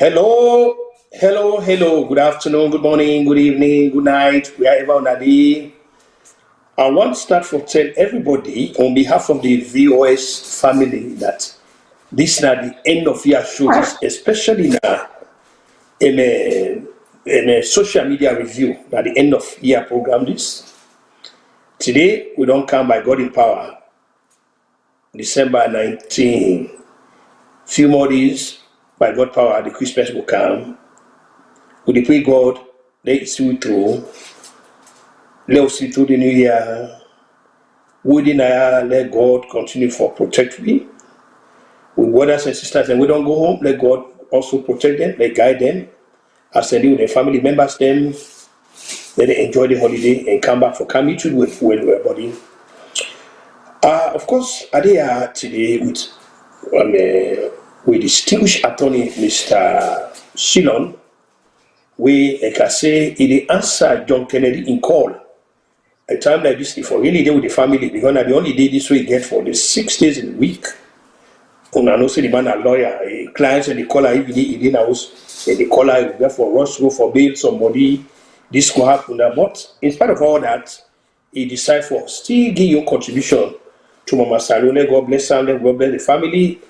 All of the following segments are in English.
Hello, hello. Good afternoon, good morning, good evening, good night, wherever on the day. I want to start for tell everybody on behalf of the VOS family that this is not the end of year shows, especially now in a social media review at the end of year program. This today we don't come by God in power. December 19, few more days by God power, the Christmas will come. We pray God, let it see through. Let us see through the new year. We let God continue for protect me. With brothers and sisters, and we don't go home, let God also protect them, let guide them. As they with their family members, them, let them enjoy the holiday and come back for coming to with everybody. Of course, I here today with distinguished attorney Mr. Salone. We can say he answer John Kennedy in call. A time like this, if I really deal with the family, because the only day this way get for the 6 days in a week. And I know say the man a lawyer, a client and the caller even in the house, and the caller will for rush go for bail somebody. This could happen. But in spite of all that, he decide for still give your contribution to Mama Salone. God bless her, let God bless the family,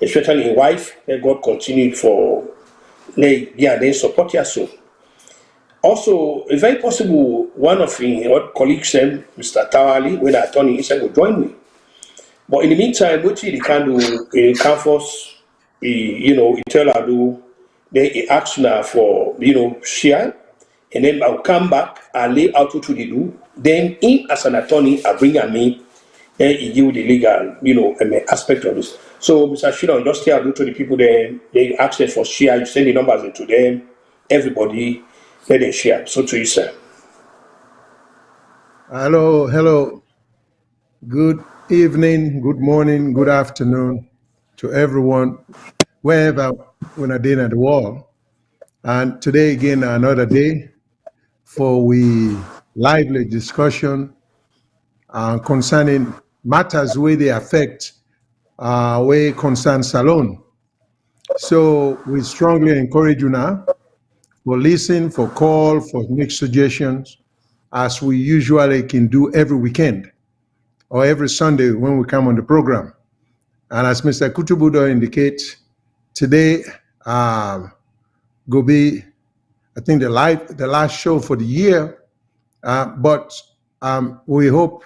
especially a wife. Let God continue for they support your soul. Also, it's very possible one of his colleagues, Mr. Tarawali, when I attorney, he said, will join me. But in the meantime, what he can do, he can force, he tell her do, then he asks now for, share, and then I'll come back, I'll lay out what to do. Then, him as an attorney, I bring at me, then he give the legal, aspect of this. So, Mr. Shilon, just here, do to the people there, they ask them for share, you send the numbers into them, everybody. Let them share. So to you, sir. Hello. Good evening, good morning, good afternoon to everyone, wherever when I did at the wall. And today again, another day for we lively discussion concerning matters where they affect where concern Salone. So we strongly encourage you now for listen, for call, for make suggestions, as we usually can do every weekend or every Sunday when we come on the program. And as Mr. Kutubudo indicates, today will be, I think, the last show for the year. But we hope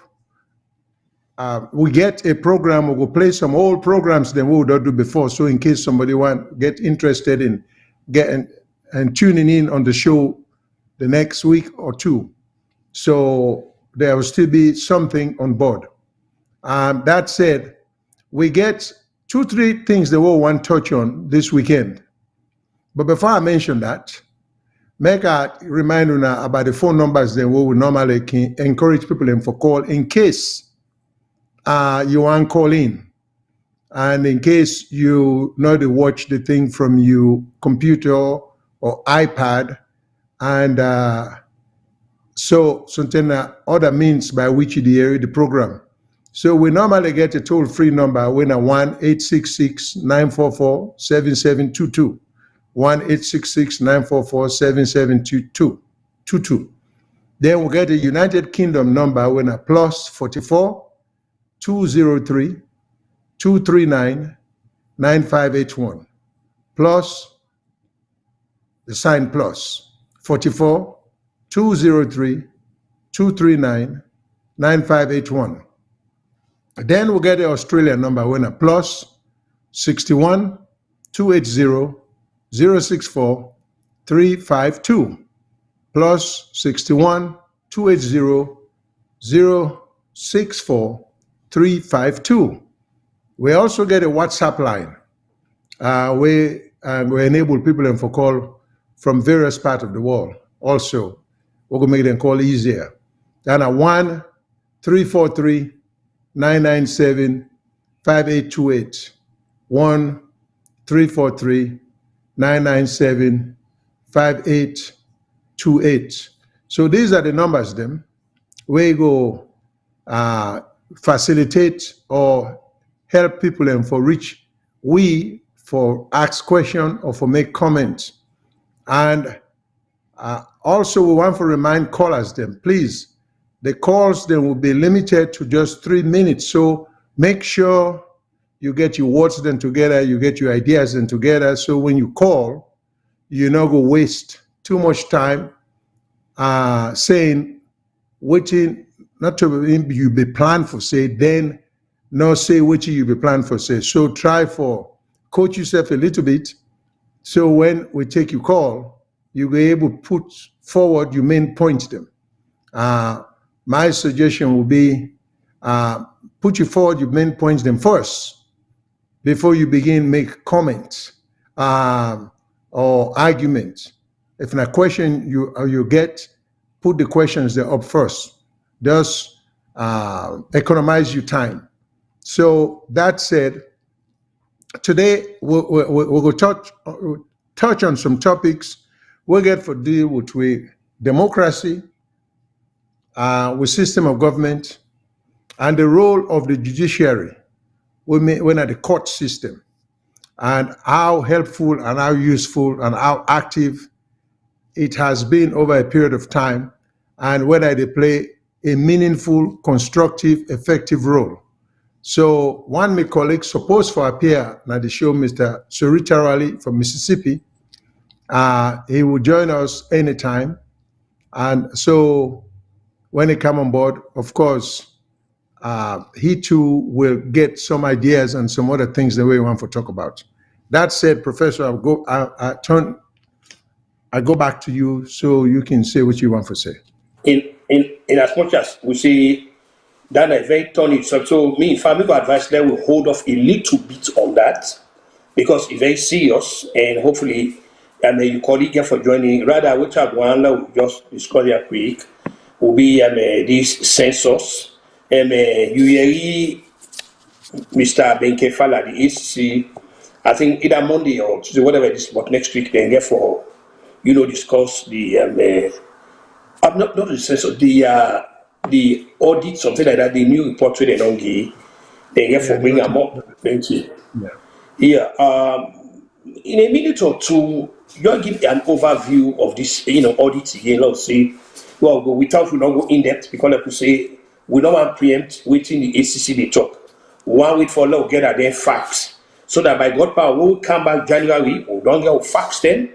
we get a program, we'll play some old programs that we would not do before. So in case somebody want get interested in getting and tuning in on the show the next week or two. So there will still be something on board. That said, we get 2-3 things that we want to touch on this weekend. But before I mention that, make a reminder now about the phone numbers that we will normally encourage people in for call in case you want to call in. And in case you know to watch the thing from your computer or iPad, and so something other means by which you hear the program. So we normally get a toll-free number when a 1-866-944-7722. 1-866-944-7722. Then we get a United Kingdom number when a +44 203 239 9581. Plus the sign plus 44 203 239 9581. Then we'll get the Australian number when a +61 280 064 352. +61 280 064 352. We also get a WhatsApp line. We enable people for call from various parts of the world. Also, we're going to make them call easier. Then a 1-343-997-5828. 1-343-997-5828. So these are the numbers them. We go facilitate or help people and for reach we for ask question or for make comment. And also we want to remind callers them, please, the calls then will be limited to just 3 minutes. So make sure you get your words then together, you get your ideas then together. So when you call, you're not going to waste too much time saying, waiting, not to you be planned for say, then not say what you be planned for say. So try for coach yourself a little bit. So when we take your call, you'll be able to put forward your main points them. My suggestion would be put you forward your main points them first before you begin make comments or arguments. If in a question you get, put the questions there up first. Thus economize your time. So that said, today we'll touch on some topics we'll get for deal with democracy, with system of government, and the role of the judiciary when at the court system, and how helpful and how useful and how active it has been over a period of time, and whether they play a meaningful, constructive, effective role. So one of my colleagues supposed to appear at the show, Mr. Tarawali from Mississippi. He will join us anytime. And so when he come on board, of course, he too will get some ideas and some other things that we want to talk about. That said, Professor, I go back to you so you can say what you want to say. In as much as we see that a very turny subject, so me, if I make advice, then we'll hold off a little bit on that because it's very serious, and hopefully, your colleague for joining. Rather, which I will just discuss here quick will be this census. You Mr. Benkefala, the ACC, I think either Monday or Tuesday, whatever it is, but next week they get for discuss the not the census, the audit, something like that, the new report they don't give, they get for bring them up. Thank you. Yeah. In a minute or two, you'll give an overview of this, audit again. Let's say, well, without we don't go in depth because like we say, we don't want to preempt waiting the ACC they talk. We want wait for law get at their facts, so that by God power, when we come back January, we don't get facts then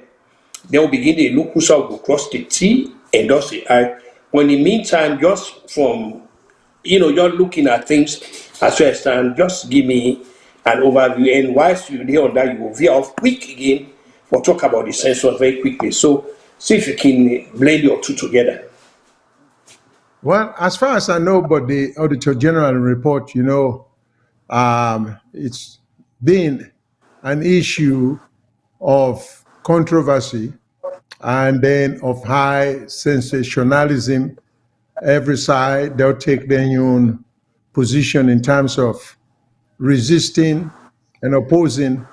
we'll begin the look who's out, go cross the T and just say I. When in the meantime, just from you're looking at things as well as time, just give me an overview, and whilst you're there on that, you will veer off quick again. We'll talk about the census very quickly. So see if you can blend your two together. Well, as far as I know, but the Auditor General report, it's been an issue of controversy and then of high sensationalism. Every side, they'll take their own position in terms of resisting and opposing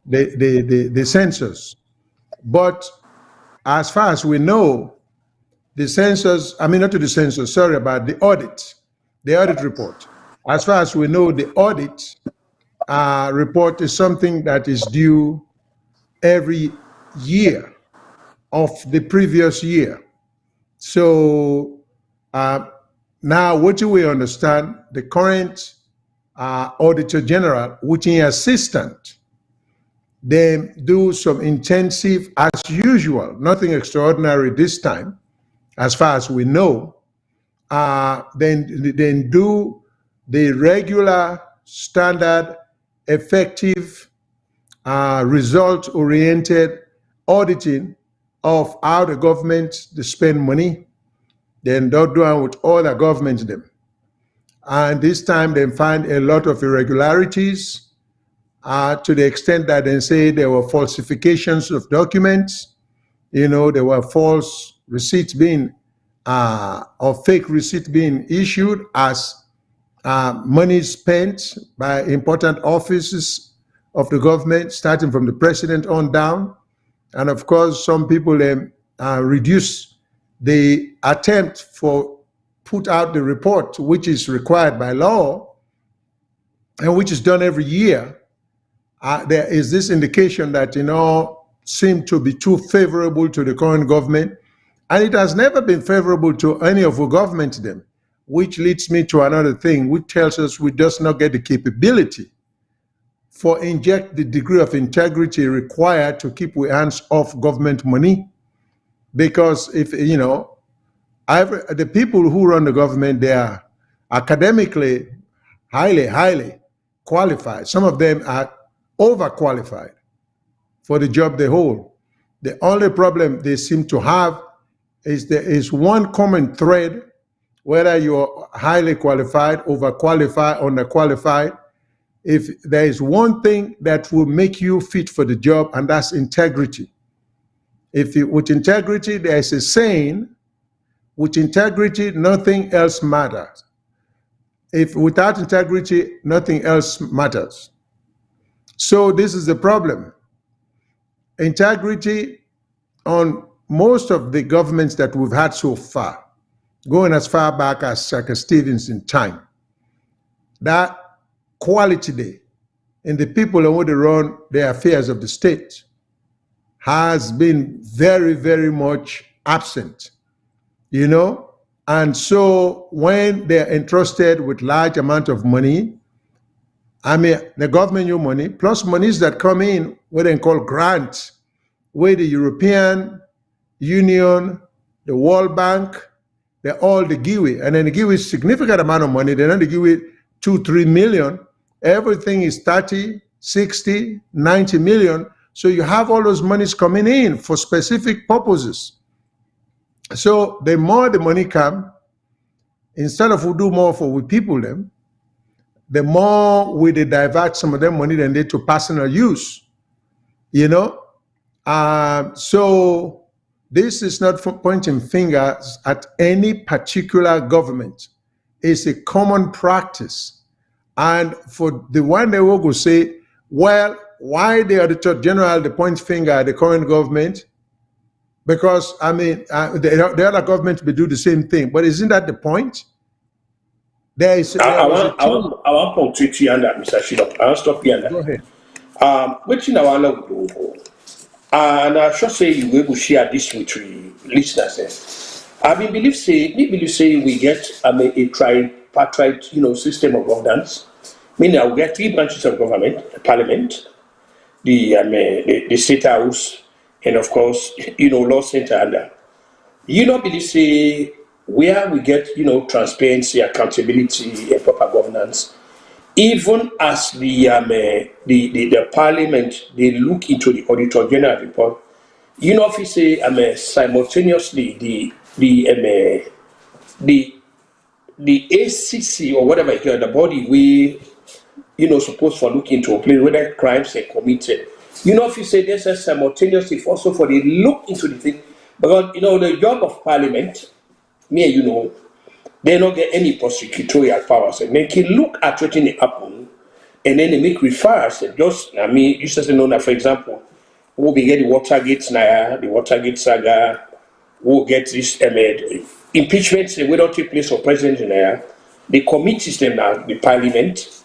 the census. But as far as we know, the census, not to the census, sorry, about the audit report. As far as we know, the audit report is something that is due every year of the previous year. So now what do we understand? The current Auditor General, which is assistant, they do some intensive, as usual, nothing extraordinary this time, as far as we know, then do the regular, standard, effective, result-oriented auditing of how the government they spend money. Then they'll do it with all the governments them. And this time they find a lot of irregularities to the extent that they say there were falsifications of documents, there were false receipts being, or fake receipts being issued as money spent by important offices of the government, starting from the president on down. And of course, some people reduce the attempt for put out the report, which is required by law and which is done every year. there is this indication that, seem to be too favorable to the current government. And it has never been favorable to any of the government them, which leads me to another thing, which tells us we just not get the capability for inject the degree of integrity required to keep our hands off government money. Because if, the people who run the government, they are academically highly qualified. Some of them are overqualified for the job they hold. The only problem they seem to have is there is one common thread, whether you're highly qualified, overqualified, underqualified. If there is one thing that will make you fit for the job, and that's integrity. With integrity, there is a saying, with integrity, nothing else matters. If without integrity, nothing else matters. So this is the problem. Integrity on most of the governments that we've had so far, going as far back as Saka Stevenson time, that quality there in the people who want to run the affairs of the state has been very, very much absent, And so when they're entrusted with large amount of money, the government new money, plus monies that come in, what they call grants, where the European Union, the World Bank, they're all the give it. And then they give it significant amount of money. They don't give it 2-3 million. Everything is 30, 60, 90 million. So you have all those monies coming in for specific purposes. So the more the money come, instead of we do more for we people them, the more we they divert some of them money than they to personal use, So this is not pointing fingers at any particular government. It's a common practice. And for the one they will say, well, why the Auditor General they point finger at the current government? Because, the other government will do the same thing. But isn't that the point? I want punctuate you on that, Mr. Shilop. I want to stop you on that. Go ahead. What you know, and I should say you will share this with the listeners. I believe we get a tripartite system of governance. Meaning we get 3 branches of government: the Parliament, the State House, and of course Law Center under. Believe where we get transparency, accountability, and proper governance. Even as the Parliament they look into the Auditor General report, if you say simultaneously the ACC or whatever the body we supposed for look into whether crimes are committed. If you say this is simultaneously also for the look into the thing, because the job of Parliament, they don't get any prosecutorial powers, and they can look at what happened, and then they make referrals. You just know that, for example, we'll be getting the Watergate saga, we'll get this impeachments that will not take place for president the committees them now, the Parliament,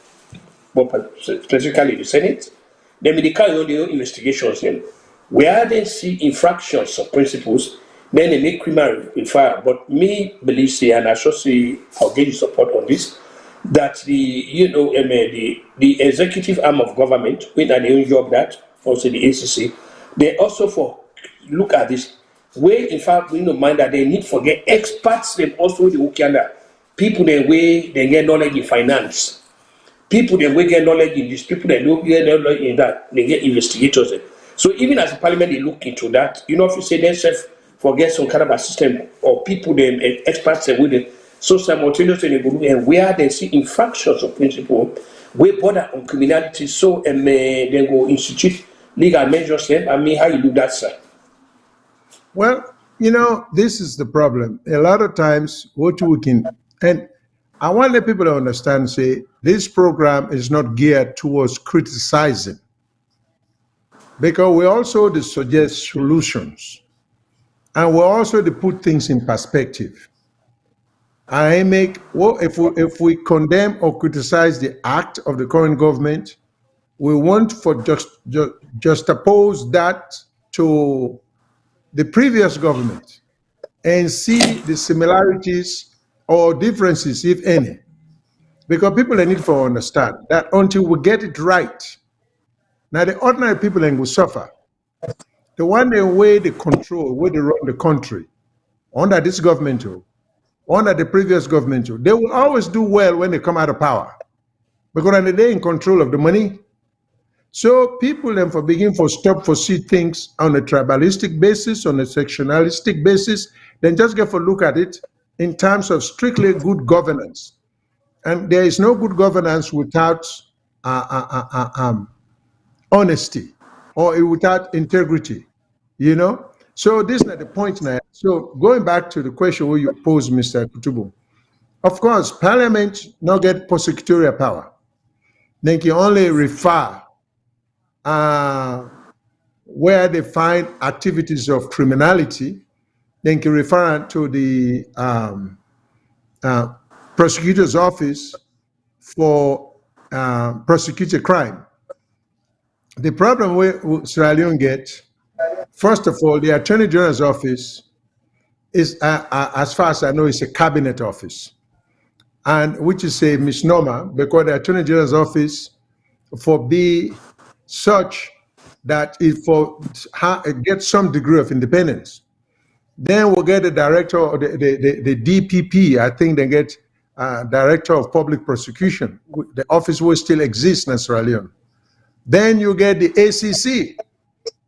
but specifically the Senate. Then they carry on their investigations then. Where they see infractions of principles, then they make criminal referral. But me believe and I should say I'll give you support on this, that the executive arm of government, when they own job that, also the ACC, they also for look at this. Where in fact we don't mind that they need to get experts them also the work under people they way they get knowledge in finance. People they will get knowledge in this, people they don't get knowledge in that, they get investigators. So even as the Parliament they look into that, if you say themselves forget some kind of a system or people them experts with it, so simultaneously they go and where they see infractions of principle, we border on criminality, so and then go institute legal measures. How you do that, sir? Well, this is the problem. A lot of times what we can, and I want the people to understand, say, this program is not geared towards criticizing, because we also to suggest solutions, and we also to put things in perspective. If we condemn or criticize the act of the current government, we want for just oppose that to the previous government and see the similarities or differences, if any. Because people need to understand that until we get it right, now the ordinary people will suffer. The one way they control, where they run the country, under this government, under the previous government, they will always do well when they come out of power. Because they're in control of the money. So people then begin to stop for see things on a tribalistic basis, on a sectionalistic basis, then just get to look at it in terms of strictly good governance. And there is no good governance without honesty or without integrity, you know? So this is not the point now. So going back to the question where you posed, Mr. Kutubu, of course, Parliament not get prosecutorial power. They can only refer where they find activities of criminality. They can refer to the prosecutor's office for prosecute a crime. The problem we Sierra Leone get, first of all, the Attorney General's office is, as far as I know, is a cabinet office, and which is a misnomer because the Attorney General's office for be such that it gets some degree of independence. Then we'll get the director of the DPP. I think they get director of public prosecution. The office will still exist in Sierra Leone. Then you get the ACC,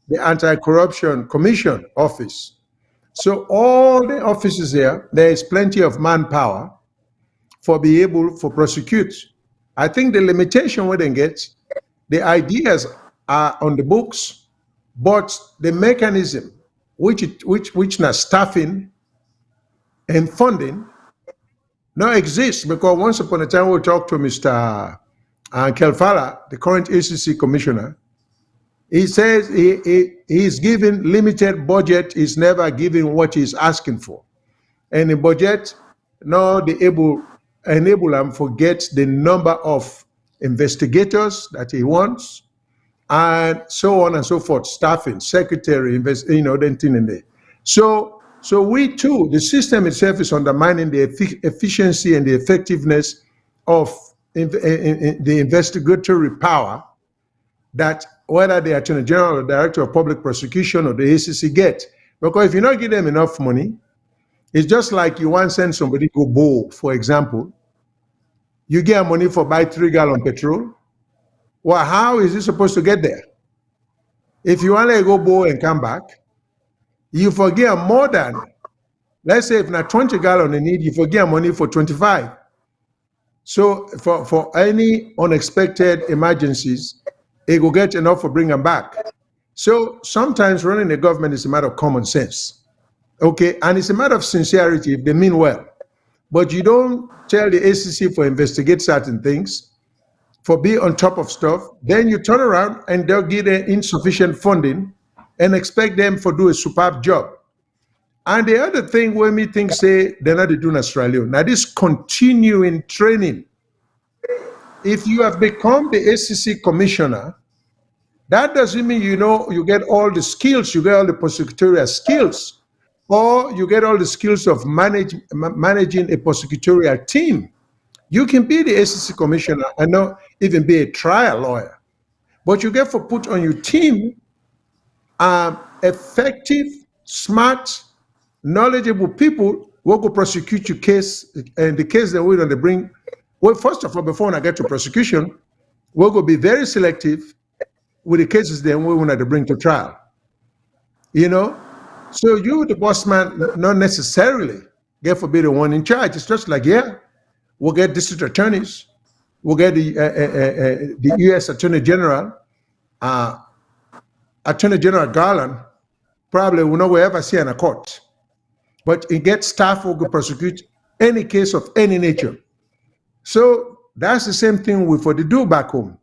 the Anti-Corruption Commission office. So all the offices here, there is plenty of manpower for be able to prosecute. I think the limitation we then get, the ideas are on the books, but the mechanism which now staffing and funding no exists, because once upon a time we talked to Mr. Kelfala, the current ACC commissioner. He says he's given limited budget, he's never given what he's asking for. And the budget, now they enable him forget the number of investigators that he wants, and so on and so forth, staffing, secretary, then thing in there. So we too, the system itself is undermining the efficiency and the effectiveness of the investigatory power that whether the Attorney General or Director of Public Prosecution or the ACC get. Because if you not give them enough money, it's just like you want to send somebody to go bowl, for example. You get money for buy 3 gallon petrol. Well, how is he supposed to get there? If you want to go bowl and come back, you forget more than, let's say if not 20 gallon they need, you forget money for 25. So for any unexpected emergencies, it will get enough for bring them back. So sometimes running the government is a matter of common sense, okay? And it's a matter of sincerity if they mean well. But you don't tell the ACC for investigate certain things, for be on top of stuff, then you turn around and they'll give them insufficient funding and expect them to do a superb job. And the other thing when me think say they're not doing Australia. Now this continuing training. If you have become the ACC commissioner, that doesn't mean you get all the skills, you get all the prosecutorial skills, or you get all the skills of managing a prosecutorial team. You can be the ACC commissioner and not even be a trial lawyer, but you get to put on your team effective, smart, knowledgeable people who will prosecute your case, and the case that we're going to bring. Well, first of all, before I get to prosecution, we're going to be very selective with the cases that we want to bring to trial. So you, the boss man, not necessarily get to be the one in charge. It's just like, we'll get district attorneys, we'll get the U.S. Attorney General, Attorney General Garland, probably will not ever see in a court. But it gets staff who could prosecute any case of any nature. So that's the same thing we for the do back home.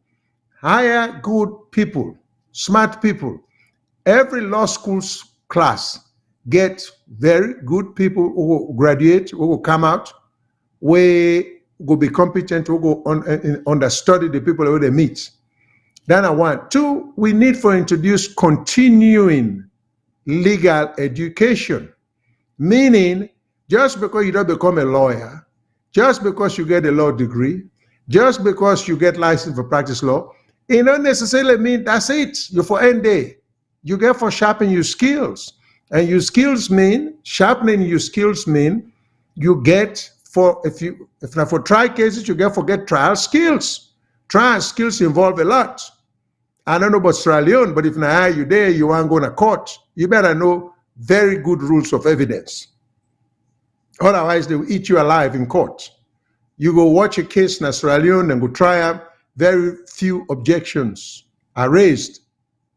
Hire good people, smart people. Every law school's class get very good people who will graduate, who will come out, we will be competent, who will understudy the people who they meet. Then one. Two, we need to introduce continuing legal education, meaning just because you don't become a lawyer, just because you get a law degree, just because you get licensed for practice law, it don't necessarily mean that's it. You for end day. You get for sharpening your skills. And your skills mean, sharpening your skills mean you get for, if not for trial cases, you get trial skills. Trial skills involve a lot. I don't know about Sierra Leone, but if now you there, you aren't going to court, you better know very good rules of evidence. Otherwise, they will eat you alive in court. You go watch a case in Sierra Leone and go trial, very few objections are raised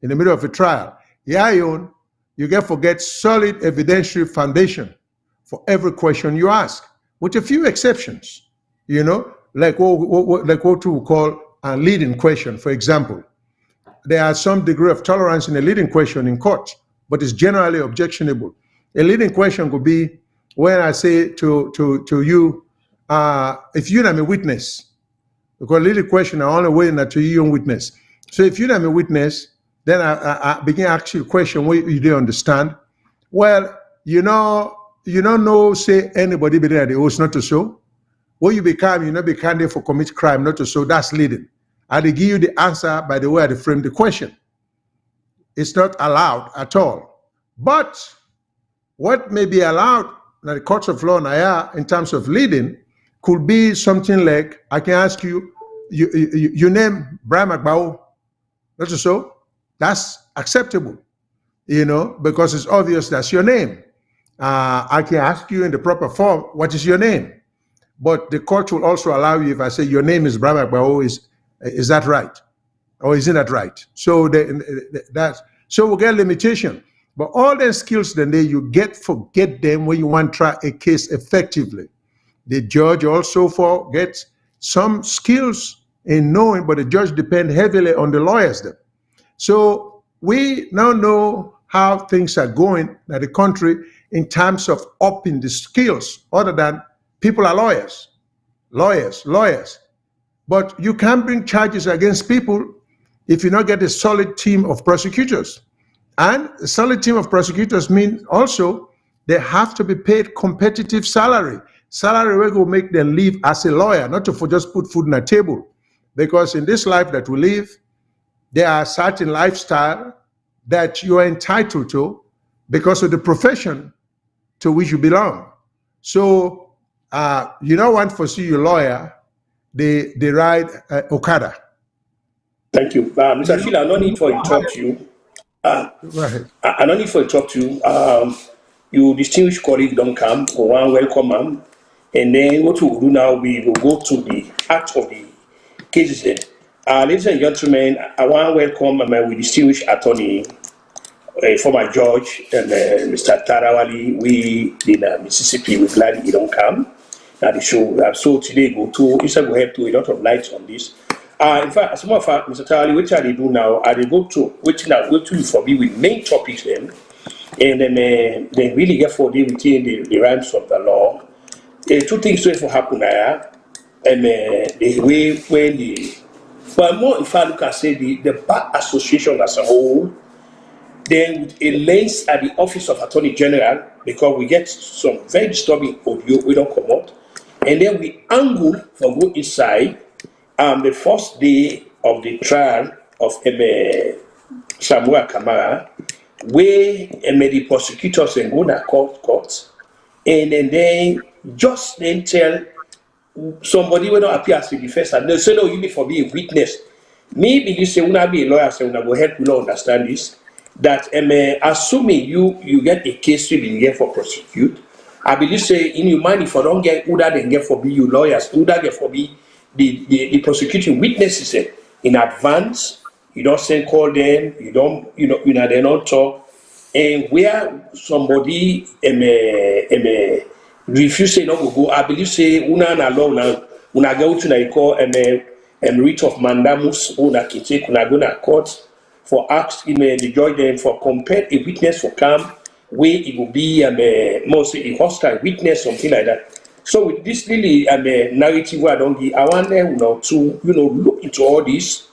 in the middle of a trial. You get solid evidentiary foundation for every question you ask, with a few exceptions, like what we call a leading question, for example. There are some degree of tolerance in a leading question in court, but it's generally objectionable. A leading question could be when I say to you, if you're a witness, because leading question, I only waiting to you on witness. So if you're a witness, then I begin to ask you a question where you don't understand. Well, you don't know, say anybody be there, the oath not to show. When you become, you not be candidate for commit crime, not to show, that's leading. I give you the answer by the way I frame the question. It's not allowed at all. But what may be allowed in the courts of law in terms of leading could be something like, I can ask you, your name, Brian McBow, not so. That's acceptable, because it's obvious that's your name. I can ask you in the proper form, what is your name? But the court will also allow you, if I say your name is Brian McBow, is that right? Or isn't that right? So we'll get limitation. But all the skills then you forget them when you want to try a case effectively. The judge also gets some skills in knowing, but the judge depends heavily on the lawyers then. So we now know how things are going in the country in terms of upping the skills, other than people are lawyers. But you can't bring charges against people if you not get a solid team of prosecutors. And a solid team of prosecutors means also they have to be paid competitive salary. Salary will make them live as a lawyer, not to just put food on the table. Because in this life that we live, there are certain lifestyle that you are entitled to because of the profession to which you belong. So you don't want to see your lawyer, they ride Okada. Thank you. Mr. Sheila, I don't need for interrupt you. Right. I don't need for interrupt you. Your distinguished colleague don't come, or one welcome ma'am. And then what we will do now, we will go to the act of the cases then. Ladies and gentlemen, I want to welcome my distinguished attorney, former judge, Mr. Tarawali. We in Mississippi, we're glad he don't come. Now the show, so today go to, instead we have to a lot of lights on this. In fact, as a matter of fact, Mr. Tarawali, what I do now, I go to, which now go to for me with main topics then, and then they really get for them within the realms of the law. Two things to happen there, and the way when the, but more if I look at say the Bar Association as a whole, then with a lens at the Office of Attorney General, because we get some very disturbing audio, we don't come out, and then we angle for go inside the first day of the trial of Samuel Kamara, where the prosecutors and go to court, and then just then tell somebody will not appear as a defense and they say, no, you need for be a witness. Maybe you say, when be a lawyer, say, when go help you understand this, that assuming you get a case you been here for prosecute, I believe say in your mind, if you don't get who that then get for be you lawyers, who that get for be the prosecuting witnesses in advance, you don't send call them, you don't, they don't talk, and where somebody refuse say no go, I believe say una na law now, una go to na call writ of mandamus, una can take una go na court for ask the judge them for compare a witness for come where it will be mostly a hostile witness, something like that. So with this really narrative where I don't give, I want them to look into all this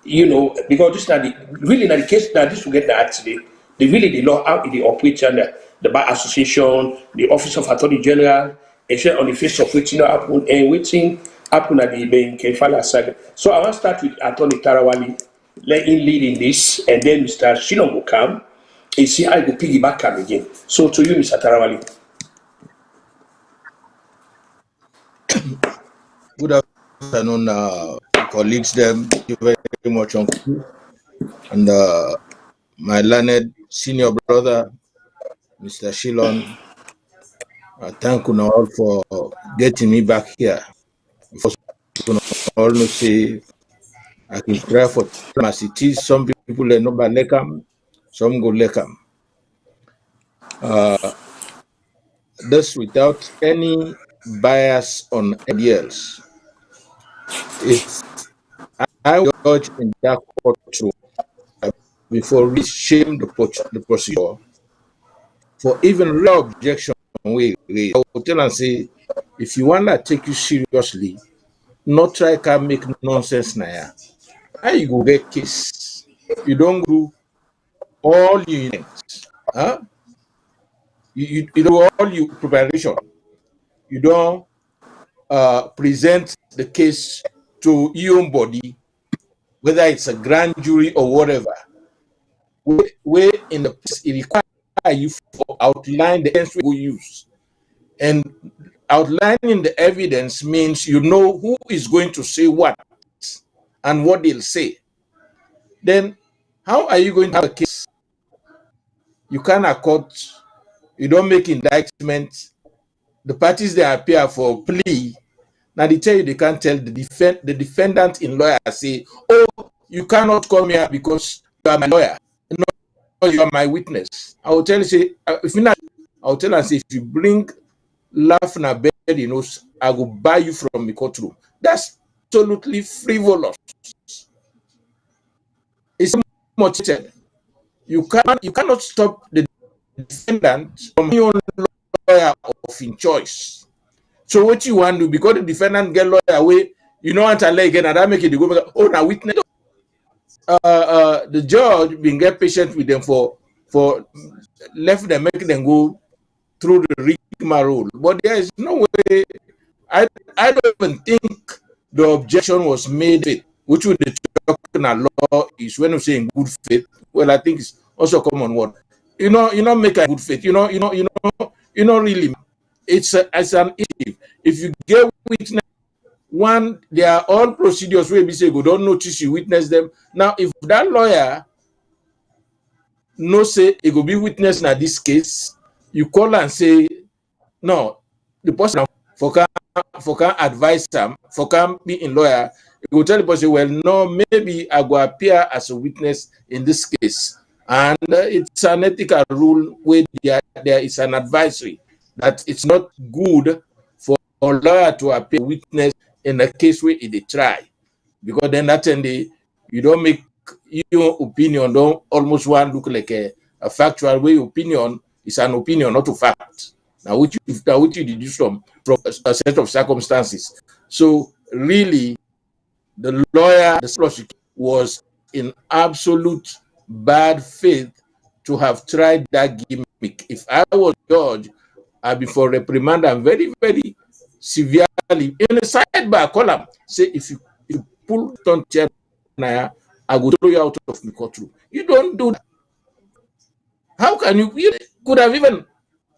because this now really now the case now this will get that actually the law how it operates under the bar association, the office of attorney general, and share on the face of which happen and waiting happen at the main Kefala saga. So I want to start with Attorney Tarawali, let him lead in this, and then Mr. Shilon will come and see how I go piggyback him again. So to you, Mr. Tarawali. Good afternoon, colleagues. Thank you very much, Uncle. And my learned senior brother, Mr. Shilon, thank you all for getting me back here. Because you all know say I can try for as it is. Some people are not lekam, some go lekam. This without any bias on ideals. If I judge in that courtroom before we shame the prosecutor for even real objection, I will tell and say, if you want to take you seriously, not try to make nonsense now. How you go get case? You don't do all you need. Huh? You do all your preparation. You don't present the case to your own body, whether it's a grand jury or whatever. Where in the it requires you to outline the evidence we use. And outlining the evidence means you know who is going to say what and what they'll say. Then how are you going to have a case? You can't accord, you don't make indictment. The parties they appear for plea. Now they tell you they can't tell the defendant in lawyer say, oh, you cannot come here because you are my lawyer. No, you are my witness. I will tell you, say, if you not, I will tell and say, if you bring laugh na bed, I will buy you from the courtroom. That's absolutely frivolous. It's motivated. You cannot stop the defendant from your lawyer of in choice. So what you want to do, because the defendant get lawyer away, you don't want to lay again, and that make it go back. Oh, now witness. The judge been get patient with them for left them, make them go through the rigmarole. But there is no way. I don't even think the objection was made, which would the talking a law is when we say in good faith. Well, I think it's also a common word. You know, make a good faith. You know, really. It's an issue. If you get witness, one, they are all procedures where we say go don't notice you witness them. Now, if that lawyer no say it will be witness in this case, you call and say no, the person for can advise them, for can be in lawyer, you will tell the person, well, no, maybe I will appear as a witness in this case. And it's an ethical rule where there is an advisory that it's not good for a lawyer to appear witness in a case where they try. Because then that end you don't make your opinion, don't almost want to look like a factual way. Opinion is an opinion, not a fact. Now which you deduce from a set of circumstances. So really, the lawyer, the prosecutor, was in absolute bad faith to have tried that gimmick. If I was judge, I'd be for reprimand and very, very severely in a sidebar column. Say if you pull on chair, I will throw you out of the courtroom. You don't do that. How can you? You could have even.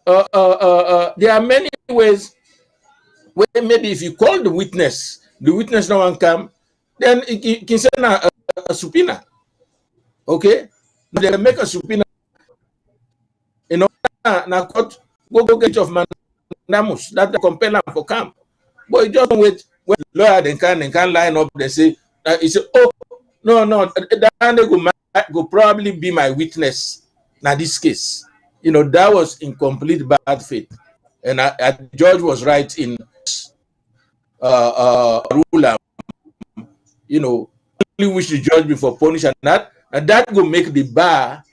There are many ways where maybe if you call the witness no one come, then you can send a subpoena. Okay, they make a subpoena. You know, now court go get of mandamus that compel them for camp. But you just wait when the lawyer they can line up. They say he say, oh no, that go probably be my witness. Now this case, you know, that was in complete bad faith, and the judge was right in rule. You know, only wish the judge before punish and that will make the bar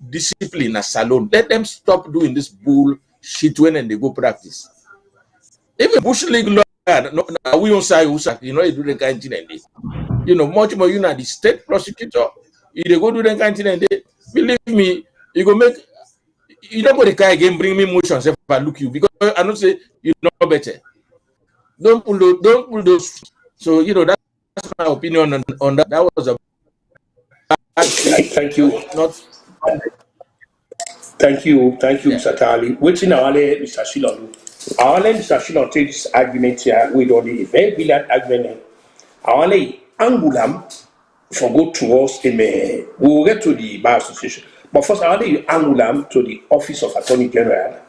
discipline as Salone. Let them stop doing this bullshit when they go practice. Even Bush League lawyer, we on side, you know, they do the kind of thing. much more you know the state prosecutor. If they go do that kind of thing, and they believe me, you go make you don't go the car again, bring me motions if I look you because I don't say you know better. Don't pull those. So that's my opinion on that. That was a bad thing. Thank you. Not Thank you, Mr. Tali. Waiting our Mr. Shilon. Our Mr. Shilon takes this argument here with all the very brilliant argument. Our angulam for go towards we will get to the Bar Association. But first, I want to angulam to the Office of Attorney General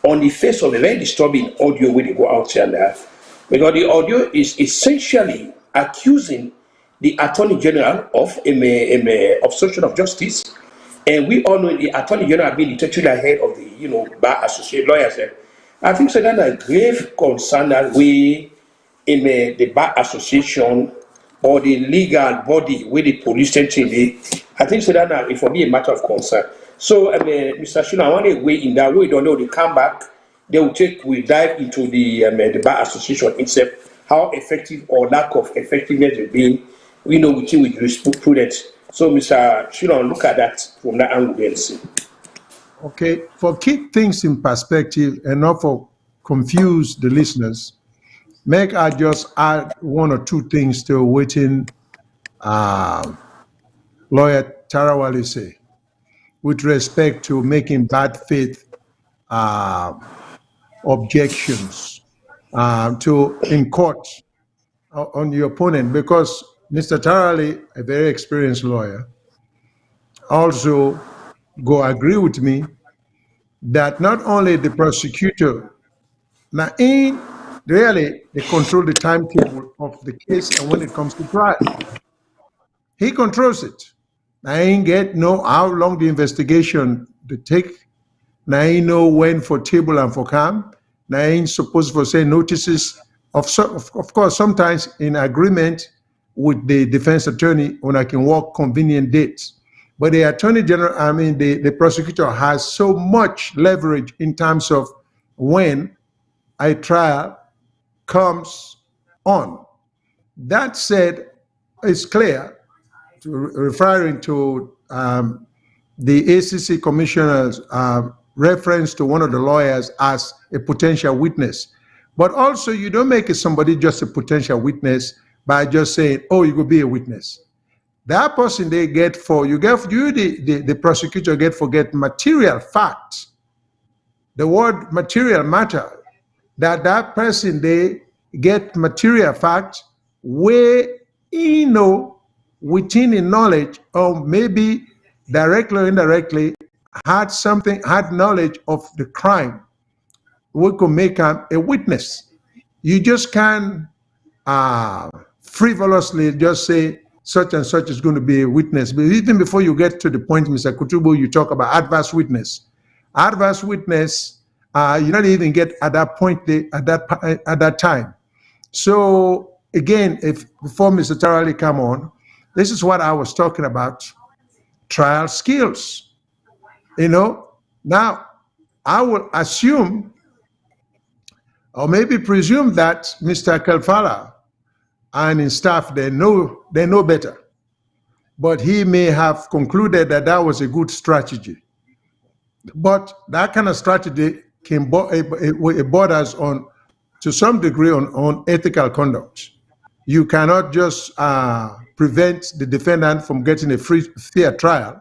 on the face of a very disturbing audio when they go out here and there. Because the audio is essentially accusing the Attorney General of obstruction of justice. And we all know the Attorney General being the titular head of the Bar Association lawyers. I think so that a grave concern that we in the Bar Association or the legal body where the police station I think so that it for me a matter of concern. So Mr. Shuna, I want to weigh in that way. Don't know they come back. They will dive into the Bar Association itself, how effective or lack of effectiveness has been. Within with jurisprudence. So, Mr. Shilon, look at that from that angle and see. Okay, for keep things in perspective and not for confuse the listeners, make I just add one or two things to waiting lawyer Tarawali say with respect to making bad faith objections in court on your opponent, because Mr. Tarawali, a very experienced lawyer, also go agree with me that not only the prosecutor, now in really they control the timetable of the case and when it comes to trial. He controls it. I ain't get know how long the investigation to take. Now I ain't know when for table and for calm. Now I ain't supposed to say notices of course sometimes in agreement with the defense attorney when I can work convenient dates. But the attorney general, the prosecutor has so much leverage in terms of when a trial comes on. That said, it's clear, referring to the ACC commissioner's reference to one of the lawyers as a potential witness. But also, you don't make somebody just a potential witness by just saying, oh, you could be a witness. That person they get for, the prosecutor get material facts. The word material matter, that person they get material facts where within the knowledge or maybe directly or indirectly had knowledge of the crime, we could make him a witness. You just can't frivolously just say such and such is going to be a witness. But even before you get to the point, Mr. Kutubu, you talk about adverse witness. Adverse witness, you don't even get at that point at that time. So again, before Mr. Tarawali come on, this is what I was talking about: trial skills. Now I will assume or maybe presume that Mr. Kalfala and his staff, they know better. But he may have concluded that that was a good strategy. But that kind of strategy it borders on, to some degree, on ethical conduct. You cannot just prevent the defendant from getting a fair trial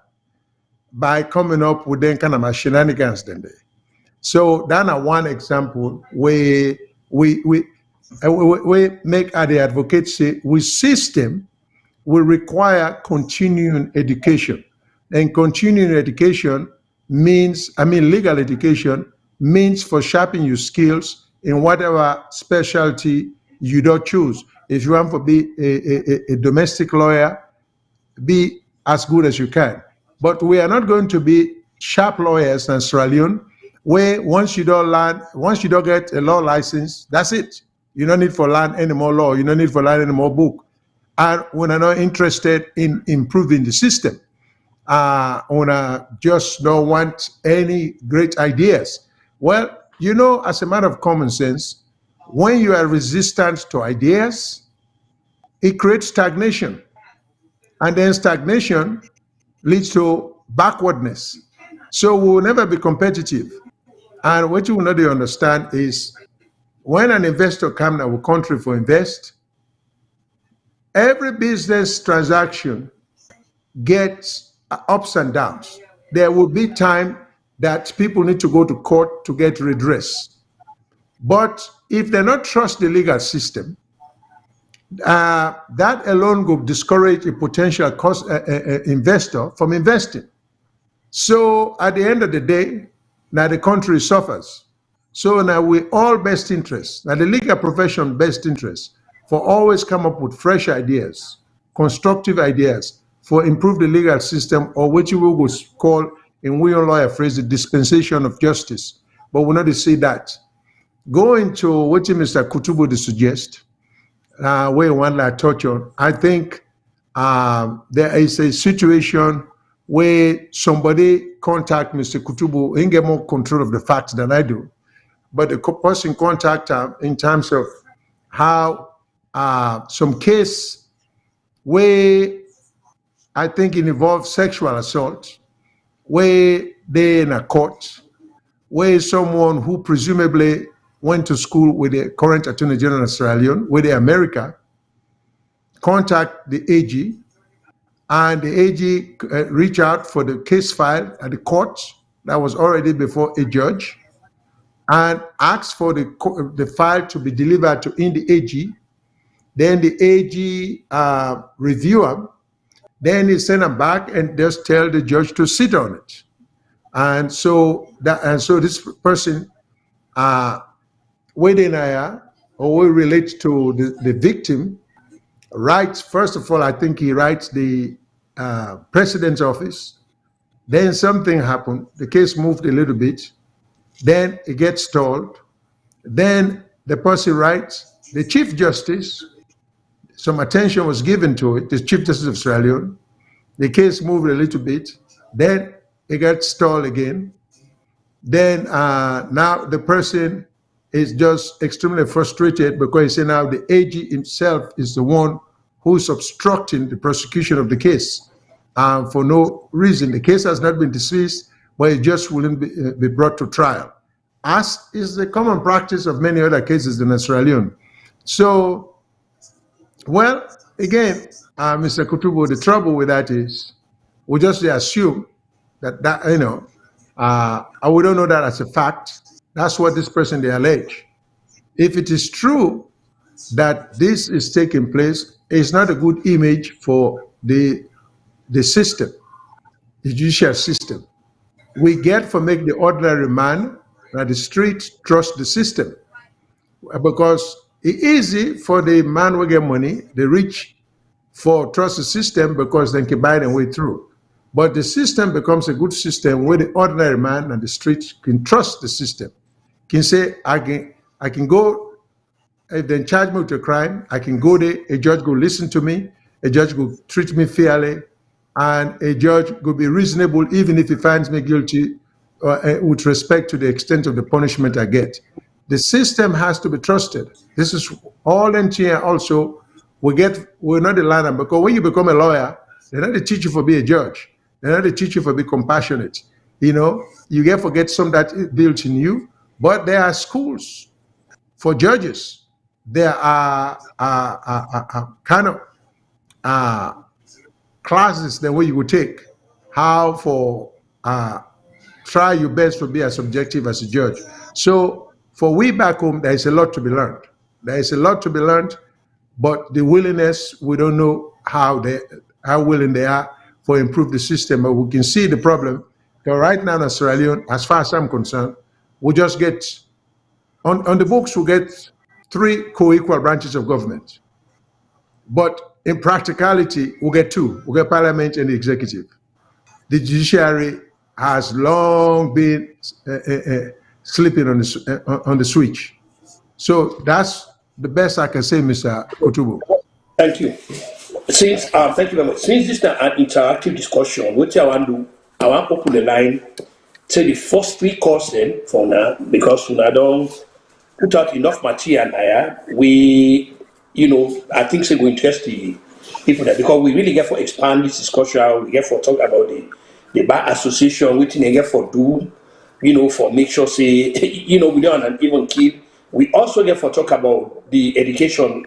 by coming up with them kind of shenanigans then. So that's one example where we make the advocate say with system will require continuing education. And continuing education means, legal education means for sharpening your skills in whatever specialty you don't choose. If you want to be a domestic lawyer, be as good as you can. But we are not going to be sharp lawyers in Sierra Leone, where once you don't get a law license, that's it. You don't need to learn any more law. You don't need to learn any more book. And when I'm not interested in improving the system, when I just don't want any great ideas. Well, as a matter of common sense, when you are resistant to ideas, it creates stagnation. And then stagnation leads to backwardness. So we will never be competitive. And what you will not understand is when an investor comes to our country for invest, every business transaction gets ups and downs. There will be time that people need to go to court to get redress. But if they not trust the legal system, that alone will discourage a potential investor from investing. So at the end of the day, now the country suffers. So now we all best interest, now the legal profession best interest, for always come up with fresh ideas, constructive ideas for improve the legal system, or what you will call in we lawyer phrase the dispensation of justice. But we're not to see that. Going to what Mr. Kutubu to suggest, where one like touch on, I think there is a situation where somebody contact Mr. Kutubu and get more control of the facts than I do. But the person contact him in terms of how some case where I think it involves sexual assault, where they in a court, where someone who presumably went to school with the current Attorney General of Sierra Leone, with the America, contact the AG, and the AG reach out for the case file at the court that was already before a judge, and ask for the file to be delivered to in the AG. Then the AG review them. Then he send them back and just tell the judge to sit on it. And so this person, within or we relate to the victim, writes, first of all, I think he writes the president's office. Then something happened. The case moved a little bit. Then it gets stalled. Then the person writes, the Chief Justice, some attention was given to it, the Chief Justice of Sierra Leone. The case moved a little bit. Then it got stalled again. Then now the person is just extremely frustrated because he said now the AG himself is the one who's obstructing the prosecution of the case for no reason. The case has not been dismissed, but it just wouldn't be brought to trial, as is the common practice of many other cases in Sierra Leone. So, well, again, Mr. Kutubu, the trouble with that is we just assume that we don't know that as a fact. That's what this person they allege. If it is true that this is taking place, it's not a good image for the system, the judicial system. We get for make the ordinary man that the street trust the system, because it's easy for the man who get money, the rich, for trust the system because they can buy their way through. But the system becomes a good system where the ordinary man and the street can trust the system. Can say, I can go, if they charge me with a crime, I can go there, a judge will listen to me, a judge will treat me fairly, and a judge will be reasonable even if he finds me guilty with respect to the extent of the punishment I get. The system has to be trusted. This is all in here also. We're not the line, because when you become a lawyer, they're not the teacher for being a judge. They're not the teacher for being compassionate. You get forget some that built in you, but there are schools for judges. There are kind of classes that way you would take, how for try your best to be as objective as a judge. So for we back home, there is a lot to be learned. There is a lot to be learned, but the willingness, we don't know how willing they are for improve the system, but we can see the problem. So right now in Sierra Leone, as far as I'm concerned, we just get, on the books, we get 3 co-equal branches of government. But in practicality, we get 2. We get parliament and the executive. The judiciary has long been sleeping on the switch. So that's the best I can say, Mr. Kutubu. Thank you. Thank you very much. Since this is an interactive discussion, what I want to do, I want to open the line, say the first 3 calls then for now, because we don't put out enough material here. We I think it's going to interest the people there because we really get for expand this discussion. We get for talk about the bar association, which they get for do, for make sure say, we don't even kill. We also get for talk about the education,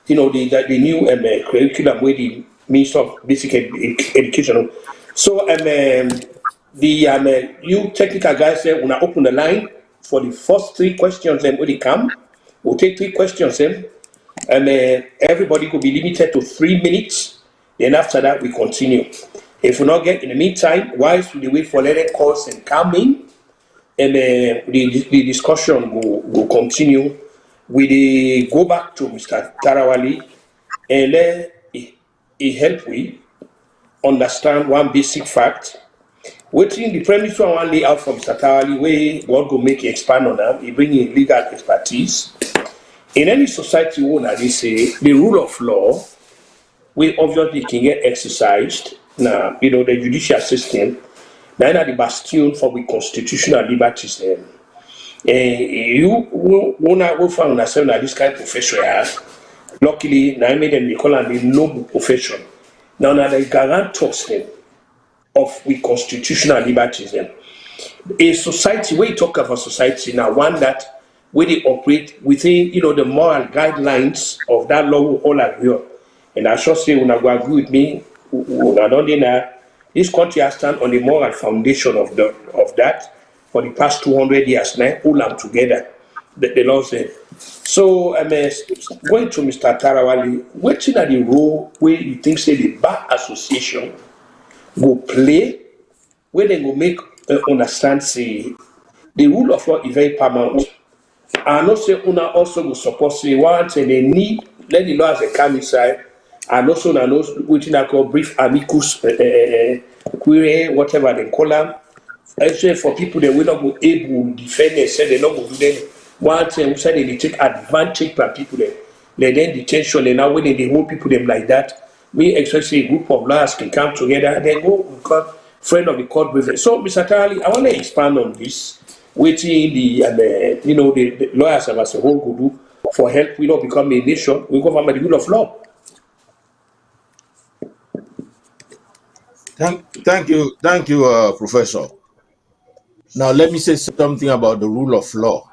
the new curriculum with the Minister of Basic Education. So the you technical guys say when I open the line for the first three questions, then when they come, we'll take three questions. And everybody could be limited to 3 minutes. Then after that, we continue. If we not get in the meantime, whilst we wait for letter calls and coming, and the discussion will continue. We go back to Mr. Tarawali and let he help we understand one basic fact. Waiting the premise one lay out from Mr. Tarawali, where God will make you expand on them. He bring in legal expertise. In any society, they say the rule of law, we obviously can get exercised. Now, the judicial system, now the bastion for the constitutional liberties. You will find yourself in this kind of profession. Luckily, now I made them call it the noble profession. Now, the guarantors them of the constitutional liberties. A society, when you talk about society now, one that where they operate within, the moral guidelines of that law we all agree on. And I should say, when I go agree with me, this country has stand on the moral foundation of that for the past 200 years now, all them together, the laws there. So, going to Mr. Tarawali, what is the role where you think, say, the Bar Association will play, where they will make understand, say, the rule of law is very paramount. I know say una also will support say once and they need let the law as a come inside and also I know which I call brief amicus query, whatever they call them. Actually for people that will not be able to defend and say they not go do them once and say they take advantage by people there. They then detention and now when they hold people them like that, we especially a group of lawyers can come together and then go because friend of the court with it. So Mr. Tarali, I want to expand on this. Waiting the lawyers as a whole could do for help we not become a nation, we go from the rule of law. Thank you, Professor. Now let me say something about the rule of law.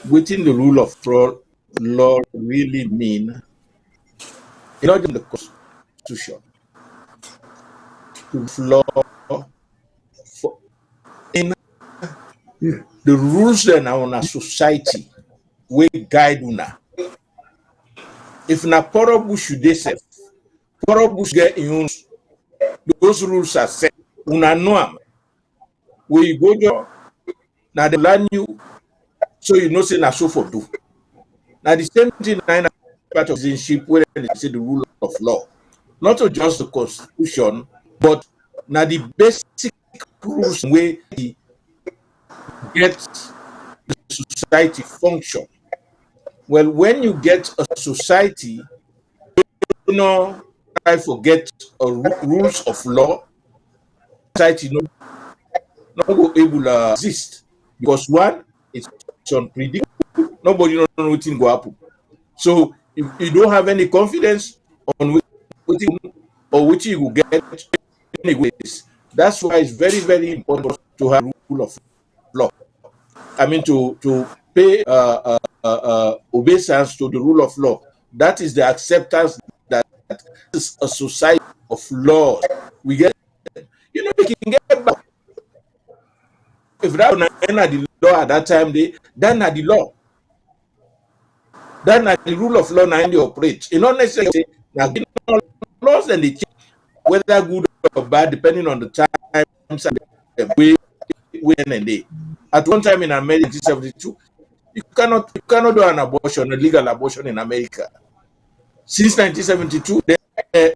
Within the rule of law really mean not in the Constitution. To law in the rules then are on a society we guide una. If na porobu should they say porobu get in those rules are set una know where you go there now they learn you so you know say na so for do. Now the same thing na part of citizenship where they say the rule of law, not just the Constitution, but now the basic rules where the get the society function. Well, when you get a society, try forget rules of law, society not go able to exist because one, it's unpredictable. Nobody don't know what will happen. So if you don't have any confidence on which you will get anyways, that's why it's very, very important to have rule of law. I mean to pay obeisance to the rule of law. That is the acceptance that is a society of law. We get, we can get back. If that was the law at that time, then at the law. Then at the rule of law, now they operate. You not necessarily now laws and they change, whether good or bad, depending on the times and the way and day. At one time in America, 1972, you cannot do an abortion, a legal abortion in America. Since 1972, they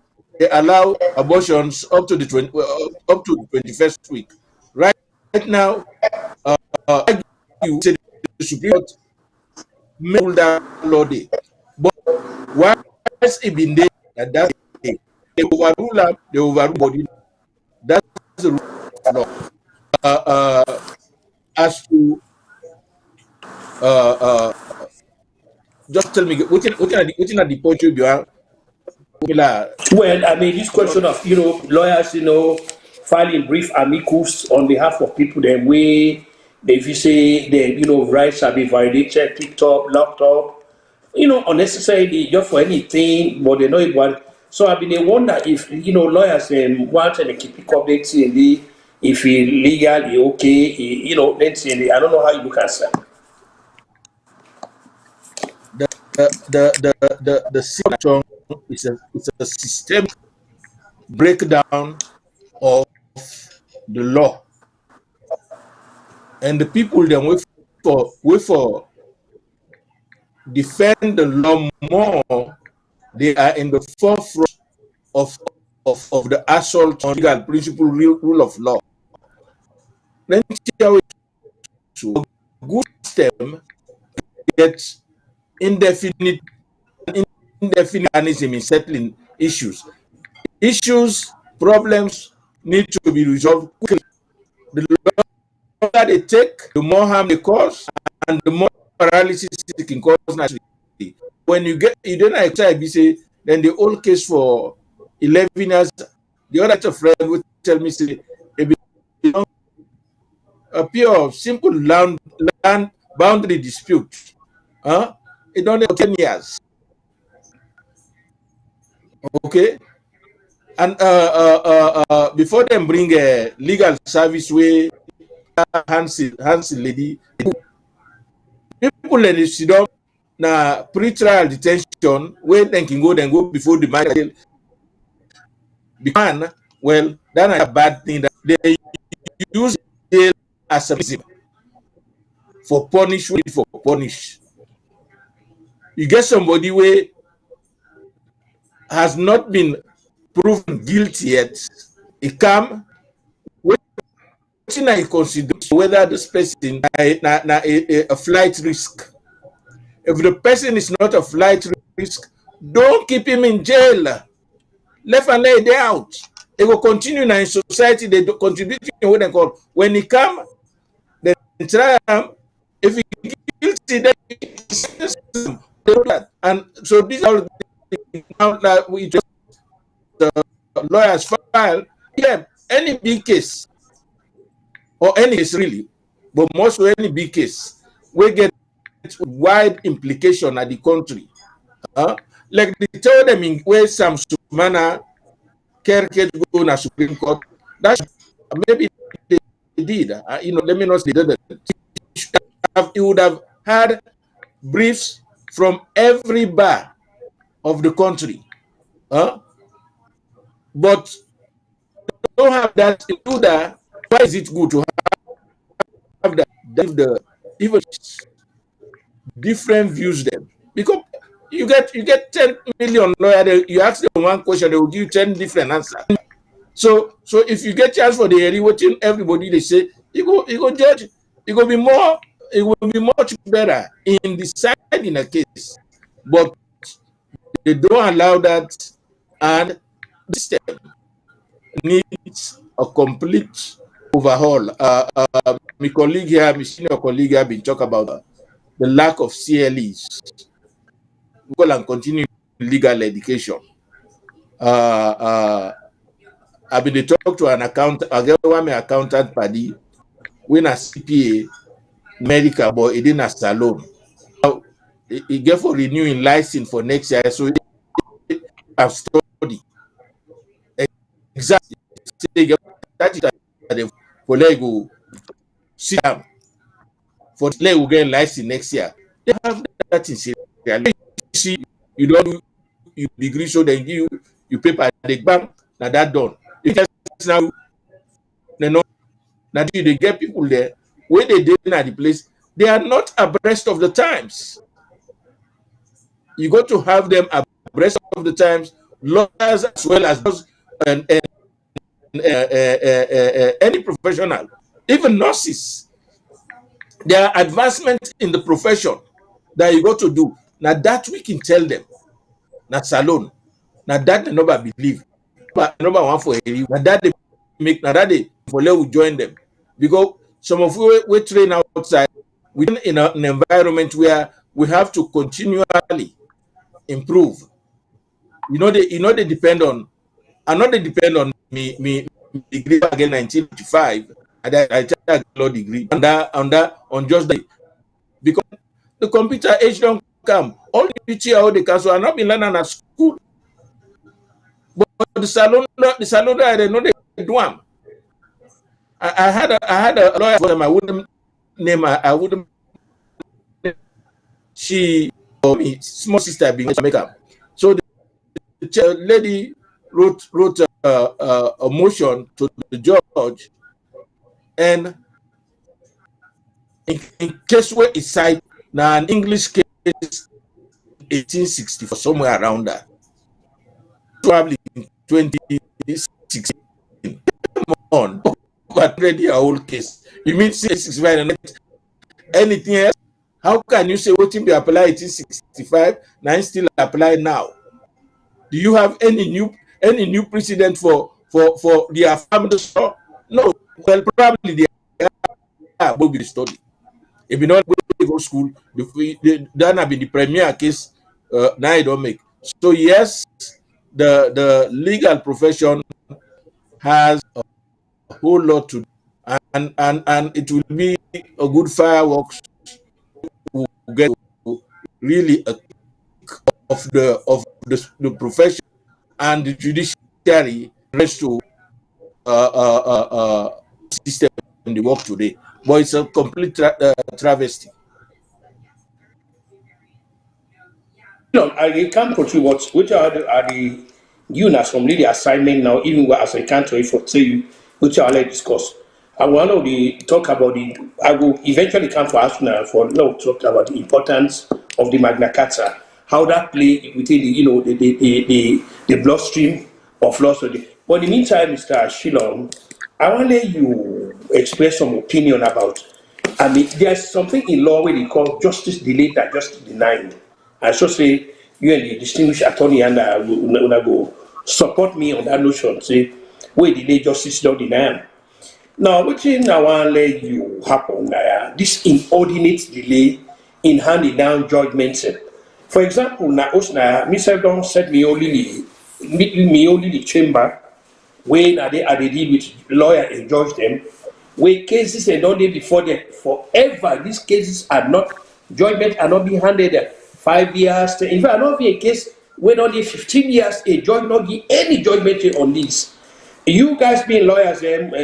allow abortions up to the 21st week. Right now, you say the Supreme Court made that law day, but why has it been there at that day? They overrule body. That's the rule of law. As to just tell me what are the point you are. Well, I mean, this question of lawyers, filing brief amicus on behalf of people then way they if you say their rights have been violated, picked up, locked up, unnecessarily just for anything, but they know it was. So I've been a wonder if lawyers want to keep updating if it legally okay, let's say I don't know how you look at that. The situation is a systemic breakdown of the law, and the people then wait for defend the law more. They are in the forefront of the assault on legal principle, rule of law. Let me tell you, a good system gets indefinite mechanism in settling issues. Problems need to be resolved quickly. The longer they take, the more harm they cause, and the more paralysis it can cause naturally. When you don't exercise, you say, then the old case for 11 years, the other friend would tell me, say, a pure simple land boundary dispute, it only 10 years. Okay, and before them bring a legal service way, handsy lady, people let it sit down na pre-trial detention where they can go before the matter. Because well, that's a bad thing that they use jail as a mechanism for punish. You get somebody who has not been proven guilty yet. It come I consider whether this person a flight risk. If the person is not a flight risk, don't keep him in jail. Left and lay day out. They will continue in society. They do contribute in what they call. When he come, then try him. If he guilty, then they do that. And so these are now that we just the lawyers file. Yeah, any big case or any case really, but mostly any big case, we get wide implication at the country. Like they tell them in where some manner care go na Supreme Court. That maybe they did. Let me not say that. You would have had briefs from every bar of the country. But don't have that. Do that. Why is it good to have that? Even different views them, because you get 10 million lawyers. You ask them one question, they will give you 10 different answers. So if you get chance for the hearing, watching everybody they say, you go judge. It will be much better in deciding a case. But they don't allow that, and the system needs a complete overhaul. My colleague here, my senior colleague, have been talking about the lack of CLEs. Go and continue legal education. I've been talk to an accountant. I get one my accountant party when a CPA medical, but it didn't a Salone. Now he get for renewing license for next year, so he have study exactly. That is the for let go sit down for let go get license next year. They have that in serious. See, you don't do you degree, so they give you paper at the bank. Now that done. If now they get people there where they didn't at the place, they are not abreast of the times. You got to have them abreast of the times, lawyers as well as those and any professional, even nurses. There are advancements in the profession that you got to do. Now that we can tell them. Not Salone. Now that they never believe. But number one for you. Now that they make. Now that they for let we join them, because some of we train outside. We in an environment where we have to continually improve. They depend on, and not they depend on me degree again 1985, and I take a law degree on just that, because the computer age don't come. All the teacher all the council are not been learning at school, but the salon I know they do them. I had a lawyer for them. I wouldn't name her. I wouldn't. She, me, small sister being Jamaica. So the lady wrote a motion to the judge, and in case where it's cited now an English case 1864, somewhere around that, probably in 2016 on, but already a old case. You mean 65 and anything else? How can you say what be applied 1865 now still apply now? Do you have any new precedent for the affirmative law? No. Well, probably they will be studied. If you not go to school, that have been the premier case. Now it don't make. So yes, the legal profession has a whole lot to do, and it will be a good fireworks to get really a of the profession and the judiciary rest to system in the work today. But it's a complete travesty. I can't continue which are the units from the assignment now, even as I can't wait for say which are like discuss. I want to talk about I will eventually come to ask now for now talk about the importance of the Magna Carta, how that play within the bloodstream of laws. But in the meantime, Mr. Shilon, I want to let you express some opinion about. I mean, there's something in law where they call justice delayed and justice denied. I should say you and the distinguished attorney and will go support me on that notion. Say, where delay justice don't deny. Now, what I want to let you happen this inordinate delay in handing down judgments. For example, myself don't set me only the chamber when they deal with lawyer and judge them. Where cases and don't before them forever. These cases are not judgment are not being handed 5 years. In fact, not be a case when only 15 years a judge not give any judgment on this. You guys being lawyers,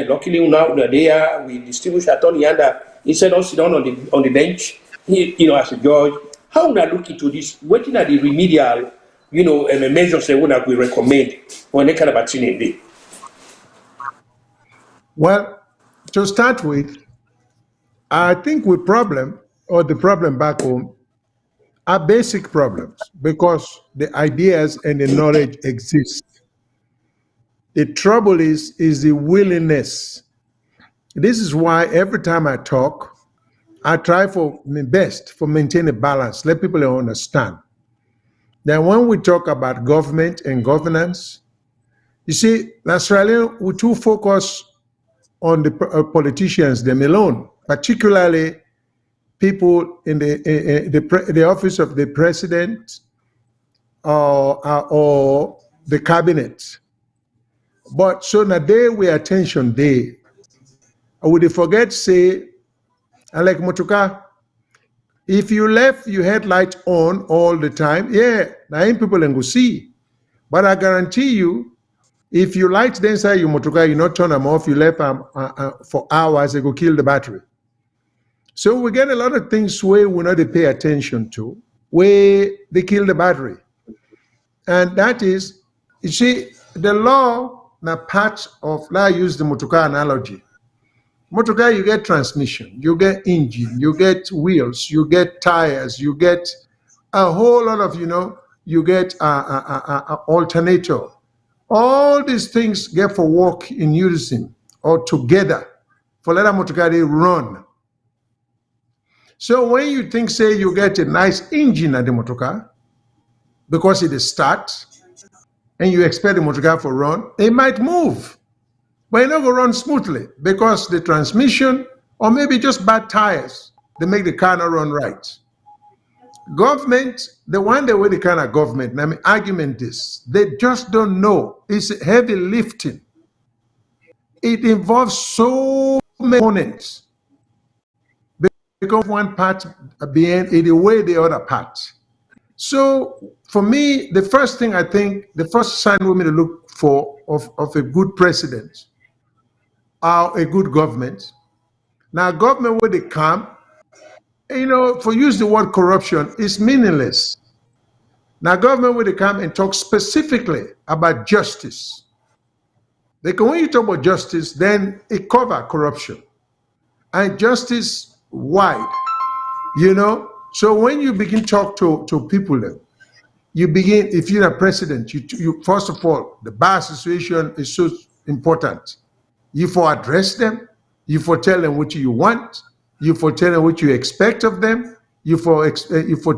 luckily now they are with distinguished attorney and he said, "Don't sit down on the bench." As a judge, how would I look into this? What are the remedial, measures that we recommend when they kind of a thing in there? Well, to start with, I think the problem back home are basic problems because the ideas and the knowledge exist. The trouble is the willingness. This is why every time I talk, I try for my best for maintain a balance, let people understand. Then when we talk about government and governance, you see, in Australia, we too focus on the politicians, them alone, particularly people in the office of the president or the cabinet. But so na day we attention day, I would forget say, I like Motuka, if you left your headlight on all the time, yeah, now people can go see. But I guarantee you, if you light the inside your Motuka, you not turn them off, you left them for hours, they go kill the battery. So we get a lot of things where we not pay attention to, where they kill the battery. And that is, you see, the law, now part of, now I use the motorcar analogy. Motorcar, you get transmission, you get engine, you get wheels, you get tires, you get a whole lot of, you get alternator. All these things get for work in unison or together for let a motorcar run. So when you think, say, you get a nice engine at the motorcar, because it is start, and you expect the motorcar to run, it might move, but it not going to run smoothly because the transmission, or maybe just bad tires, they make the car not run right. government, the way they kind of government, I mean, argument is, they just don't know. It's heavy lifting. It involves so many components. Because one part being in the way the other part. So for me, the first thing I think, the first sign we need to look for of a good president or a good government. Now, government where they come, for use the word corruption is meaningless. Now, government where they come and talk specifically about justice. Because when you talk about justice, then it covers corruption. And justice wide, So when you begin to talk to people, then you begin, if you're a president, you first of all, the bar association is so important. You for address them, you for tell them what you want, you for tell them what you expect of them, you for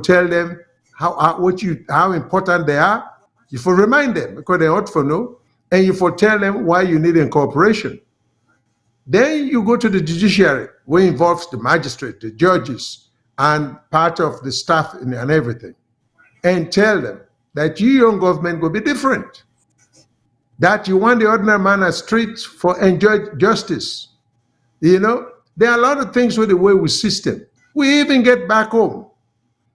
tell them how important they are, you for remind them because they ought to know, and you for tell them why you need cooperation. Then you go to the judiciary, where involves the magistrate, the judges, and part of the staff and everything, and tell them that your own government will be different. That you want the ordinary man on street for enjoy justice. There are a lot of things with the way we system. We even get back home.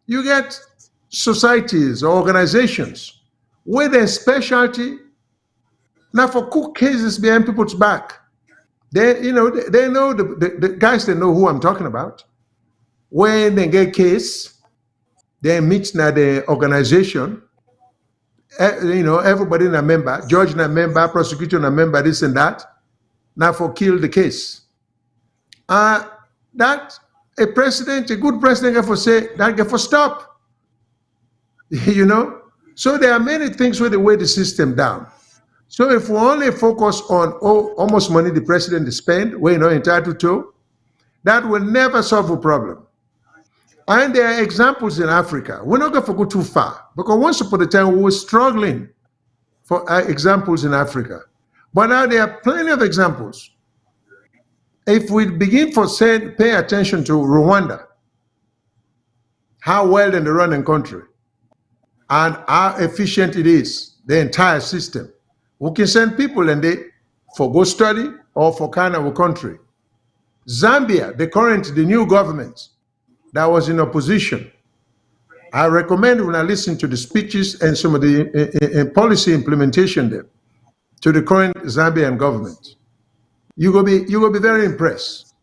You get societies or organizations where their specialty, now for cook cases behind people's back. They know the guys. They know who I'm talking about. When they get case, they meet now the organization. Everybody in a member, judge in a member, prosecutor in a member, this and that. Now for kill the case. That a good president can for say that can for stop. So there are many things with the way the system down. So if we only focus on how much money the president spend, we're not entitled to, that will never solve a problem. And there are examples in Africa. We're not going to go too far, because once upon a time we were struggling for examples in Africa. But now there are plenty of examples. If we begin pay attention to Rwanda, how well they run a country, and how efficient it is, the entire system. We can send people and they for go study or for kind of a country. Zambia, the new government that was in opposition. I recommend when I listen to the speeches and some of the policy implementation there to the current Zambian government. You will be very impressed.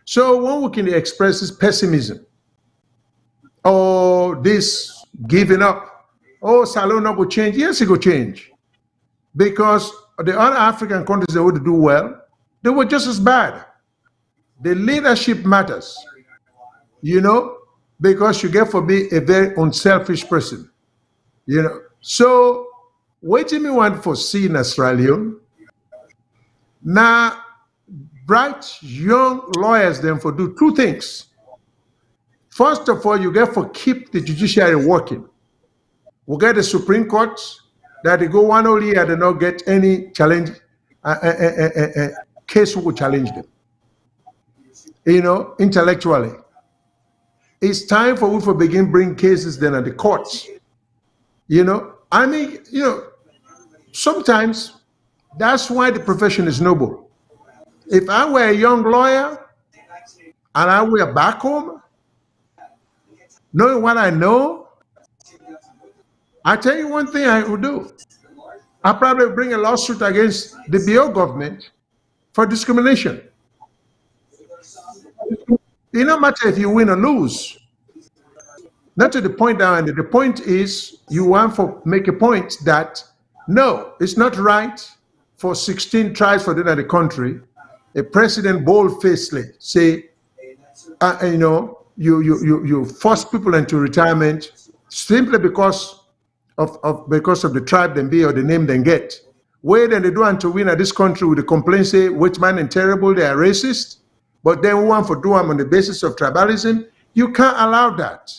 So when we can express this pessimism, or this giving up, Salone not go change. Yes, it will change. Because the other African countries that would do well, they were just as bad. The leadership matters, because you get to be a very unselfish person, So, what do you want for see in Australia? Now, bright young lawyers then for do two things. First of all, you get to keep the judiciary working. We get the Supreme Court that they go one whole year, they don't get any challenge, case who will challenge them. Intellectually. It's time for we to begin bring cases then at the courts. Sometimes that's why the profession is noble. If I were a young lawyer and I were back home, knowing what I know, I tell you one thing I would do. I'll probably bring a lawsuit against the BO government for discrimination. It no matter if you win or lose. Not to the point now, and the point is you want to make a point that no, it's not right for 16 tribes for the country. A president bold-facedly say, you force people into retirement simply because of the tribe they be or the name they get. Where then they do want to win at this country with the complaint say which man and terrible, they are racist, but then we want to do them on the basis of tribalism. You can't allow that.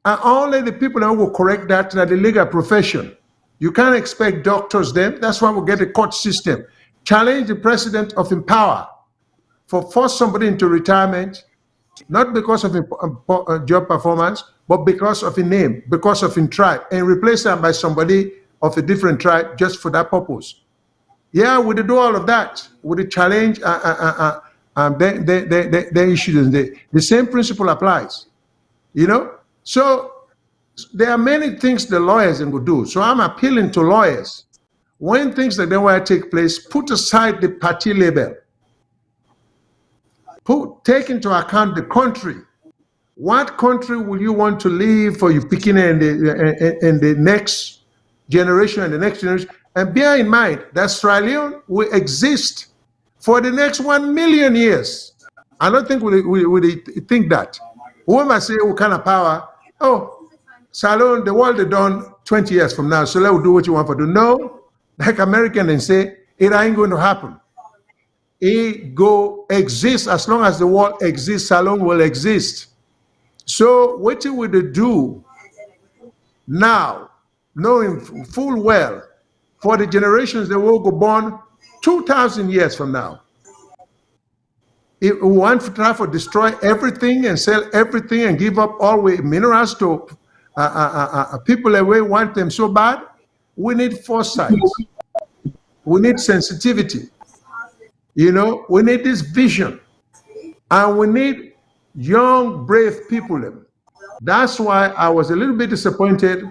And only the people that will correct that are the legal profession. You can't expect doctors then. That's why we get a court system. Challenge the president of power for force somebody into retirement not because of job performance, but because of a name, because of a tribe, and replace them by somebody of a different tribe just for that purpose. Yeah, we do all of that. We challenge the issues. The same principle applies, you know? So there are many things the lawyers can do. So I'm appealing to lawyers. When things like that want to take place, put aside the party label. Take into account the country. What country will you want to leave for you picking in the next generation and the next generation? And bear in mind that Sierra Leone will exist for the next 1 million years. I don't think we think that. Whoever say what kind of power, oh, Salone, the world is done 20 years from now, so let's do what you want to do. No, like American and say, it ain't going to happen. It go exist as long as the world exists, Salone will exist. So what you would do now, knowing full well, for the generations that will go born 2,000 years from now, if we want to try to destroy everything and sell everything and give up all minerals to people that we want them so bad, we need foresight. We need sensitivity. You know, we need this vision. And we need young, brave people. That's why I was a little bit disappointed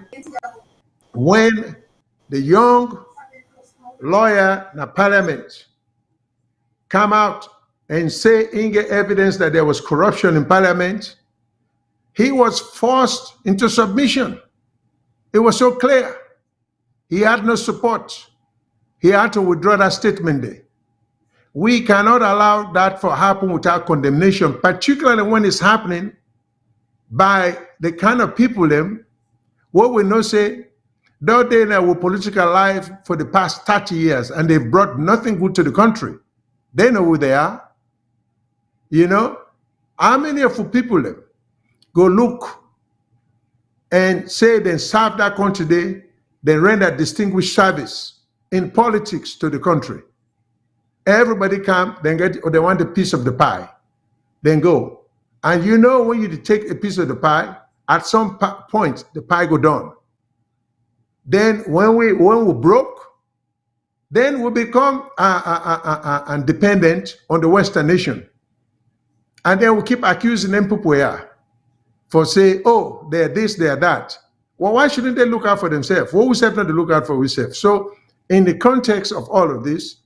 when the young lawyer in the parliament come out and say in get evidence that there was corruption in parliament. He was forced into submission. It was so clear. He had no support. He had to withdraw that statement there. We cannot allow that to happen without condemnation, particularly when it's happening by the kind of people what we know say, though they were political life for the past 30 years and they've brought nothing good to the country. They know who they are. You know, how many of the people go look and say they serve that country, they render distinguished service in politics to the country. Everybody come, then get, or they want a piece of the pie, then go. And you know when you take a piece of the pie, at some point, the pie go down. Then when we broke, then we become dependent on the Western nation. And then we keep accusing them people here for say, oh, they're this, they're that. Well, why shouldn't they look out for themselves? What we have not to look out for ourselves. So in the context of all of this,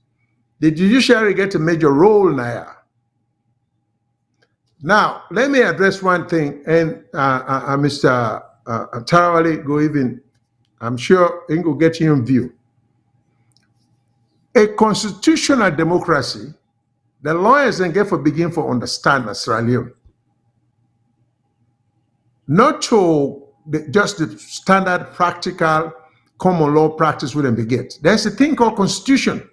the judiciary gets a major role now. Now, let me address one thing, and Mr. Tarawali go even, I'm sure he will get your view. A constitutional democracy, the lawyers then get for begin for understand Australia. Not to just the standard practical common law practice we then beget. There's a thing called constitution.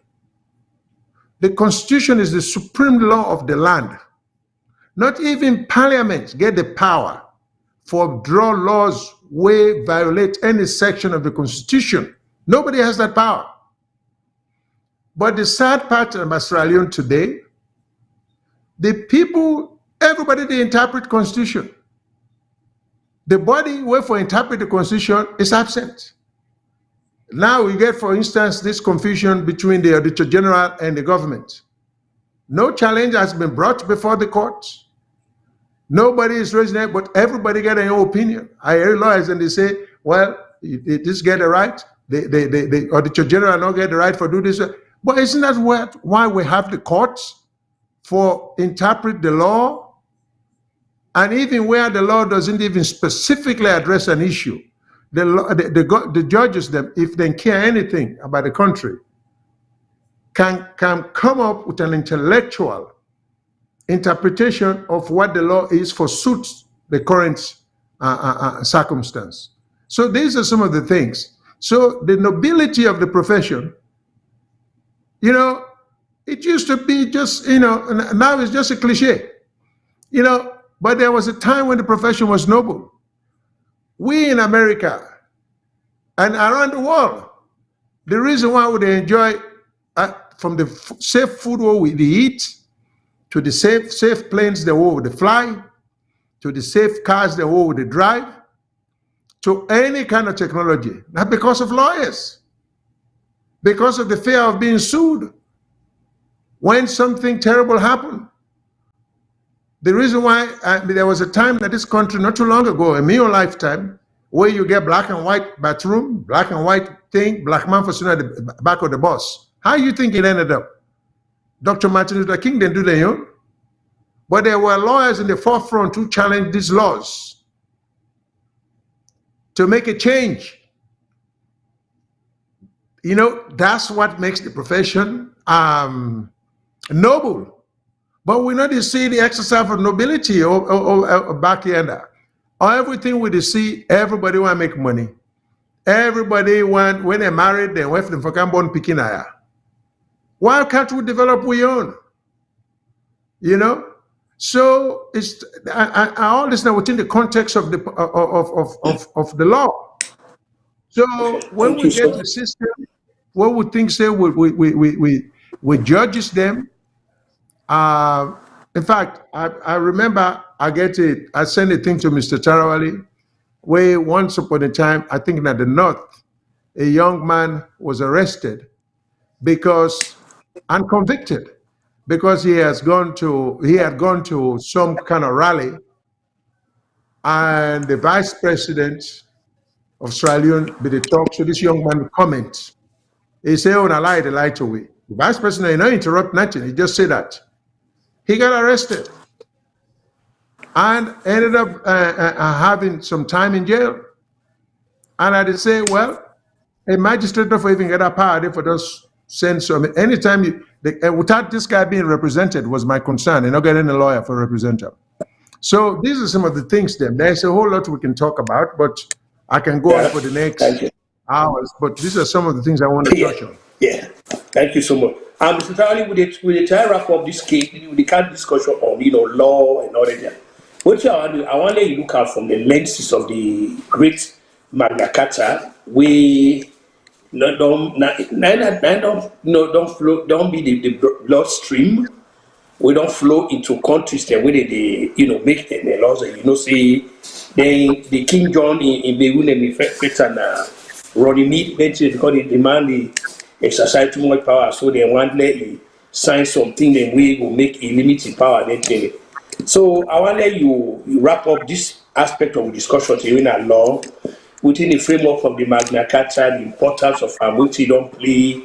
The constitution is the supreme law of the land. Not even parliament get the power for draw laws where violate any section of the constitution. Nobody has that power. But the sad part of Australia today, the people, everybody they interpret constitution. The body where for interpret the constitution is absent. Now we get, for instance, this confusion between the Auditor General and the government. No challenge has been brought before the courts. Nobody is raising it, but everybody get their own opinion. I hear lawyers and they say, well, this get the right, the Auditor General not get the right for do this. But isn't that why we have the courts? For interpret the law? And even where the law doesn't even specifically address an issue, the judges, if they care anything about the country, can come up with an intellectual interpretation of what the law is for suits the current circumstance. So these are some of the things. So the nobility of the profession, you know, it used to be just, you know, now it's just a cliche, you know, but there was a time when the profession was noble. We in America and around the world, the reason why we enjoy from the safe food where we eat to the safe planes the way we fly, to the safe cars they drive, to any kind of technology. Not because of lawyers, because of the fear of being sued when something terrible happened. The reason why there was a time in this country not too long ago, in my own lifetime, where you get black and white bathroom, black and white thing, black man for sitting at the back of the bus. How you think it ended up? Dr. Martin Luther King didn't do their own. But there were lawyers in the forefront who challenged these laws to make a change. You know, that's what makes the profession noble. But we not see the exercise of nobility or back here. Or everything we see, everybody want to make money. Everybody want, when they're married, they wife them for born pikinaya. Why can't we develop we own? You know? So it's I all this now within the context of the the law. So when we get the system, what we think say we judges them. In fact, I remember I sent a thing to Mr. Tarawali, where once upon a time, I think in the north, a young man was arrested and convicted because he had gone to some kind of rally, and the vice president of Sierra Leone did the talk. So this young man comment. He said, "Oh, I lied, away." The vice president, he not interrupt nothing. He just said that. He got arrested and ended up having some time in jail. And I did say, well, a magistrate for even get a power for those send some. Anytime without this guy being represented was my concern, and not getting a lawyer for representative. So these are some of the things. There's a whole lot we can talk about, but I can go on for the next hours. But these are some of the things I want to touch on. Yeah, thank you so much. Mr. Tarawali, we try to wrap up this case with the kind of discussion on law and all that. What I want to let you look at from the lenses of the great Magna Carta, we don't be the bloodstream. We don't flow into countries that where they make the laws. Say the King John in Beirut and Ronnie Mead mentioned because they demand the exercise too much power, so they want to sign something that we will make a limited power. So I want to let you wrap up this aspect of the discussion in our law within the framework of the Magna Carta, the importance of which don't play,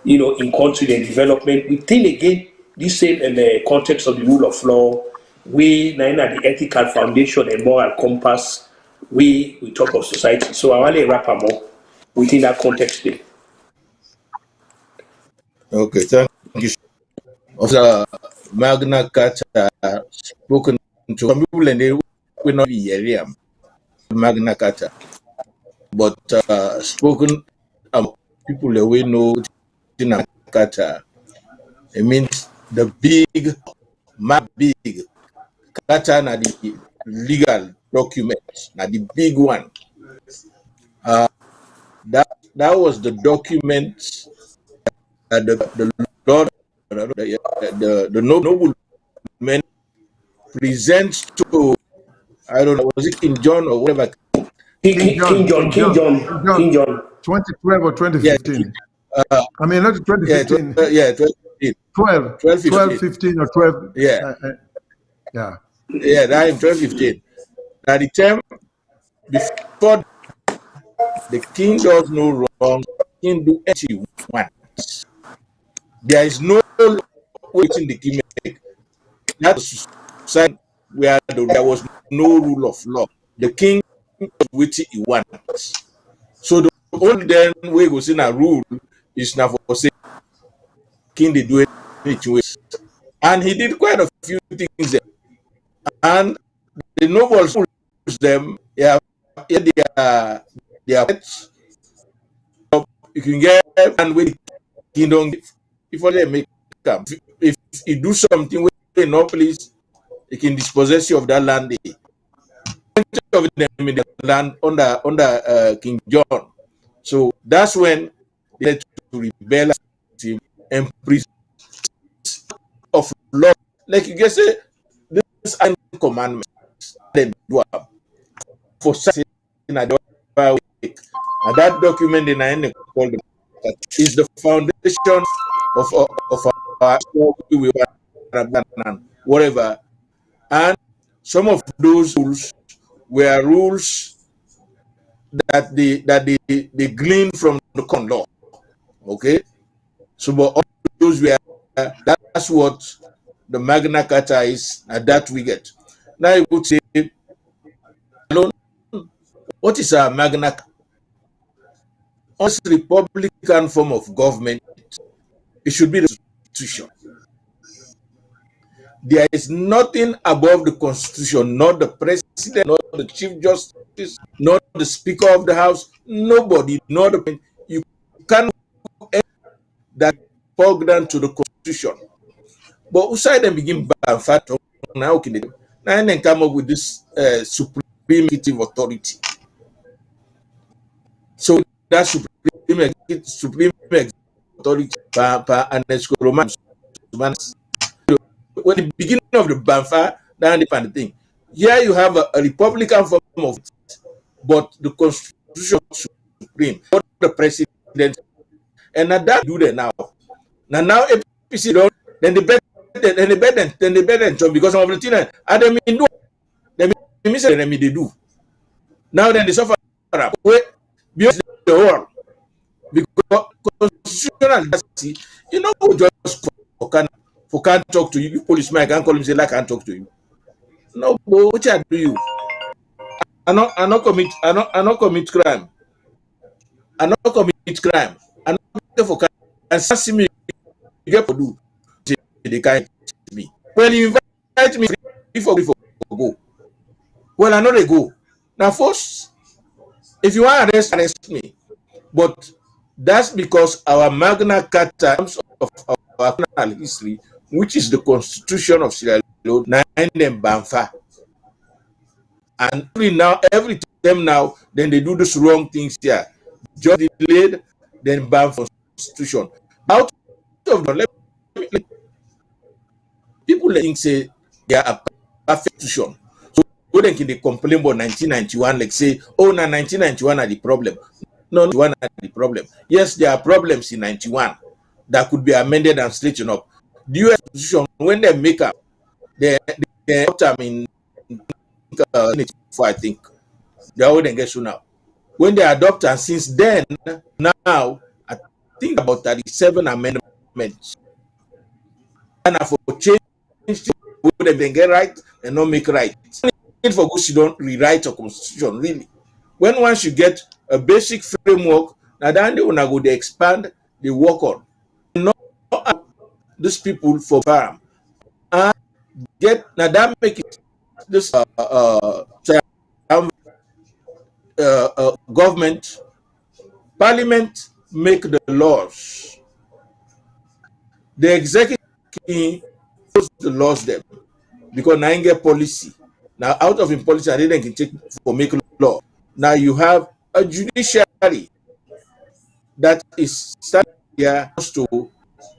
in country and development. We think again this same in the context of the rule of law, we now the ethical foundation and moral compass. We talk of society. So I want to wrap up more within that context there. Okay, thank you. Of the Magna Carta spoken to some people, and they will not be area Magna Carta, but spoken people that we know in Magna Carta. It means the big Carta na the legal document, na the big one. That was the document the Lord, the noble men presents to, I don't know, was it King John or whatever? King John. 2012 or 2015. Yeah, I mean, not 2015. Yeah, 2015. 12, 15 or 12. Yeah. Yeah. Yeah, that in 2015. At the time, before the king does no wrong, the king do anything he wants. There is no waiting the king make. That's side where there was no rule of law. The king does what he wants. So the only then way we see a rule is now for say king they do anything. And he did quite a few things there. And the nobles them, their pets. You can get and with the kingdom before they make come. If you do something with no please, you can dispossess you of that land. Of them in the land under King John. So that's when they had to rebel and preach of law. Like you can say, this is a commandment. then do for certain and that document in the called is the foundation of our whatever. And some of those rules were rules that they gleaned from the common law. Okay, so but all those were that's what the Magna Carta is, and that we get. Now you would say, what is a Magna Carta? As a republican form of government, it should be the Constitution. There is nothing above the Constitution, not the president, not the chief justice, not the speaker of the house, nobody, not the you can't that repugnant to the Constitution. But outside them begin by fact now okay, now and then come up with this supreme executive authority. So that supreme authority and romance when the beginning of the Banfa, that the thing. Here you have a republican form of it, but the Constitution is supreme, not the president. And that do that now. Now APC don't then the better job because some of the things and they mean do they do. Now then they suffer wait beyond the world because constitutional you know just can't talk to you. You policeman can't call him say like I can't talk to you. No, but what I do you? I not commit crime. I not commit crime. I not for and see me you get to do. They can't me. Well, you invite me before go. Well, I know they go. Now, first, if you want to arrest me, but that's because our Magna Carta of our criminal history, which is the Constitution of Sierra Leone, 9 and Banfa. And every time now, then they do these wrong things here. Just delayed, then Banfa Constitution. Out of the people think say they are a perfect constitution. So they can complain about 1991, like say, oh, now 1991 are the problem. No, 91 are the problem. Yes, there are problems in 91 that could be amended and straightened up. The US Constitution, when they make up, they adopt in I think they are holding get now. When they adopt, and since then, now I think about 37 amendments. And for change, they then get right and not make right. For good, you don't rewrite a constitution really. When once you get a basic framework, now then they wanna go they expand, they work on. Not these people for farm and get now that make it this government, parliament make the laws. The executive puts the laws them because now you get policy. Now out of in policy, I didn't can take for make law. Now you have a judiciary that is starting here to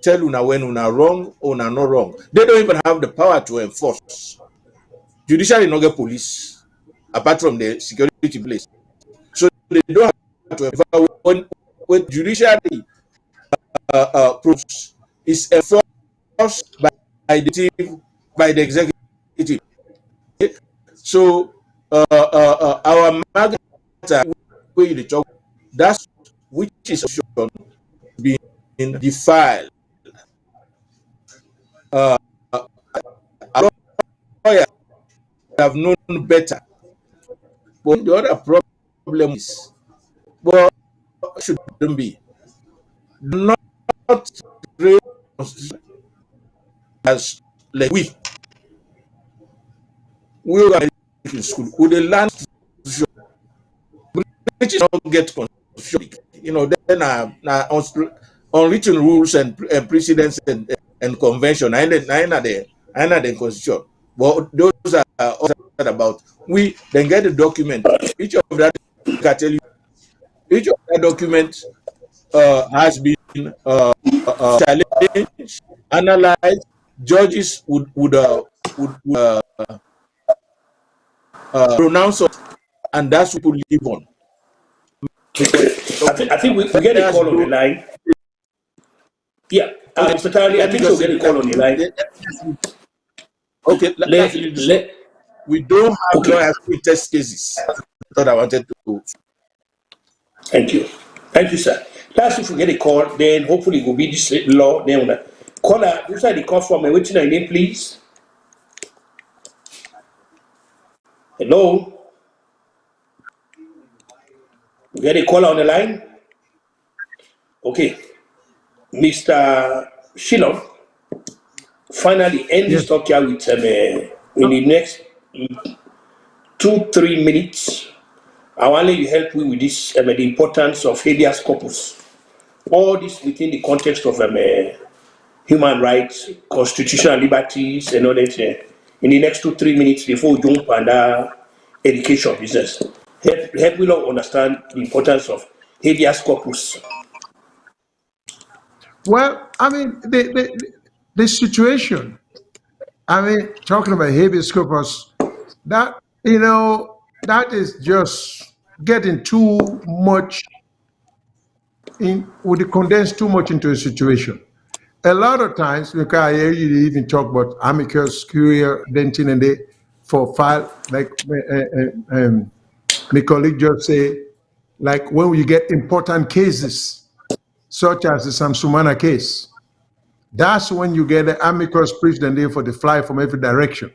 tell you now when una wrong or una not wrong. They don't even have the power to enforce. Judiciary not get police apart from the security place. So they don't have to enforce when judiciary proves is enforced by the executive. So our Magna where you talk that's which is being defiled. Our lawyer have known better. But the other problem is, well, shouldn't be not as like we are in school with the land which is not get constitution. You know, then unwritten rules and precedents and convention. I know the constitution. But those are about we then get the document. Each of that can tell you. Each of that document has been challenged, analyzed. Judges would pronounce us, and that's what people live on. I think we get a call on the line. Yeah, Mr. Tarawali, I think we'll get a call on the line. Okay, we don't have lawyers who test cases. That's what I wanted to. Thank you. Thank you, sir. That's if we get a call, then hopefully it will be this law. Then we'll caller, who's the call from? What's your name, please? Hello? We get a caller on the line? Okay. Mr. Shilon, finally end this talk here with in the next 2-3 minutes. I want you help me with this the importance of habeas corpus. All this within the context of human rights, constitutional liberties, and all that. In the next 2-3 minutes before we jump on education business, help me all understand the importance of habeas corpus. Well, I mean, the situation, I mean, talking about habeas corpus, that, that is just getting too much would condense too much into a situation. A lot of times, because I hear you even talk about amicus curiae, dentin, and they for file, like my colleague just say, like when you get important cases, such as the Samsumana case, that's when you get the amicus president there for the fly from every direction.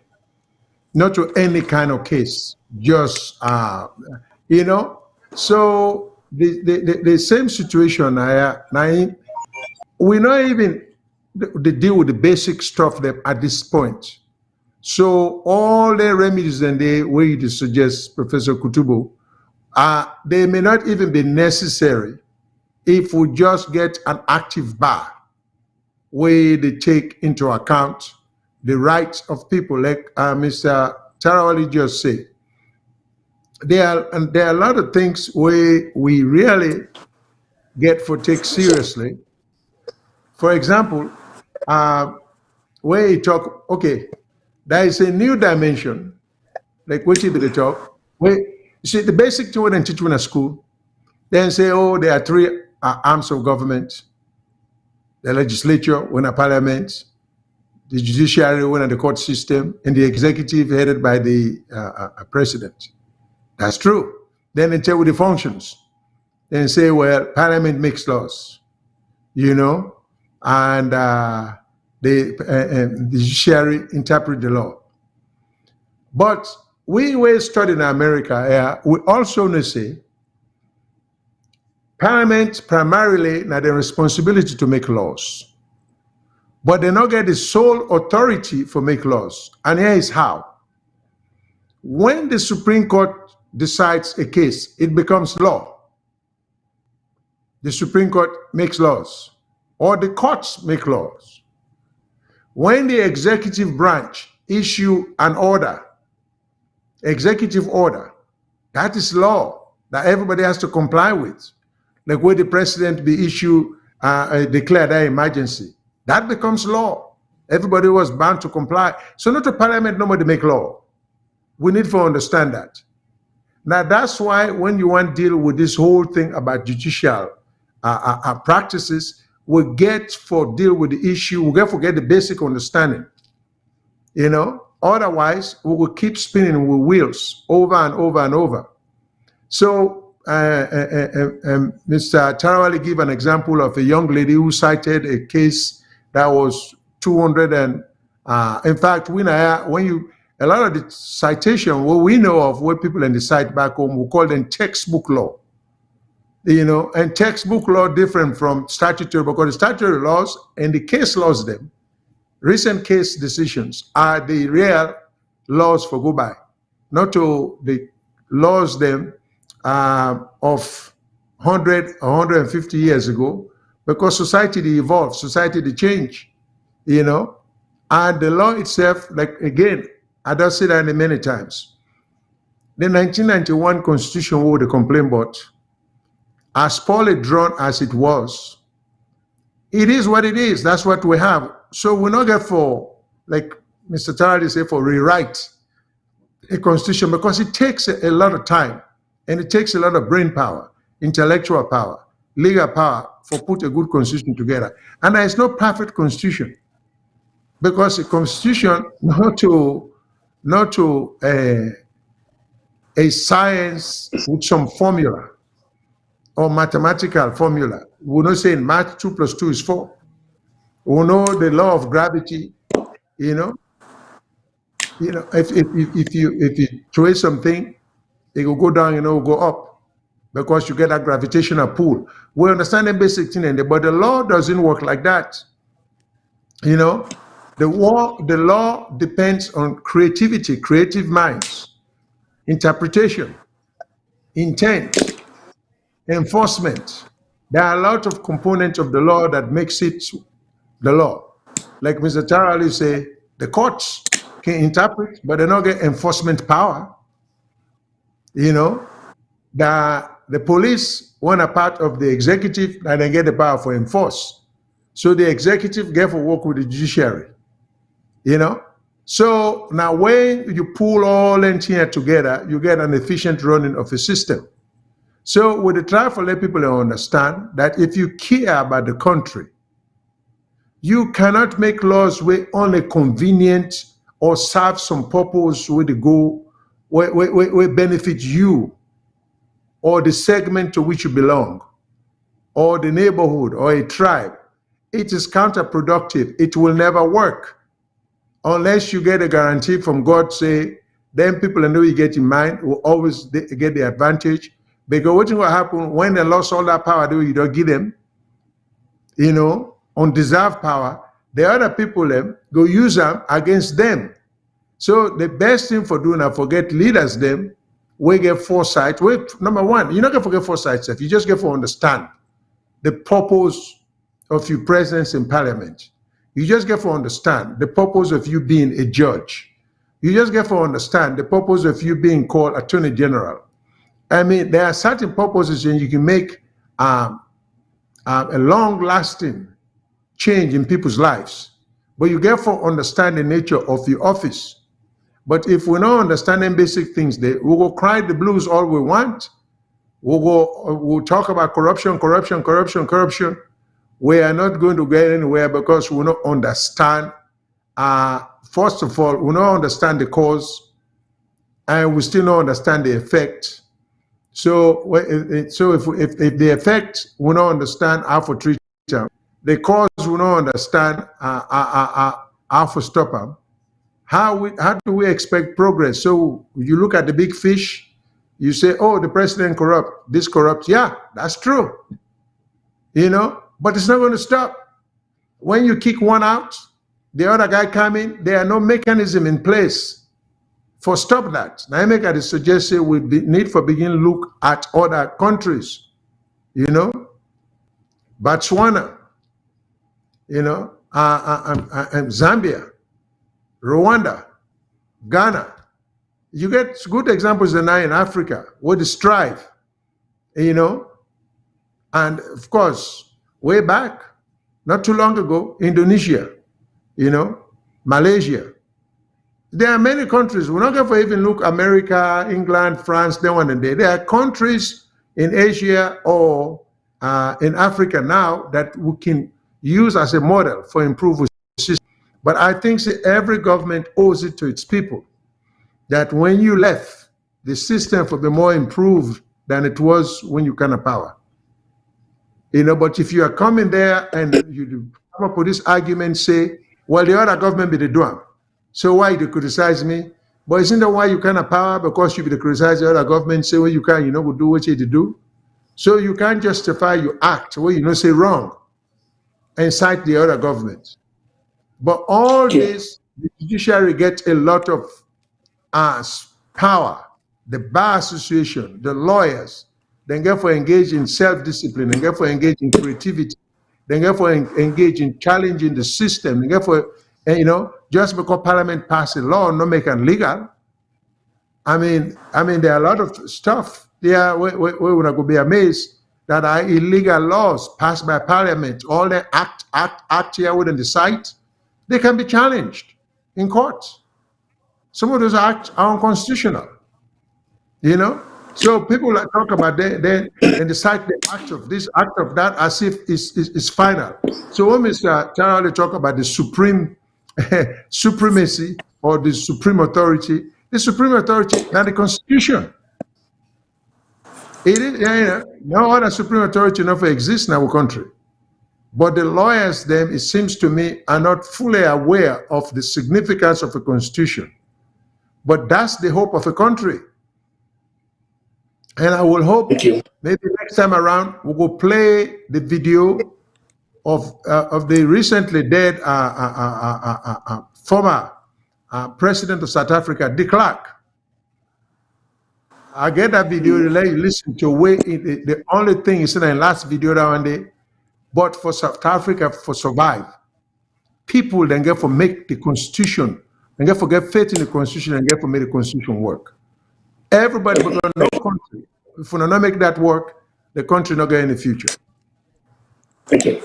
Not to any kind of case, just, so the same situation, we not even they deal with the basic stuff at this point. So all the remedies and the way you suggest, Professor Kutubu, they may not even be necessary if we just get an active bar where they take into account the rights of people, like Mr. Tarawali just said. There are a lot of things where we really take seriously. For example, where you talk, okay, there is a new dimension, like what you did talk, where you see the basic thing when they teach in a school, then say, oh, there are three arms of government: the legislature, when a parliament, the judiciary, when the court system, and the executive headed by the president. That's true. Then they tell you the functions. Then say, well, parliament makes laws, and the judiciary interpret the law. But we were studying in America, we also know say, parliament primarily now the responsibility to make laws, but they not get the sole authority for make laws. And here is how. When the Supreme Court decides a case, it becomes law. The Supreme Court makes laws, or the courts make laws. When the executive branch issue an order, executive order, that is law that everybody has to comply with. Like when the president be declare that emergency, that becomes law. Everybody was bound to comply. So not a parliament nobody make law. We need to understand that. Now that's why when you want to deal with this whole thing about judicial practices, we deal with the issue, we forget the basic understanding. Otherwise we will keep spinning with wheels over and over and over. So Mr. Tarawali gave an example of a young lady who cited a case that was 200 and in fact, a lot of the citation, what we know of, what people in the site back home, we call them textbook law. And textbook law different from statutory, because the statutory laws and the case laws recent case decisions are the real laws for go by, not to the laws of 100 or 150 years ago, because society evolved, society change, and the law itself, like again, I don't say that many times. The 1991 Constitution, what the complaint about, as poorly drawn as it was, it is what it is. That's what we have. So we not get for, like Mr. Tarawali said, for rewrite. a constitution because it takes a lot of time and it takes a lot of brain power, intellectual power, legal power for put a good constitution together. And there is no perfect constitution because a constitution not to a science with some formula or mathematical formula. We know say in math 2 + 2 is 4. We know the law of gravity. If you throw something, it will go down, will go up because you get a gravitational pull. We understand the basic thing, but the law doesn't work like that. The law depends on creativity, creative minds, interpretation, intent, enforcement. There are a lot of components of the law that makes it the law. Like Mr. Tarawali say, the courts can interpret, but they don't get enforcement power. The police want a part of the executive and they get the power for enforce. So the executive get to work with the judiciary. So now when you pull all in here together, you get an efficient running of a system. So we try to let people understand that if you care about the country, you cannot make laws where only convenient or serve some purpose where the goal where benefit you or the segment to which you belong or the neighborhood or a tribe. It is counterproductive. It will never work unless you get a guarantee from God, say, then people know you get in mind will always get the advantage. Because what will happen when they lost all that power, you don't give them, undeserved power, the other people go use them against them. So the best thing for doing is forget leaders them, we get foresight. Number one, you're not going to forget foresight, you just get to understand the purpose of your presence in parliament. You just get to understand the purpose of you being a judge. You just get to understand the purpose of you being called Attorney General. I mean, there are certain purposes and you can make a long-lasting change in people's lives. But you get to understand the nature of your office. But if we're not understanding basic things, we will cry the blues all we want. We'll talk about corruption. We are not going to get anywhere because we don't understand. First of all, we don't understand the cause, and we still don't understand the effect. So if the effect we don't understand how to treat them, the cause we don't understand how to stop them. How do we expect progress? So you look at the big fish, you say, oh, the president corrupt, this corrupt. Yeah, that's true. But it's not going to stop. When you kick one out, the other guy come in, there are no mechanism in place for stop that. Now I make a suggestion we need for begin look at other countries, Botswana, Zambia, Rwanda, Ghana. You get good examples now in Africa where they strive, and of course, way back, not too long ago, Indonesia, Malaysia. There are many countries, we're not going to even look America, England, France, they one and they. There are countries in Asia or in Africa now that we can use as a model for improving system. But I think every government owes it to its people that when you left, the system will be more improved than it was when you come to power. But if you are coming there and you come up with this argument, say, well, the other government be the doing. So why you criticize me? But isn't that why you kind of power? Because you be the criticize the other government, say, well, you can, we'll do what you do. So you can't justify your act where say wrong and cite the other government. But all this, the judiciary gets a lot of power. The bar association, the lawyers, then get for engage in self-discipline, and get for engage in creativity, then get for engage in challenging the system, and get for, just because Parliament passed a law, not make it legal. I mean, there are a lot of stuff there where we're going to be amazed that are illegal laws passed by Parliament, all the act here within the site, they can be challenged in court. Some of those acts are unconstitutional. You know, so people that talk about they cite the act of this, act of that, as if it's final. So when Mr. Tarawali talk about the supreme supremacy or the supreme authority now the Constitution. It is, no other supreme authority never exists in our country. But the lawyers, them, it seems to me, are not fully aware of the significance of a constitution. But that's the hope of a country. And I will hope maybe next time around we will play the video of the recently dead former president of South Africa, de Klerk. I get that video to let you listen to the only thing is in the last video that one day, but for South Africa for survive, people then get for make the constitution, and get for get faith in the constitution and get for make the constitution work. Everybody will no country. If we not make that work, the country not get in the future. Thank you.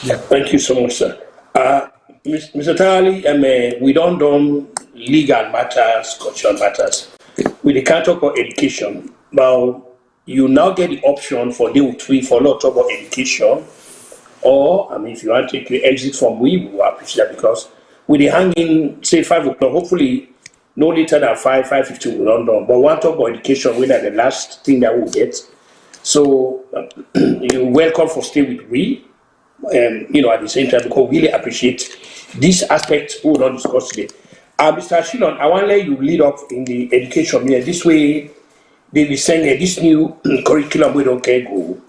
Yeah. Thank you so much, sir. Mr. Tarawali, we don't do legal matters, cultural matters. We can't talk about education. Now, you now get the option for level 3 for a lot of about education. Or, I mean, if you want to take the exit from we will appreciate that because with the hanging, say 5 o'clock, hopefully no later than 5:50 we'll run down. But one talk about education, we're the last thing that we'll get. So, you're welcome for stay with we. At the same time, because we really appreciate this aspect we will not discuss today. Mr. Shilon, I want to let you lead up in the education here. This way, they will send this new curriculum we don't care go.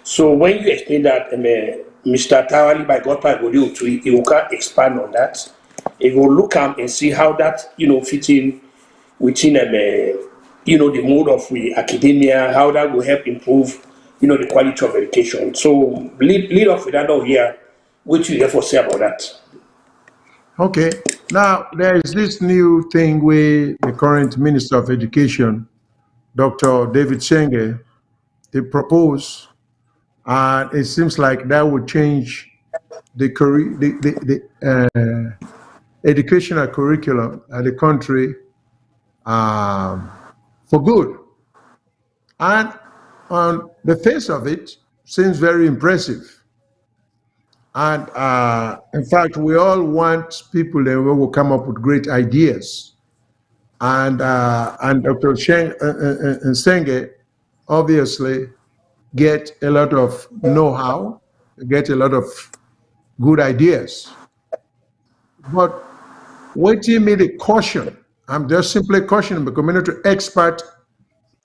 So when you explain that, Mr. Tarawali by God will do to he will expand on that. He will look up and see how that fit in within the mode of academia, how that will help improve the quality of education. So lead off with that over here. What do you therefore say about that? Okay. Now there is this new thing where the current Minister of Education, Dr. David Chenge, they propose, and it seems like that would change the educational curriculum at the country for good. And on the face of it, seems very impressive. And in fact, we all want people that will come up with great ideas. And Dr. Senge obviously get a lot of know-how, get a lot of good ideas. But what you made a caution, I'm just simply cautioning the community expert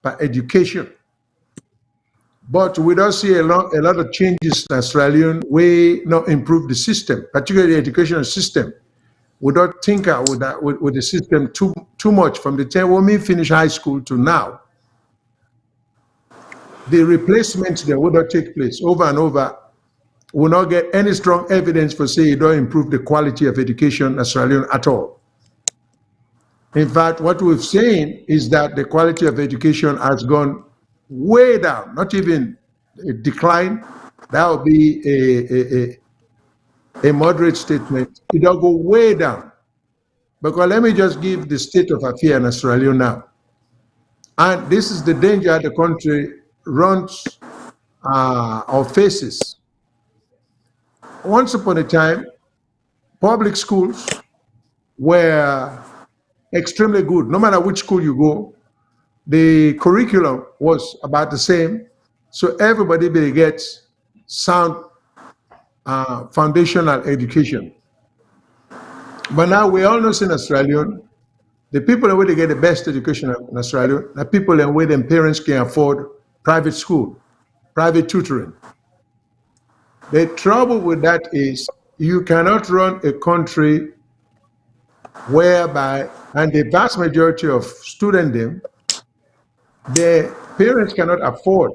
by education. But we don't see a lot of changes in Australian way not improve the system, particularly the educational system. We don't tinker with the system too much from the time when we finish high school to now. The replacement that will not take place over and over will not get any strong evidence for saying it don't improve the quality of education in Australian at all. In fact, what we've seen is that the quality of education has gone way down, not even a decline. That would be a moderate statement. It'll go way down. Because let me just give the state of affairs in Australia now. And this is the danger the country runs or faces. Once upon a time, public schools were extremely good. No matter which school you go, the curriculum was about the same, so everybody will get sound foundational education. But now we all know in Australia, the people where they get the best education in Australia, the people where their parents can afford private school, private tutoring. The trouble with that is you cannot run a country whereby, and the vast majority of students, the parents cannot afford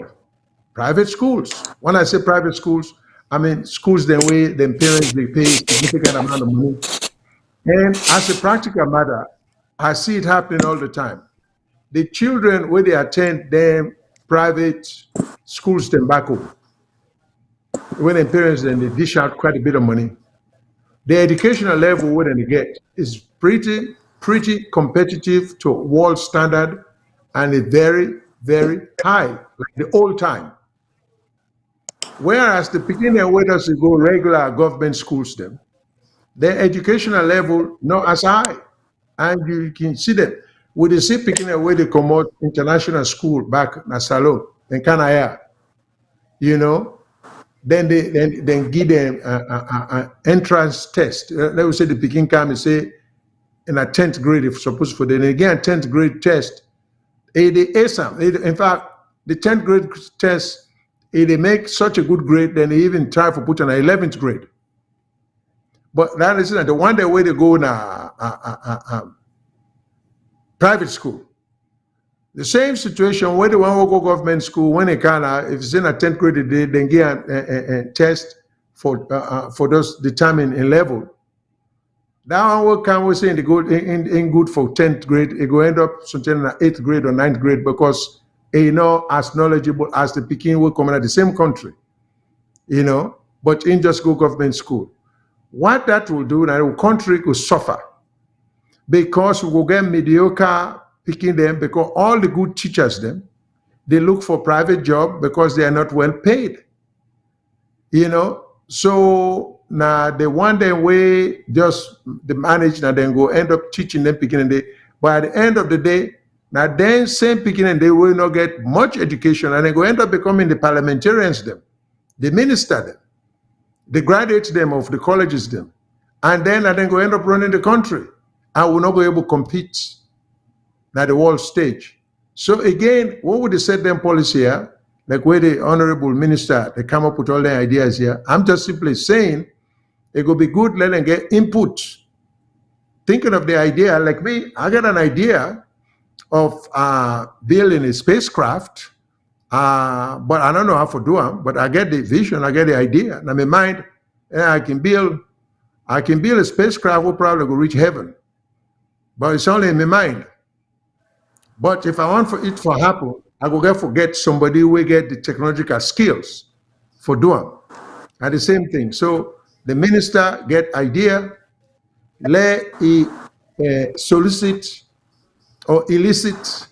private schools. When I say private schools, I mean schools the way the parents they pay a significant amount of money. And as a practical matter, I see it happening all the time. The children when they attend them private schools them back home, when the parents then they dish out quite a bit of money, the educational level what they get is pretty pretty competitive to world standard and a very, very high, like the old time. Whereas the beginning where does you go regular government schools them, their educational level not as high. And you can see them with the same beginning where they come out international school back in Salone in Canada, you know, then they then give them an entrance test. Let me say the beginning come and say in a 10th grade, if supposed for then again 10th grade test, they exam. In fact, the 10th grade test, they make such a good grade, then they even try for put on an 11th grade. But that is the one day where they go in a private school. The same situation where the one who go government school, when they can, if it's in a 10th grade, they then get a test for those determined in level. That one can we say in the good in good for 10th grade, it go end up something in 8th grade or 9th grade because you know as knowledgeable as the Peking will come in at the same country, you know, but in just go government school. What that will do, that the country will suffer because we will get mediocre picking them because all the good teachers them, they look for private job because they are not well paid, you know. So now the one day way just the manage and then go end up teaching them beginning day. But at the end of the day, now then same beginning they will not get much education and they go end up becoming the parliamentarians them, the minister them, the graduates them of the colleges them, and then go end up running the country and will not be able to compete at the world stage. So again, what would they set them policy here? Like where the honorable minister, they come up with all their ideas here. I'm just simply saying it would be good let them get input. Thinking of the idea, like me, I got an idea of building a spacecraft, but I don't know how to do them, but I get the vision, I get the idea. And in my mind, I can build a spacecraft will probably go reach heaven. But it's only in my mind. But if I want for it to happen, I will forget somebody who will get the technological skills for doing at the same thing. So the minister get idea, let he solicit or elicit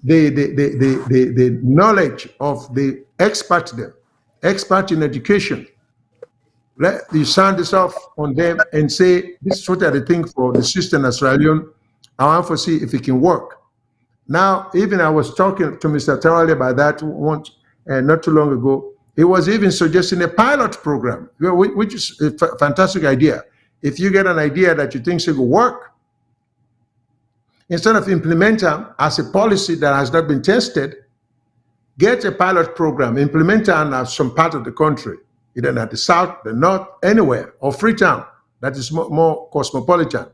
the knowledge of the expert in education. Let you sound this off on them and say, this is what I think for the system Australian. I want to see if it can work. Now, even I was talking to Mr. Tarawali about that once, not too long ago. He was even suggesting a pilot program, which is a fantastic idea. If you get an idea that you think will work, instead of implement them as a policy that has not been tested, get a pilot program, implement it in some part of the country, either at the south, the north, anywhere, or Freetown, that is more cosmopolitan,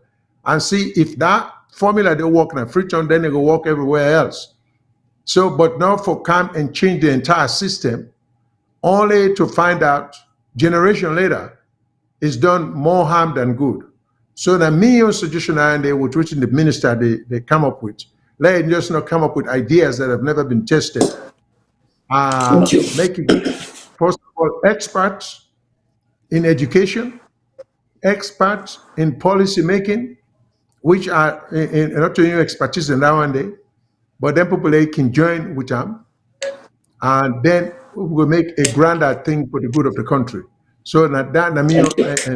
and see if that formula they work in Freetown, then they go work everywhere else. So, but now for come and change the entire system, only to find out generation later, it's done more harm than good. So the million suggestion and they would which the minister they come up with, let it just not come up with ideas that have never been tested. Make it first of all experts in education, experts in policy making, which are not to new expertise in that one day, but then people can join with them, and then we'll make a grander thing for the good of the country. So that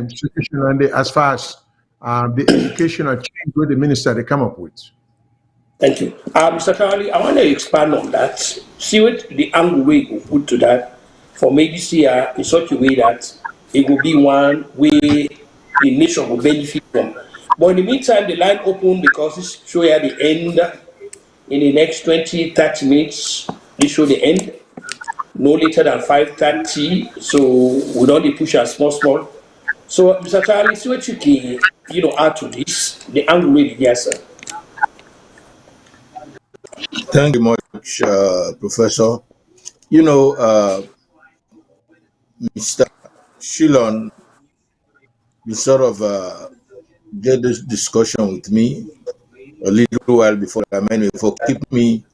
situation and as far as the educational change with the minister they come up with. Thank you. Mr. Tarawali, I want to expand on that. See what the angle we will put to that for maybe see in such a way that it will be one way the nation will benefit from. But in the meantime, the line open because this show at the end in the next 20, 30 minutes. This show the end no later than 5:30. So we don't push as small. So Mr. Tarawali, see what you can add to this. The angle really, yes, sir. Thank you much, Professor. Mr. Shilon, you sort of get this discussion with me a little while before keep me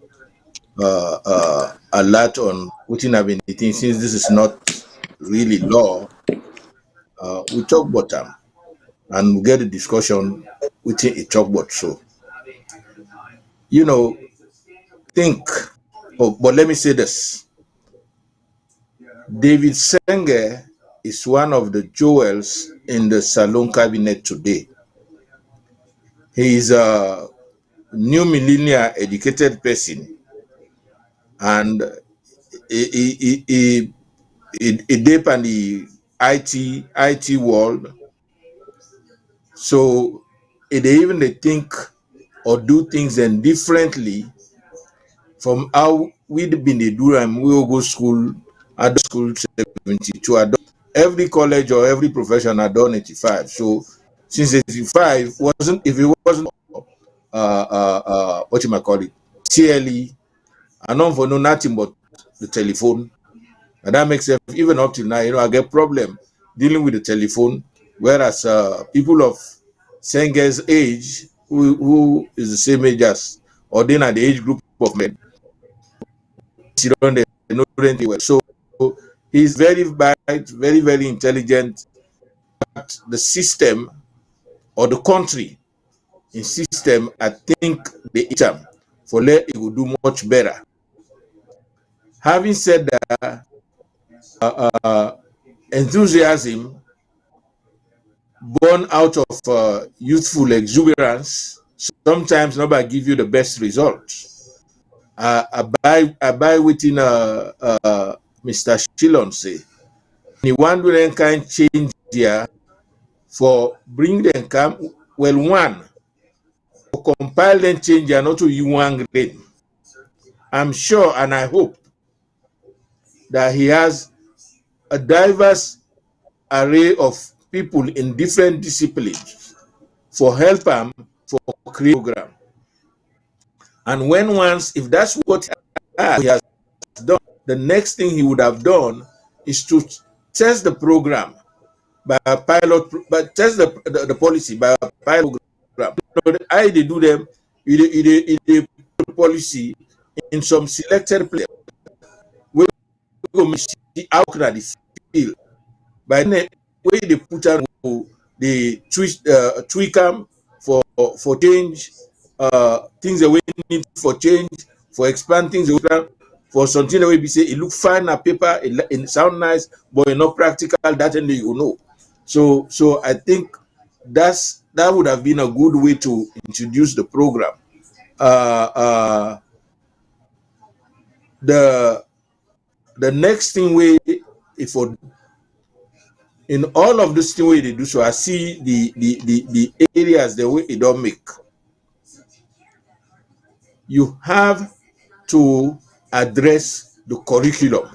alert on what I've been eating, since this is not really law. We talk about them and we get a discussion within a chalkboard. So, you know, think, but let me say this. David Senge is one of the jewels in the Salone cabinet today. He is a new millennial educated person, and he deep in the IT world. So they even they think or do things then differently from how we'd been they do them. We will go school, adult school 72, adult. Every college or every profession had done 85. So since 85 wasn't, if it wasn't what you might call it, CLE, and not for no nothing but the telephone. And that makes it, even up till now, you know, I get problem dealing with the telephone, whereas people of Senge's age, who is the same age as, or then at the age group of men, they know them well. So he's very bright, very, very intelligent. But the system or the country in system, I think the item for let it will do much better. Having said that, enthusiasm born out of youthful exuberance sometimes never give you the best results. I buy within Mr. Shilon say. He want to then kind change here for bring them come well one for compile them change and not to you one grade. I'm sure and I hope that he has a diverse array of people in different disciplines for help him for create program. And when once, if that's what he has done, the next thing he would have done is to test the program by a pilot, but test the policy by a pilot program. You know, how they do them, they put policy in some selected place. We go see how can they feel. By then, where they put out the tweak them for change, things that we need for change, for expand things, for something that we be say it look fine on paper, it sound nice, but it's not practical. That and you know. So I think that would have been a good way to introduce the program. The next thing we if for in all of this thing way they do, so I see the areas the way it don't make. You have to address the curriculum.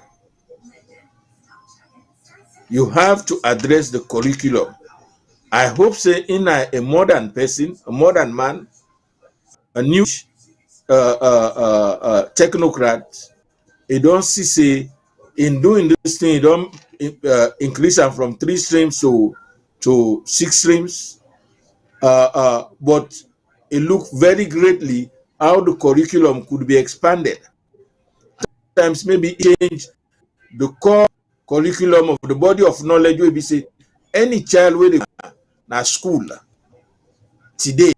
You have to address the curriculum. I hope say in a modern person, a modern man, a new technocrat, he don't see say in doing this thing, he don't increase them from 3 streams to 6 streams. But it look very greatly how the curriculum could be expanded. Sometimes maybe change the core curriculum of the body of knowledge will be say any child where they na school today,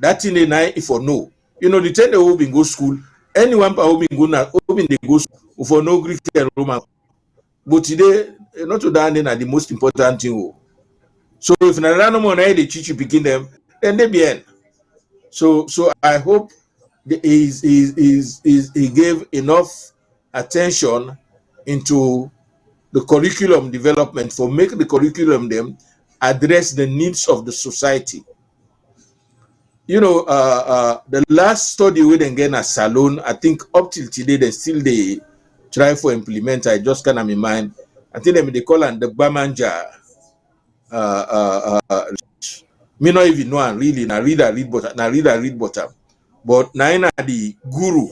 that thing they night if or no. You know, the time they will be go school, anyone who be go na open they go school for no Greek and Roman. But today, not to that then are the most important thing. So if na random one they teach you begin them, then they be end. So I hope he gave enough attention into the curriculum development for make the curriculum them address the needs of the society. You know, the last study we then get at Salone, I think up till today they still they try for implement. I just kind of in mind. I think they call it the Bamanja. Me not even know and really na read bottom. But now the guru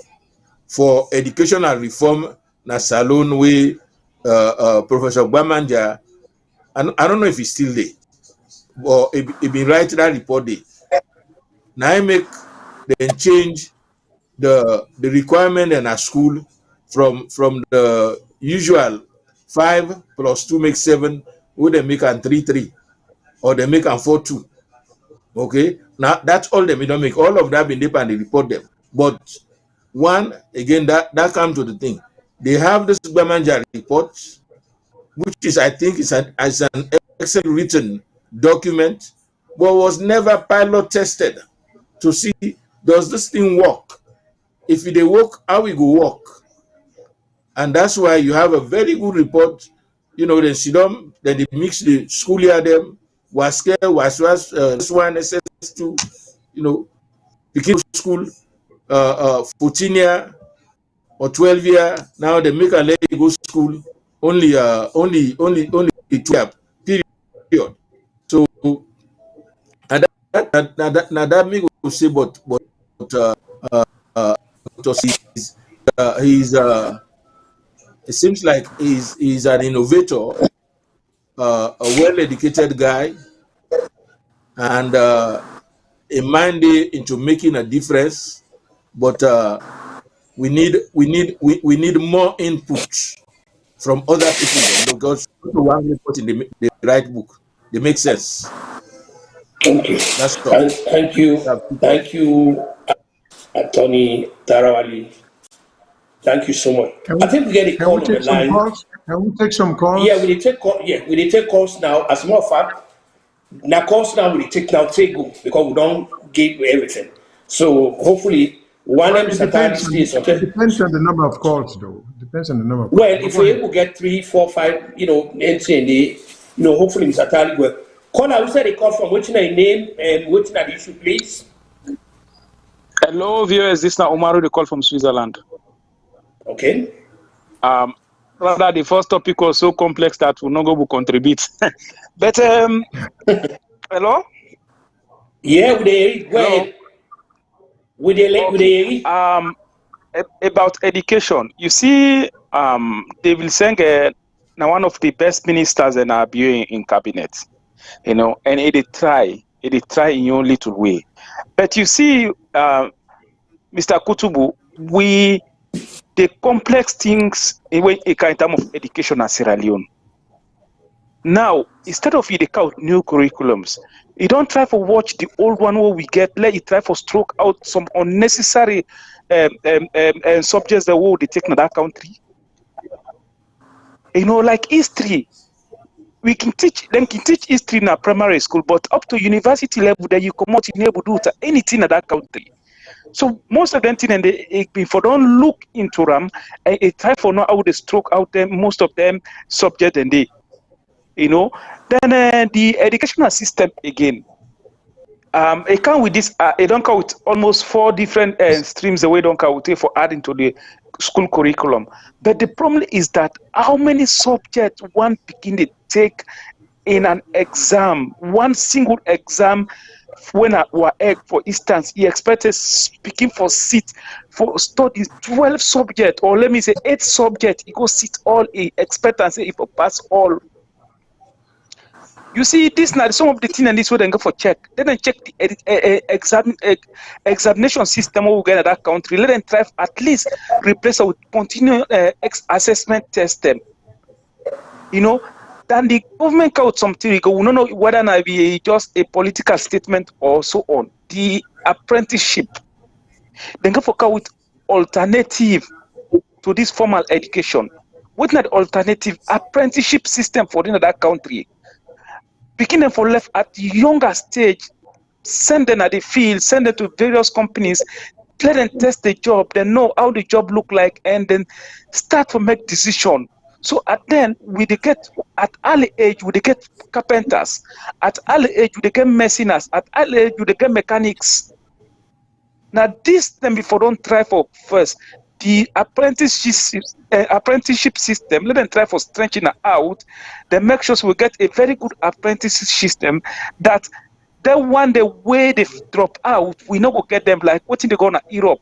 for educational reform na Salone way Professor Bamanja, and I don't know if he's still there, but he been writing that report there. Now I make then change the requirement in a school from the usual 5 plus 2 makes 7, would they make an 3 3 or they make an 4 2. Okay, Now that's all them. We don't make all of that in and they report them. But one again that comes to the thing. They have this Bamanja report, which is I think is an excellent written document, but was never pilot tested to see does this thing work. If it work, how it go work. And that's why you have a very good report. You know, then Sidom, then they mix the school year them, was one SS2, you know, became school, 14 year or 12 year. Now they make a let you go school only 2 year period. So and that me go say, but he's it seems like he's an innovator, a well-educated guy, and a mind into making a difference. But we need more input from other people because one report in the right book, they make sense. Thank you. That's all. Thank you, Attorney Tarawali. Thank you so much. I think we get a call on the line. Can we take some calls? Yeah, we take call. Yeah, we take calls now. As a matter of fact, now calls now we take go because we don't get everything. So hopefully one It depends on the number of calls, though. Depends on the number of calls. Well, if we're able to get 3, 4, 5, NCND, hopefully Mr. Tali will. Caller, who said they call from what's your name and what's the issue, please? Hello, viewers. This is Umaru, the call from Switzerland. Okay. Rather, the first topic was so complex that we're not going to contribute. But, hello? Yeah, go ahead. About education. You see, they will send now one of the best ministers in our in cabinet, and it try in your little way. But you see, Mr. Kutubu, the complex things in terms of education in Sierra Leone. Now, instead of it out new curriculums, you don't try to watch the old one where we get, let you try to stroke out some unnecessary subjects that will be taken in that country. Like history. We can teach history in a primary school, but up to university level, that you come out in able to do anything in that country. So most of them things, and if you don't look into them, and try for know how they stroke out them most of them subject and they, then the educational system again. It come with this. It don't count almost 4 different streams the way don't count for adding to the school curriculum. But the problem is that how many subjects one begin to take in an exam, one single exam. When for instance, he expected speaking for seat for studies 12 subjects, or let me say 8 subjects. He go sit all. He expect and say if I pass all. You see, this now some of the things and this way they go for check. Then they check the examination system we get at that country. Let them try at least replace it with continuous assessment test them. Then the government out something, we don't know whether it be just a political statement or so on. The apprenticeship, they go for with alternative to this formal education. What's not alternative apprenticeship system for that country? Picking them for left at the younger stage, send them at the field, send them to various companies, let them test the job, then know how the job look like, and then start to make decision. So then we get at early age we get carpenters, at early age we get masoners, at early age we get mechanics. Now this them before don't try for first the apprenticeship system. Let them try for stretching it out. Then make sure we get a very good apprenticeship system that one the way they drop out, we not go get them like what in they go to Europe.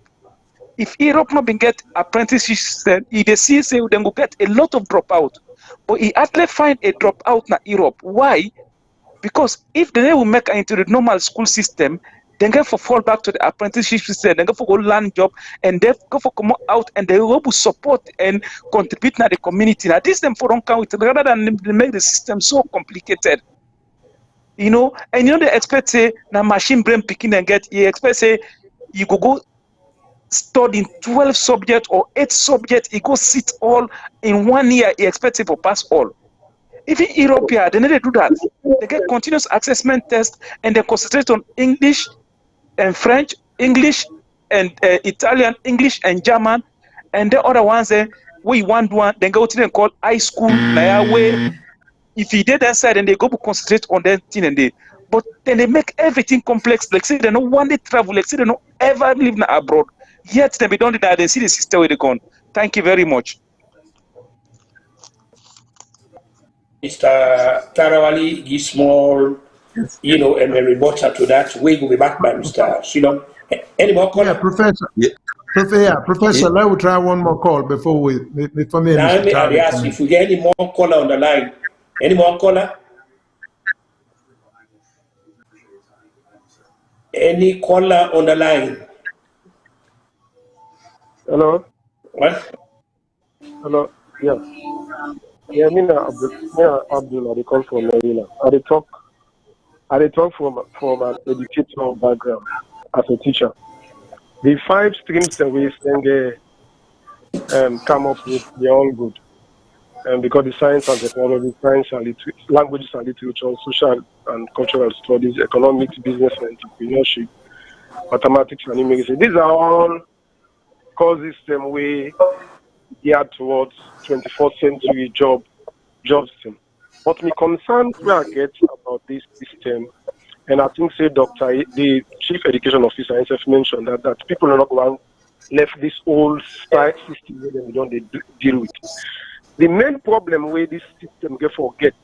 If Europe not been get apprenticeship system, if they see say then go get a lot of dropout. But he actually find a dropout in Europe. Why? Because if they will make it into the normal school system, then go for fall back to the apprenticeship system, then go for go land job, and they go for come out and they will support and contribute to the community. Now this them for don't count rather than make the system so complicated. You know, and you know they expect say na machine brain picking and get. You expect say you go study 12 subjects or 8 subjects. You go sit all in 1 year. You expect it to pass all. Even Europe, they need to do that. They get continuous assessment test and they concentrate on English and French, English and Italian, English and German, and the other ones we want one, then go to them called high school. Now where if you did that side and they go to concentrate on that thing and they, but then they make everything complex. Like say they don't want to travel, like say they don't ever live abroad. Yet they don't do that. They see the system where they gone. Thank you very much. Mr. Tarawali, give small, you know, a rebuttal to that. We will be back by Mr. Shilon. Any more call? Yeah, Professor. Yeah. Professor, let me try one more call before me and Mr. Charlie ask if we get any more caller on the line. Any more caller? Any caller on the line? Hello? What? Hello? Yeah. Yeah, Abdul, I come from Maryland. I talk from an educational background as a teacher. The 5 streams that we come up with, they're all good. Because the science and technology, science and languages and literature, social and cultural studies, economics, business and entrepreneurship, mathematics and numeracy, these are all courses we geared towards 21st century job system. But my concern where I get about this system, and I think the Chief Education Officer himself mentioned that people are not going left this old style system where they don't deal with. The main problem where this system get forget,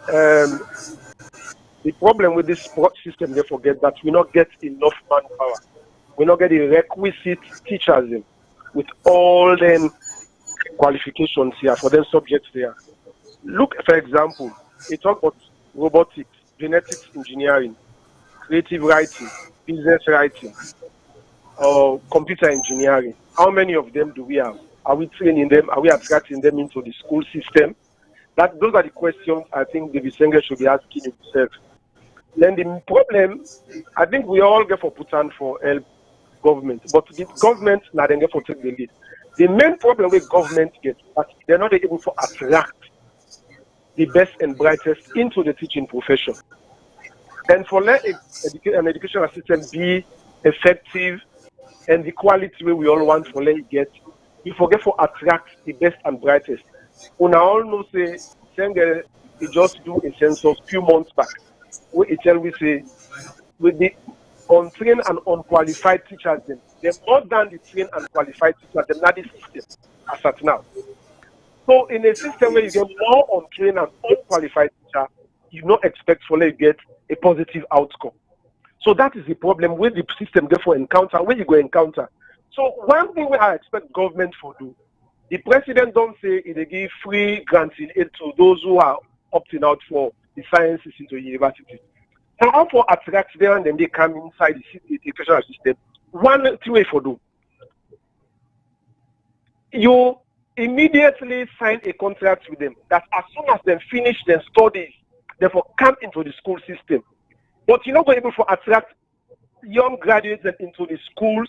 the problem with this system they forget that we not get enough manpower. We not get the requisite teachers with all them qualifications here for them subjects there. Look, for example, we talk about robotics, genetics engineering, creative writing, business writing, or computer engineering. How many of them do we have? Are we training them? Are we attracting them into the school system? Those are the questions I think the Visenge should be asking himself. Then the problem, I think we all get for put on for help government, but the government now then get for take the lead. The main problem with government get that they're not able to attract the best and brightest into the teaching profession. And for let an educational system be effective and the quality we all want for let it get, we forget to attract the best and brightest. We all know say it just do a census few months back where it tell we say with the untrained and unqualified teachers they're more than the trained and qualified teachers, they're not the system as at now. So in a system where you get more untrained and unqualified teacher, you not expect for let you get a positive outcome. So that is the problem with the system therefore encounter, where you go encounter. So one thing we I expect government to do, the president don't say they give free grants in aid to those who are opting out for the sciences into university. So how for attract them and then they come inside the educational system? One thing way for do. You immediately sign a contract with them that as soon as they finish their studies, therefore come into the school system. But you're not able to attract young graduates into the schools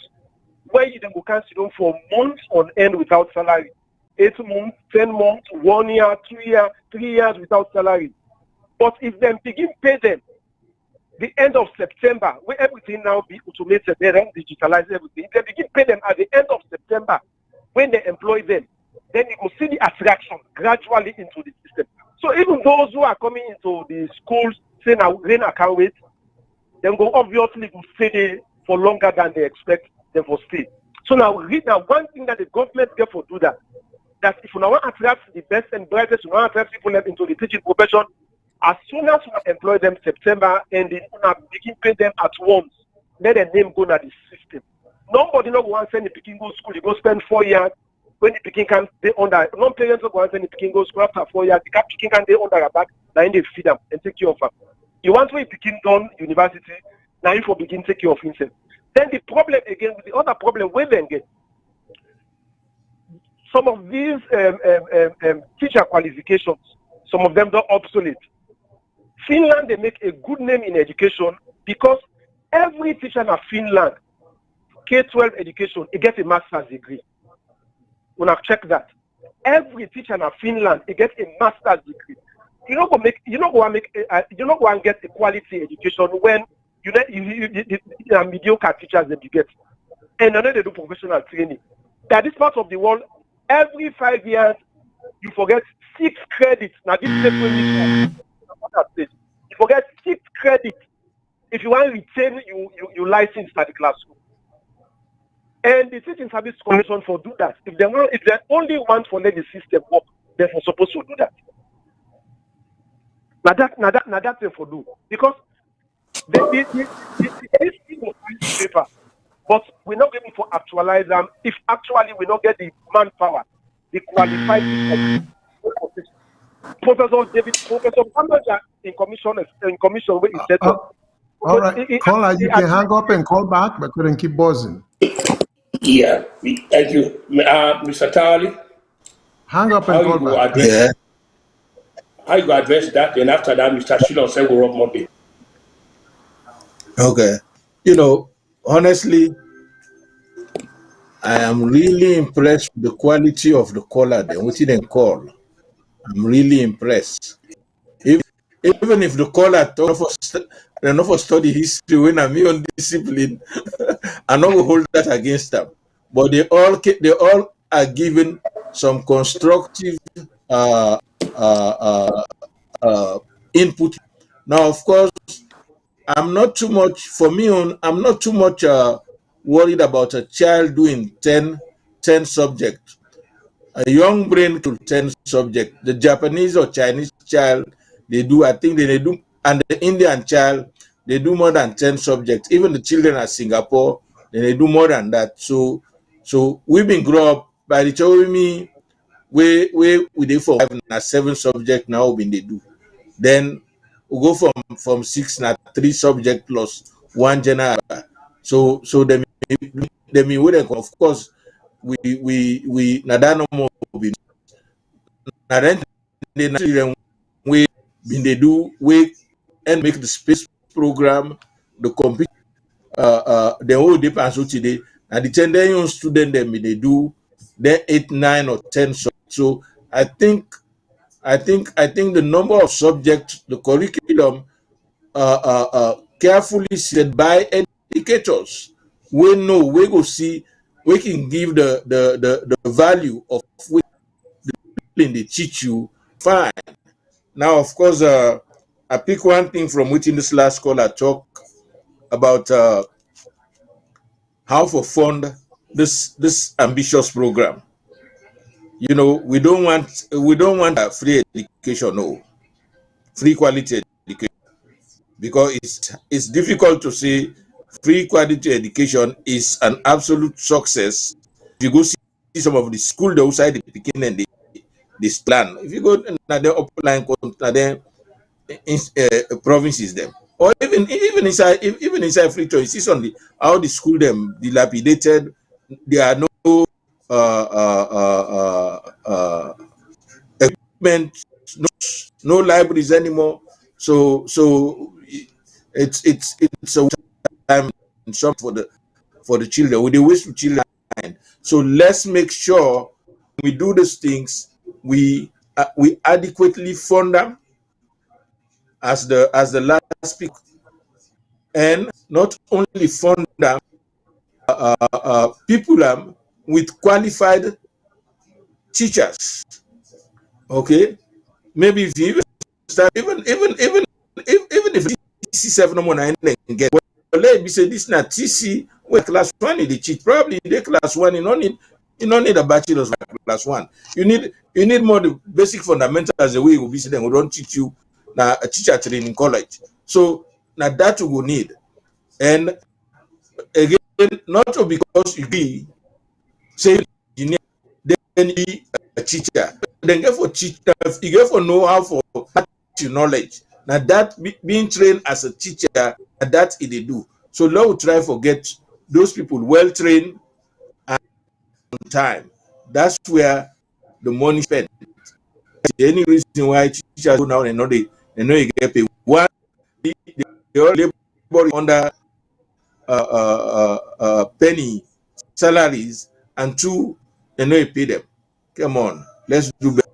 where you then go cancel them for months on end without salary. 8 months, 10 months, 1 year, 2 years, 3 years without salary. But if they begin pay them the end of September, where everything now be automated, they don't digitalize everything. If they begin pay them at the end of September, when they employ them, then you will see the attraction gradually into the system. So even those who are coming into the schools saying, now, I can't wait, then go obviously will stay there for longer than they expect them to stay. So now, one thing that the government get for do that if you want to attract the best and brightest, you want to attract people into the teaching profession, as soon as you employ them September and they begin pay them at once, let their name go to the system. Nobody not want to send the picking go school, you go spend 4 years. When the picking can stay under, non-parents don't want to send the picking go school after 4 years, the picking can stay under their back, now they feed them and take care of them. You want to picking done university, now you for begin take care of himself. Then the problem again, with the other problem, when they get some of these teacher qualifications, some of them are obsolete. Finland, they make a good name in education because every teacher in Finland, K-12 education, he gets a master's degree. When I check that, every teacher in Finland, he gets a master's degree. You know, go and get a quality education when you are mediocre teachers that you get, and then they do professional training. That this part of the world, every 5 years, you forget 6 credits. Now this is you forget 6 credits. If you want to retain, you license at the classroom. And the Teaching Service Commission for do that. If they only want for let the system work, they're supposed to do that. Now that's thing for do because this thing will paper, but we're not going to actualize them. If actually we don't get the manpower, the qualified people. Professor Magna in commission where he said all right, caller, you can hang up and call back, but couldn't keep buzzing. Yeah, thank you. Mr. Tarawali, Hang up and call back. How you go address that? And after that, Mr. Shilon said we'll rock Monday. Okay. You know, honestly, I am really impressed with the quality of the caller. What he didn't call. I'm really impressed. Even if the caller enough for study history when I'm on discipline, I'm not going to hold that against them. But they all are given some constructive input. Now, of course, I'm not too much worried about a child doing 10 subjects. A young brain to 10 subjects. The Japanese or Chinese child, they do, I think they do, and the Indian child, they do more than 10 subjects. Even the children at Singapore, they do more than that. So we've been grow up by the time we did for 5 and 7 subjects now when they do. Then we go from 6 and 3 subjects plus 1 general. So they would, of course, we nadano more bin na rent we been they do we and make the space program the compete the whole day and so today and the 10 young student them they do then 8, 9 or 10 so I think the number of subjects, the curriculum carefully set by educators we know we go see we can give the value of what they teach you fine. Now, of course, I pick one thing from within this last call I talk about how to fund this ambitious program. You know, we don't want a free education, no, free quality education, because it's difficult to say free quality education is an absolute success. If you go see some of the schools outside the beginning and this plan, if you go to the upline provinces them, or even inside free choice, see on how the school them dilapidated. There are no equipment, no libraries anymore. So it's a time for the children. We waste children. So let's make sure we do these things. We adequately fund them as the last speaker, and not only fund them, people with qualified teachers. Okay, maybe if you even start even if TC7 no more and get well, let me say this now TC where class 1 in the teach probably the class 1 you don't need a bachelor's class 1. You need more the basic fundamentals the way you will be saying we don't teach you now a teacher training college. So now that you will need, and again not because you be say engineer then be a teacher. Then get for teacher, you get for know how for knowledge. Now that being trained as a teacher, that it they do. So now we try to get those people well trained and on time. That's where the money spent. Any reason why teachers go now and not they and no you get paid. One, they all labor under penny salaries, and two, and no you pay them. Come on, let's do better.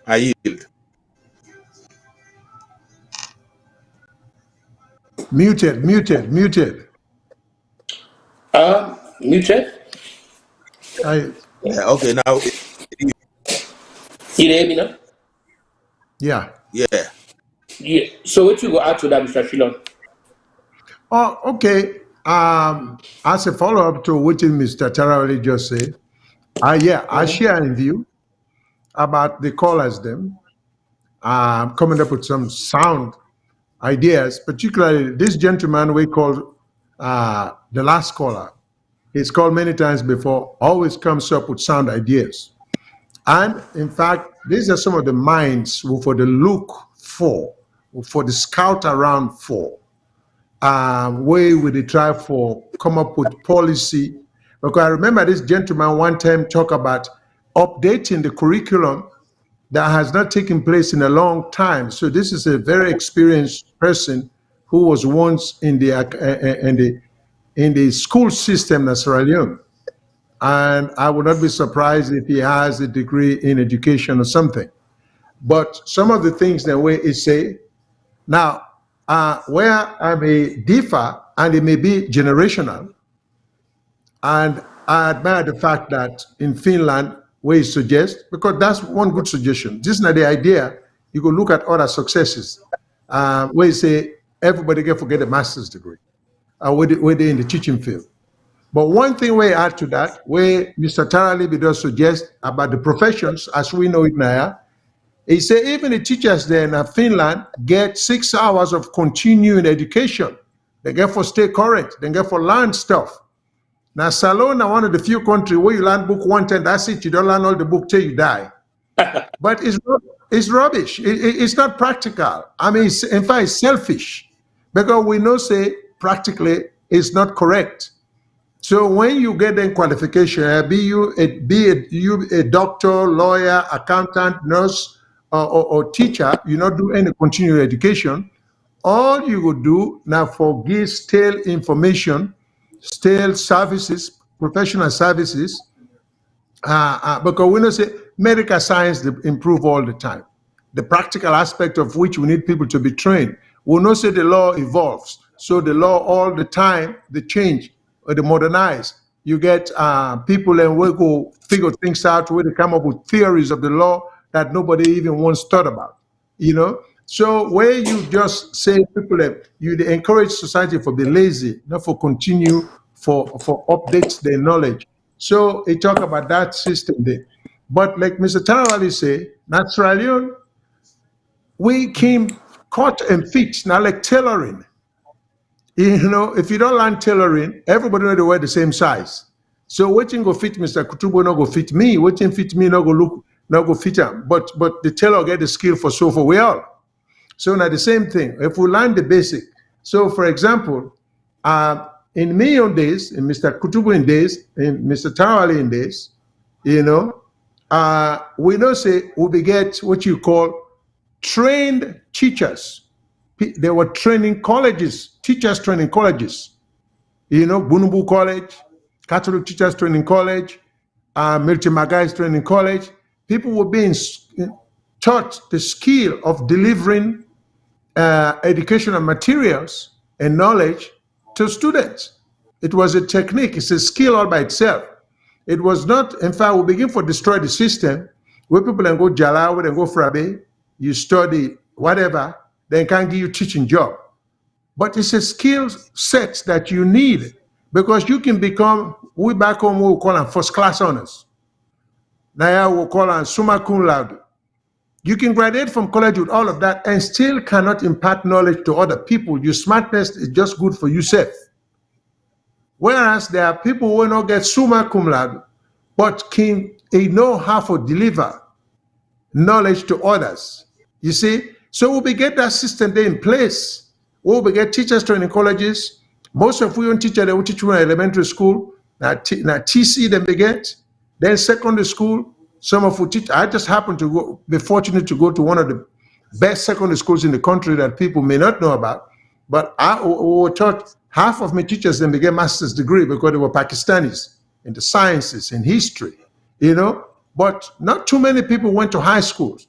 I yield. Muted. Muted? Okay, now, You hear me now? Yeah. Yeah. So what you go add to that, Mr. Shilon? Oh, okay. As a follow-up to what Mr. Tarawali just said, I share in view about the callers them coming up with some sound ideas, particularly this gentleman we call the last caller. He's called many times before, always comes up with sound ideas. And in fact, these are some of the minds for the look for the scout around for. Way we they try for come up with policy. Because I remember this gentleman one time talk about updating the curriculum that has not taken place in a long time. So this is a very experienced person who was once in the school system in Sierra Leone. And I would not be surprised if he has a degree in education or something. But some of the things that we say now, where I may differ, and it may be generational, and I admire the fact that in Finland, where you suggest, because that's one good suggestion. This is not the idea. You could look at other successes, where you say everybody can forget a master's degree, where they're in the teaching field. But one thing we add to that, where Mr. Tarawali does suggest about the professions, as we know it now, he said even the teachers there in Finland get 6 hours of continuing education. They get for stay current, they get for learn stuff. Now, Salone are one of the few countries where you learn book one time, that's it, you don't learn all the book till you die. But it's rubbish. It's not practical. I mean, in fact, it's selfish. Because we know, say, practically, it's not correct. So when you get the qualification, be you a doctor, lawyer, accountant, nurse, or teacher, you not do any continuing education, all you would do now for give stale information, stale services, professional services, because we know say medical science improve all the time. The practical aspect of which we need people to be trained. We know say the law evolves. So the law all the time, they change or they modernize. You get people and we go figure things out where they come up with theories of the law that nobody even once thought about, you know? So where you just say people that you encourage society for be lazy, not for continue for updates their knowledge. So he talk about that system there. But like Mr. Tarawali say, naturally, we came cut and fit, now like tailoring. You know, if you don't learn tailoring, everybody know they wear the same size. So waiting go fit Mr. Kutubo, no go fit me. Waiting fit me, no go look, no go fit him. But the tailor get the skill for so for we all. So now the same thing. If we learn the basic. So for example, in me on days, in Mr. Kutubo in days, in Mr. Tarawali in days, you know, we know say we get what you call trained teachers. There were training colleges, teachers training colleges. You know, Bunubu College, Catholic Teachers Training College, Milton Magai's Training College. People were being taught the skill of delivering educational materials and knowledge to students. It was a technique, it's a skill all by itself. It was not, in fact, we begin to destroy the system where people then go Jalawa, then go Frabe, you study whatever, then can't give you teaching job. But it's a skill set that you need because you can become, we back home, we'll call them first class honors. Now we'll call them summa cum laude. You can graduate from college with all of that and still cannot impart knowledge to other people. Your smartness is just good for yourself. Whereas there are people who will not get summa cum laude, but can know how to deliver knowledge to others. You see? So we'll get that system there in place. We'll get teachers training colleges. Most of we teachers, they will teach you in elementary school. Now TC them they get. Then secondary school, Some of who teach, I just happened to be fortunate to go to one of the best secondary schools in the country that people may not know about. But I taught half of my teachers then became master's degree because they were Pakistanis in the sciences, in history, you know. But not too many people went to high schools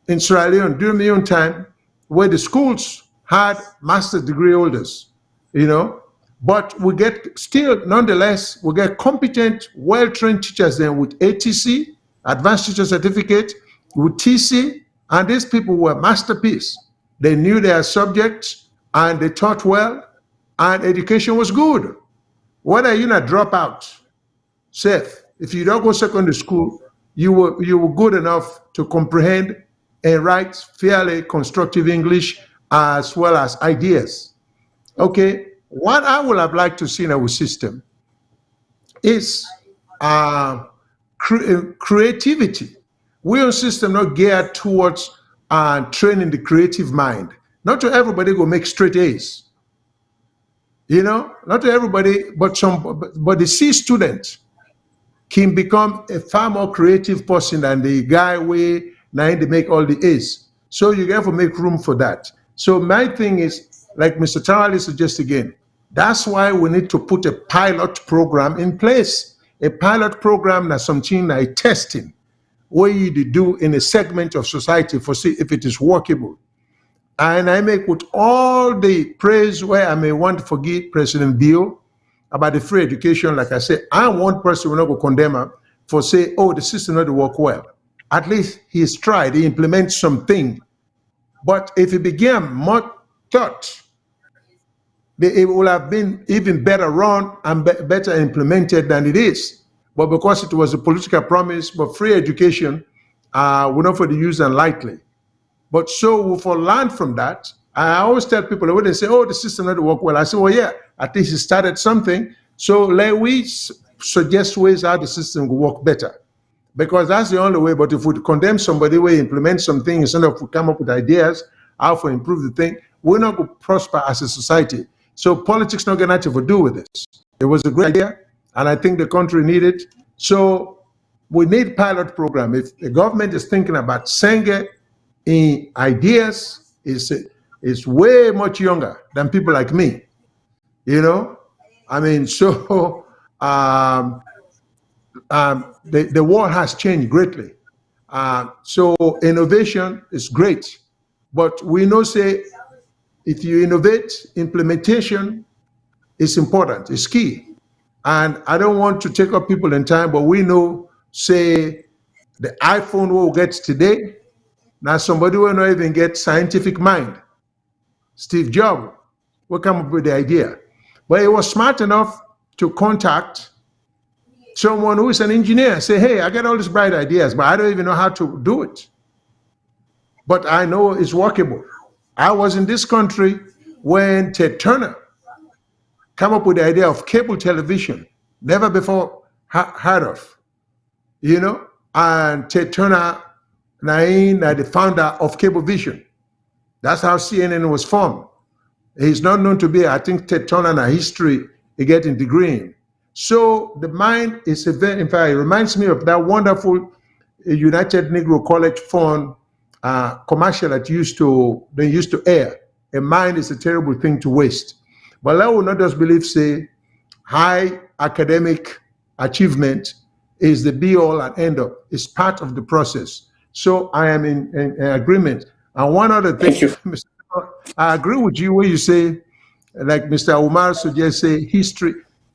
in Sierra Leone during my own time, where the schools had master's degree holders, you know. But we get still, nonetheless, we get competent, well-trained teachers then with ATC, Advanced Teacher Certificate, with TC, and these people were masterpiece. They knew their subjects and they taught well, and education was good. Whether you're not drop out, Seth, if you don't go secondary school, you were good enough to comprehend and write fairly constructive English as well as ideas. Okay, what I would have liked to see in our system is creativity. Our system not geared towards training the creative mind. Not to everybody go make straight A's. You know, not to everybody, but the C student can become a far more creative person than the guy where now they make all the A's. So you have to make room for that. So my thing is, like Mr. Tarawali suggests again, that's why we need to put a pilot program in place. A pilot program that's something like testing, where you do in a segment of society for see if it is workable. And I make with all the praise where I may want to forgive President Bill about the free education. Like I said, I want person will not go condemn him for say, oh, the system not work well. At least he's tried, he implements something. But if it became more taught, it would have been even better run and better implemented than it is. But because it was a political promise, but free education, we're not for the use and lightly. But so for learn from that, I always tell people when they say, oh, the system not work well, I say, well, yeah, at least it started something. So let we suggest ways how the system will work better. Because that's the only way. But if we condemn somebody, we implement something instead of we come up with ideas how to improve the thing, we're not going to prosper as a society. So politics not going to have to do with this. It was a great idea, and I think the country needed it. So we need pilot program. If the government is thinking about Senge in ideas, is way much younger than people like me. You know, I mean, so the world has changed greatly. So innovation is great, but we know say if you innovate, implementation is important, it's key. And I don't want to take up people in time, but we know say the iPhone we'll get today, now somebody will not even get scientific mind. Steve Jobs will come up with the idea. But he was smart enough to contact someone who is an engineer, say, hey, I got all these bright ideas, but I don't even know how to do it. But I know it's workable. I was in this country when Ted Turner came up with the idea of cable television, never before heard of, you know, and Ted Turner, the founder of Cablevision. That's how CNN was formed. He's not known to be, I think, Ted Turner in a history, he getting degree in. So the mind is a very, in fact, it reminds me of that wonderful United Negro College Fund commercial that they used to air. A mind is a terrible thing to waste. But I will not just believe, say, high academic achievement is the be all and end all. It's part of the process. So I am in agreement. And one other thing, Mr. I agree with you when you say, like Mr. Umar suggests, say history.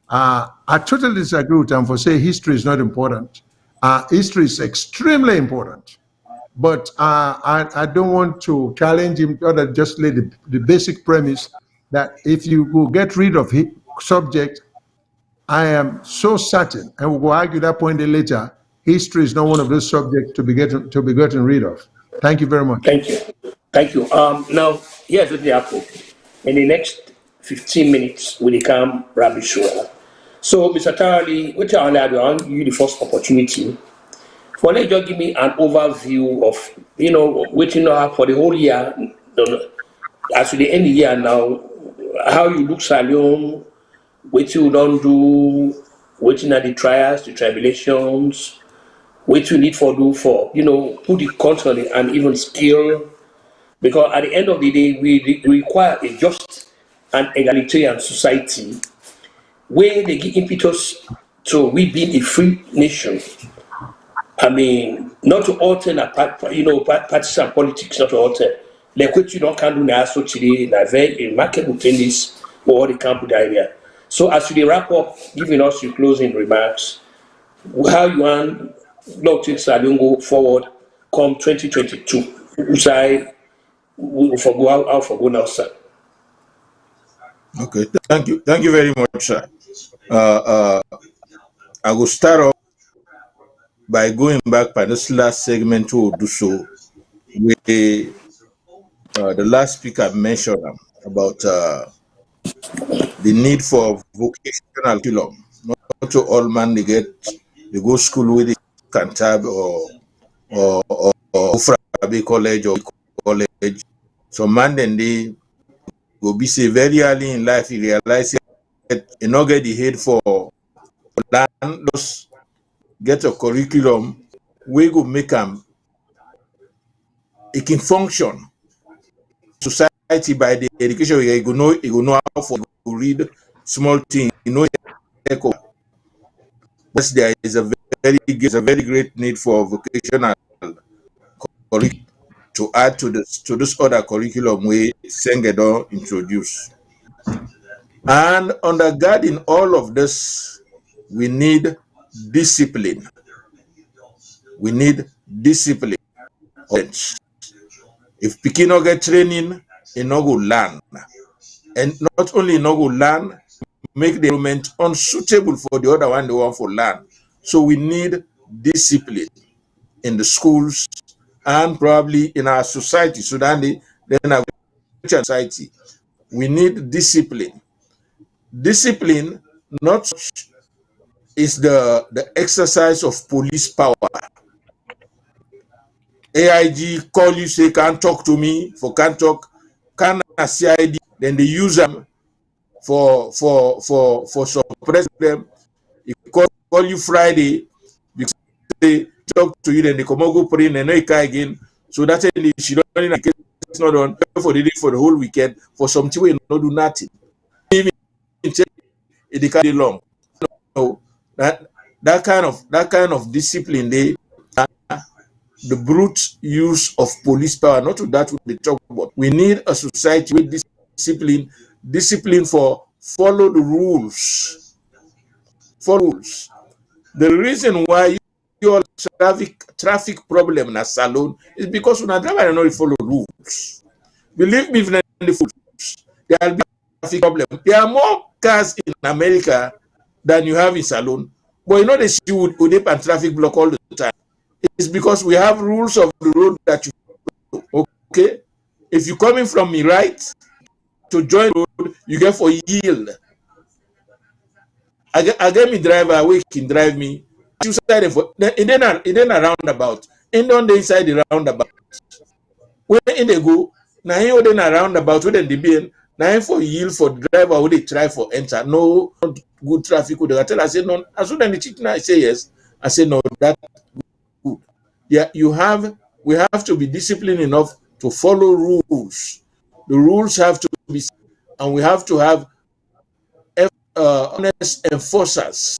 I totally disagree with him for saying history is not important. History is extremely important. But I don't want to challenge him other just lay the basic premise that if you will get rid of his subject, I am so certain, and we'll argue that point later, history is not one of those subjects to be gotten rid of. Thank you very much. Thank you. Thank you. Now, here's what happened. In the next 15 minutes, we come Rabbi Shua. So, Mr. Tarawali, which I will give you the first opportunity. For let you give me an overview of, you know, what you know for the whole year, as to the end of the year now, how you look Salone, what you don't do, what are the trials, the tribulations, what you need for do for, put the control and even skill, because at the end of the day, we require a just and egalitarian society where they give impetus to we being a free nation. I mean, not to alter partisan politics, not to alter. Like what you don't can do now, so today, na very remarkable things for all the camp area. So as we wrap up, giving us your closing remarks, how you want Lord to go forward come 2022, which we forgo how forgo now, sir. Okay, thank you very much, sir. I will start off by going back by this last segment to do so, with the last speaker mentioned about the need for vocational curriculum. Not to all man they go school with the Cantab or Ufrabe college or college. So man then they go be say very early in life he realize that he not get the head for land, just get a curriculum we go make them it can function society by the education you go know how for to read small thing, but there is a very great need for vocational curriculum to add to this other curriculum we Sengedo introduce. And undergirding all of this, we need discipline. We need discipline. If Pikin no get training, he no go learn. And not only no go learn, make the environment unsuitable for the other one they want for learn. So we need discipline in the schools and probably in our society. So then our society, we need discipline. Discipline not is the exercise of police power. AIG call you, say can't talk to me, for can't talk, can CID, then they use them for suppress them. He call you Friday because they talk to you, then they come go pray and no again. So that's it. She don't it's not on for the day for the whole weekend for something we not do nothing. Even it can't be long. No, that kind of discipline they the brute use of police power, not to that we talk about. We need a society with discipline for follow the rules. Follow rules. The reason why your traffic problem in a Salone is because when a driver not follow rules. Believe me, the rules, there will be traffic problem. There are more cars in America than you have in Salone, but you know they see Udip and traffic block all the time. It's because we have rules of the road that you follow. Okay, if you're coming from me right to join the road, you get for yield. I get me driver we can drive me. You side for it then a roundabout. In on the inside the roundabout. When in they go, now you then a roundabout when they be now for yield for driver who they try for enter. No good traffic would tell I say no. As soon as the chicken I say yes, I say no that. Yeah, we have to be disciplined enough to follow rules. The rules have to be, and we have to have honest enforcers.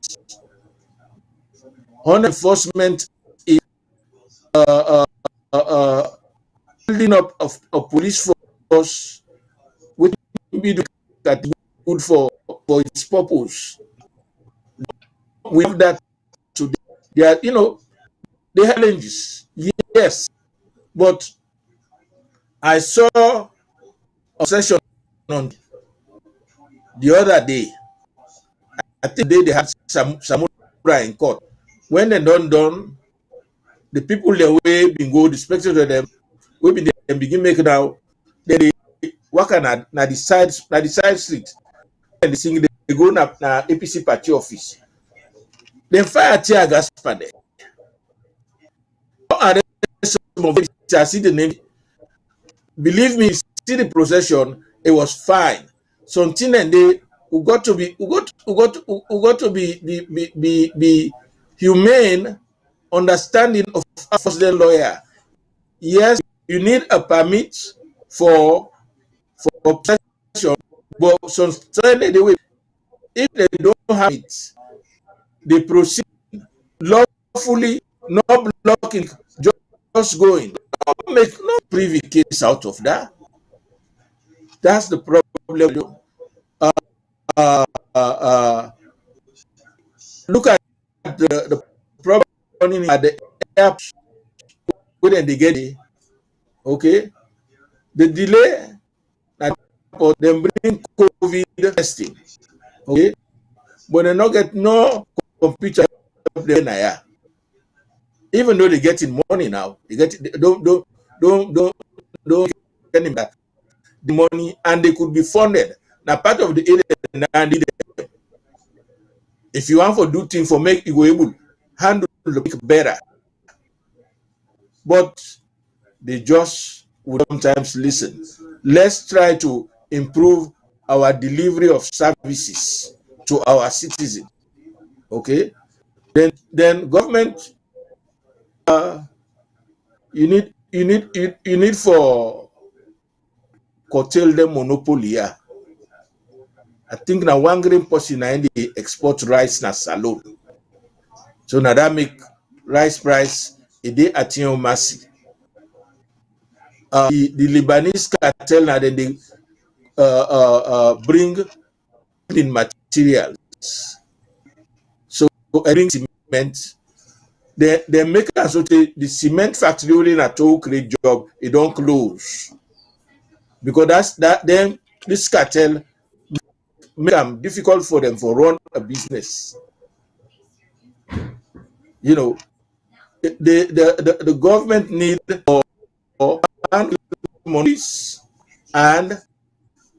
Honest enforcement is building up of a police force which be that good for its purpose. We have that today. There are, the challenges, yes, but I saw a session on the other day. I think they had some samurai in court. When they done, the people they way been go, the spectators of them, we been they begin making now. They work na the side street, and they sing. They go na APC party office. Then fire tear gas pan there. I see the name. Believe me, see the procession. It was fine. Something and they got to be humane understanding of a first lawyer. Yes, you need a permit for possession, but some the way, if they don't have it, they proceed lawfully, not blocking, just going. Don't make no privy case out of that. That's the problem. Uh, uh, Look at the problem at the airport when they get it. Okay, the delay at them bring COVID testing. Okay, but they not get no computer there. Even though they get in money now, they get don't get back the money, and they could be funded. Now part of the area, if you want to do things for make you able handle the better, but they just would sometimes listen. Let's try to improve our delivery of services to our citizens. Okay, then government, you need for curtail the monopoly. Yeah. I think now one green person in the export rice na Salone. So now that make rice price a day at your mercy. The Lebanese cartel now then they bring in materials. So bring cement. They make us so the cement factory only na to create job, it don't close. Because then this cartel make them difficult for them for run a business. You know, the government need for monies and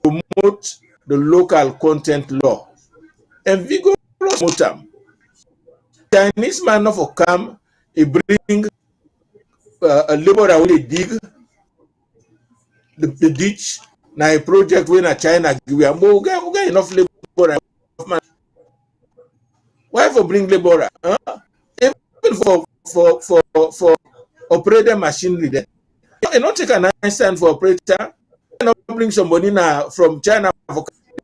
promote the local content law. And vigorous motam. Chinese man of come, he bring a laborer will dig the ditch. Now a project when a China give you we get enough laborer. Why for bring laborer? Huh? Even for operator machinery there. You not take a nice stand for operator. You not bring somebody now from China.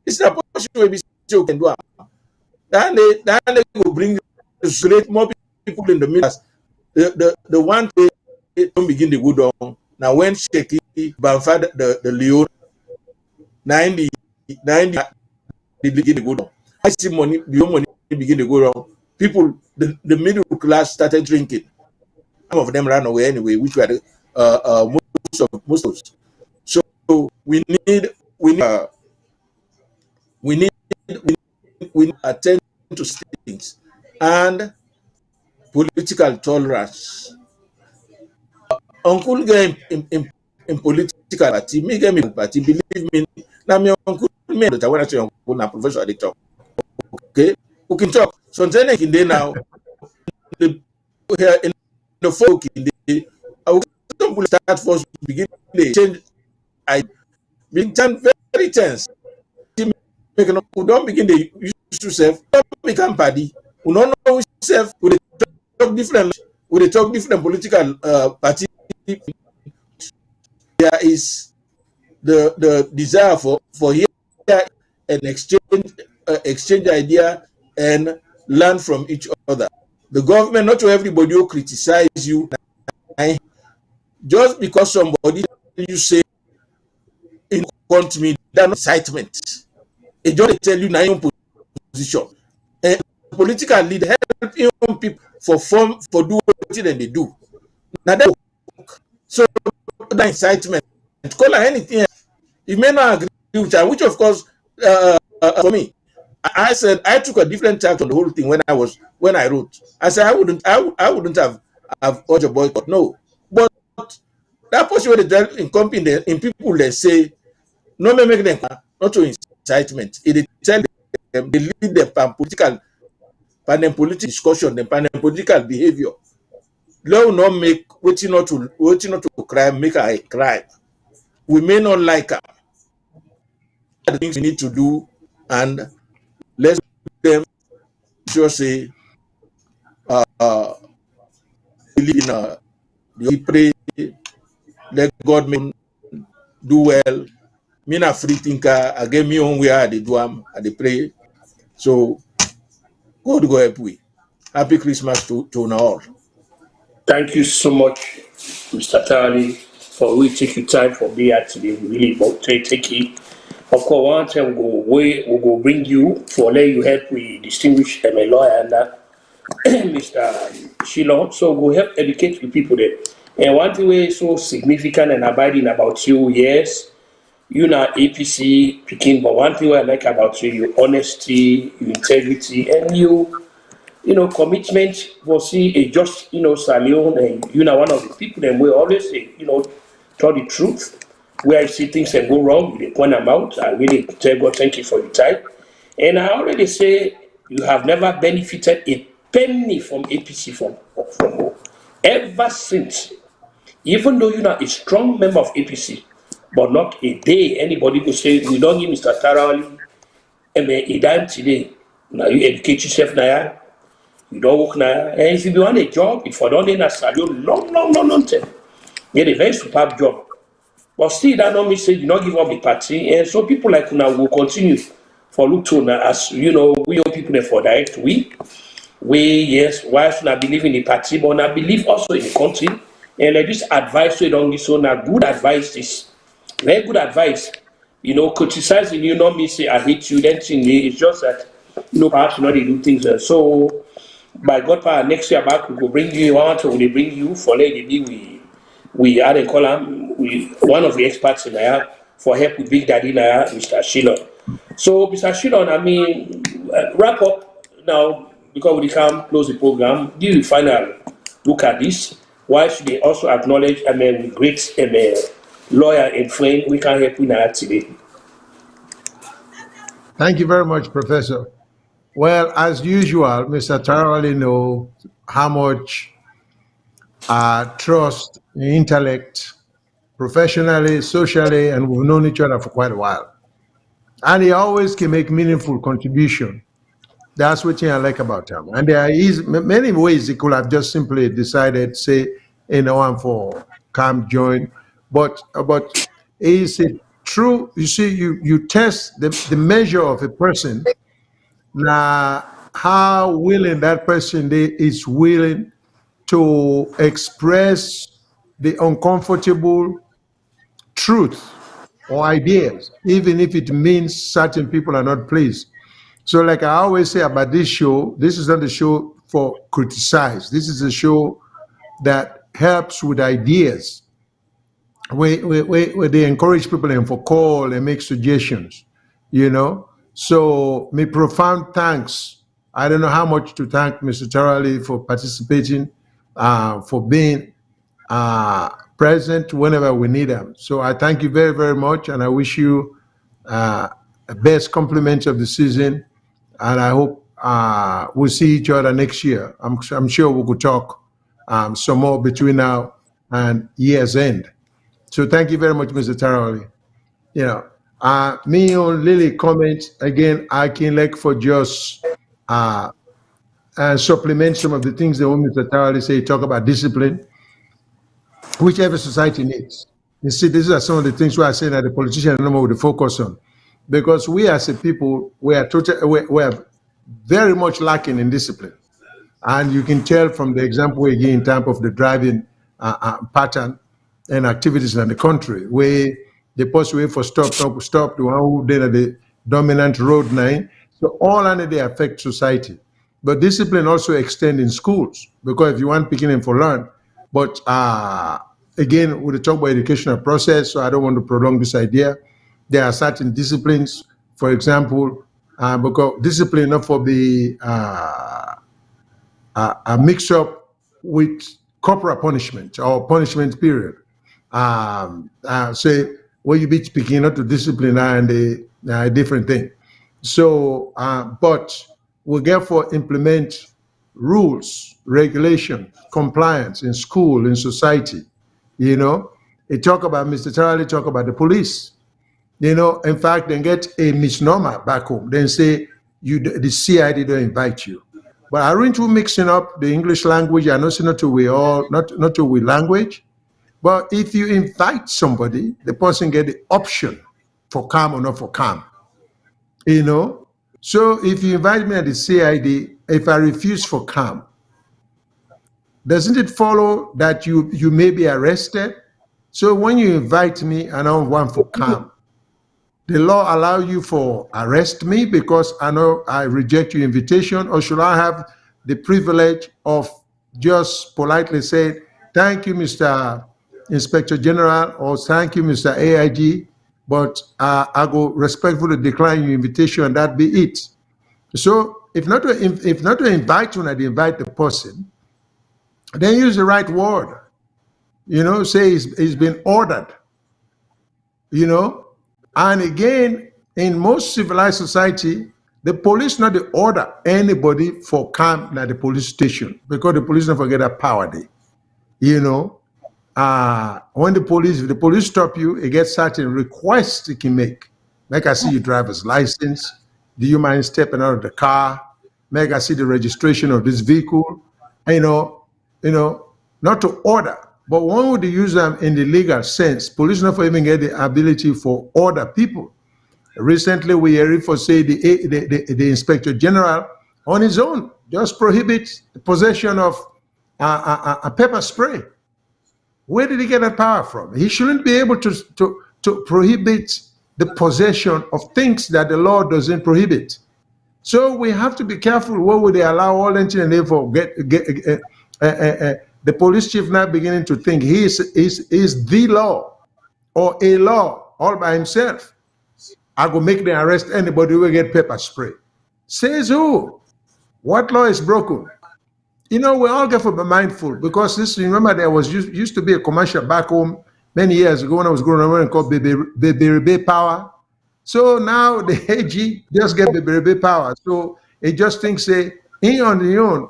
It's not possible we still can do it. Then they will bring great more people in the middle. The one day don't begin to go down. Now when shaky Banfad the Leone 90 they begin to go down. I see money, the money begin to go down. People, the middle class started drinking. Some of them ran away anyway, which were the most of us. So we need attend to things and political tolerance. Uncle game in political party, me game in party, believe me. Now me uncle me that I want to say uncle na professor at the talk. Okay, who can talk? So then in day now, here in the folk in the I will start first begin the change. I begin very tense. We don't begin the use to self. Don't become party. We don't know self. We talk different. We talk different political party. There is the desire for here and exchange idea and learn from each other. The government, not to everybody will criticize you. Just because somebody you say in front me, that's not incitement. It just tell you now your position. And political leader help young people for do what they do. Now that so that incitement, call anything else. You may not agree with that, which of course for me, I said I took a different tack on the whole thing when I wrote. I said I wouldn't have urged a boycott. No, but that person in company in people they say no me make them not to incitement. It tell them they lead them political discussion, them political behavior. Law not make waiting not to crime make a crime. We may not like them. The things we need to do, and let's them just say believe in we pray, let God may do well. Me na free thinker, I get me own way I dey do am, I dey pray. So God go help we. Happy Christmas to all. Thank you so much, Mr. Tarawali, for we take your time for being here today. We really take it. Of course, one time we go bring you for let you help we distinguish a lawyer and Mr. Shilon. So we help educate the people there. And one thing we so significant and abiding about you, yes, you know APC picking, but one thing I like about you, your honesty, your integrity, and commitment for see a just, Salone, and one of the people that we always say, tell the truth. Where I see things that go wrong, they point them out. I really tell God, thank you for your time. And I already say you have never benefited a penny from APC from ever since. Even though you're not a strong member of APC, but not a day anybody could say, we don't give Mr. Tarawali a dime today. Now you educate yourself now. You don't work now. And if you want a job, if you don't need Salone, long time. Get a very superb job. But still, that don't mean say you not give up the party. And so people like now will continue for look to now as we young people there for direct yes, why should I believe in the party, but I believe also in the country. And like this advice we don't give so now good advice is very good advice. Criticizing you not mean say I hate you, then thing it's just that perhaps they do things. So by God power next year back we will bring you out, we bring you for lady we had a column with one of the experts in there for help with Big Daddy now, Mr. Shilon. So, Mr. Shilon, wrap up now because we can't close the program. Give you final look at this. Why should they also acknowledge, great lawyer and friend we can help you now today? Thank you very much, Professor. Well, as usual, Mr. Tarawali knows how much trust, intellect, professionally, socially, and we've known each other for quite a while. And he always can make meaningful contribution. That's what I like about him. And there is many ways he could have just simply decided, say, I'm for camp join. But is it true? You see, you test the measure of a person, now how willing that person is willing to express the uncomfortable truth or ideas, even if it means certain people are not pleased. So like I always say about this show, this is not a show for criticize. This is a show that helps with ideas. Where they encourage people and for call and make suggestions, So my profound thanks. I don't know how much to thank Mr. Tarawali for participating, for being present whenever we need them. So I thank you very, very much, and I wish you best compliments of the season. And I hope we'll see each other next year. I'm sure we could talk some more between now and year's end. So thank you very much, Mr. Tarawali. Me on Lily comment again. I can like for just supplement some of the things that Mr. Tarawali say. Talk about discipline, which every society needs. You see, these are some of the things we are saying that the politicians no more would focus on, because we as a people we are very much lacking in discipline, and you can tell from the example we give in terms of the driving pattern and activities in the country, where the post way for stop, the one who did the dominant road 9. So all under they affect society. But discipline also extend in schools, because if you want picking them for learn. But again, we talk about educational process, so I don't want to prolong this idea. There are certain disciplines, for example, because discipline not for the a mix up with corporal punishment or punishment period. Say when you be speaking not to discipline and a different thing. So, but we therefore implement rules, regulation, compliance in school, in society. They talk about Mr. Tarawali, talk about the police. In fact, they get a misnomer back home. Then say the CID don't invite you. But aren't we mixing up the English language? I know it's not to we all, not to we language. But if you invite somebody, the person get the option for calm or not for calm. You know? So if you invite me at the CID, if I refuse for calm, doesn't it follow that you may be arrested? So when you invite me and I want for calm, the law allow you for arrest me because I know I reject your invitation, or should I have the privilege of just politely saying, thank you, Mr. Inspector General, or thank you, Mr. AIG, but I go respectfully decline your invitation, and that be it. So if not to invite when I invite the person, then use the right word. You know, say it's been ordered. You know, and again, in most civilized society, the police not the order anybody for calm at the police station because the police don't forget that power day. You know, when the police stop you, it gets certain requests it can make. Make I see your driver's license. Do you mind stepping out of the car? Make I see the registration of this vehicle. You know, not to order. But one would use them in the legal sense. Police not for even get the ability for order people. Recently, we heard for say the Inspector General on his own just prohibits the possession of a pepper spray. Where did he get that power from? He shouldn't be able to prohibit the possession of things that the law doesn't prohibit. So we have to be careful what would they allow all and therefore the police chief now beginning to think he is the law or a law all by himself. I go make them arrest anybody who will get pepper spray. Says who? What law is broken? You know, we all get to be mindful because this, remember there was used to be a commercial back home many years ago when I was growing up called Baby Power. So now the AG just get Baby Power. So it just thinks say, in on the own,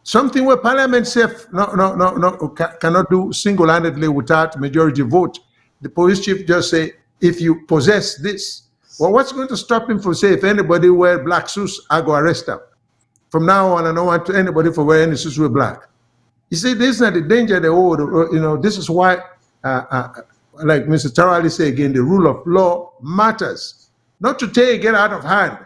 something where Parliament safe cannot do single-handedly without majority vote. The police chief just say, if you possess this, well, what's going to stop him from say, if anybody wear black suits, I go arrest them. From now on, I don't want anybody for wearing any suits with black. You see, this is not the danger they hold. You know, this is why, like Mr. Tarawali say again, the rule of law matters. Not to get out of hand.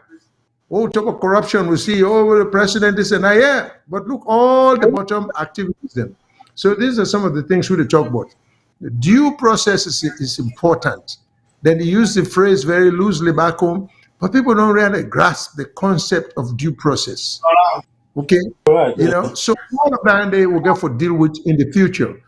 Oh, talk of corruption, we see, oh, the president is and yeah, but look, all the bottom activities then. So these are some of the things we talk about. The due process is important. Then they use the phrase very loosely back home, but people don't really grasp the concept of due process. Okay? Right. You know, so all of that they will get for deal with in the future.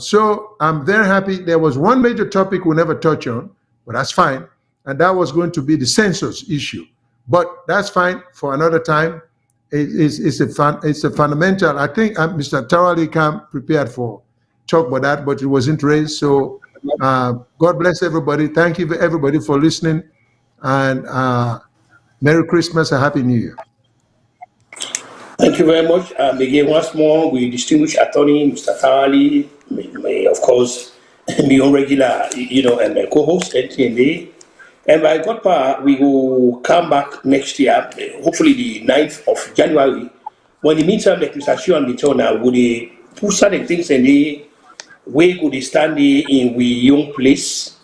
So I'm very happy. There was one major topic we never touched on, but that's fine. And that was going to be the census issue. But that's fine for another time. It's a fundamental. I think Mr. Tarawali came prepared for talk about that, but it wasn't raised. So God bless everybody. Thank you everybody for listening, and Merry Christmas and Happy New Year. Thank you very much. Again, once more, we distinguished attorney Mr. Tarawali, may of course be on regular, you know, and my co-host NTNA. And by God power, we will come back next year, hopefully the 9th of January. But in the meantime, like Mr. Shion be told now, would put certain things in the way could they stand in we young place,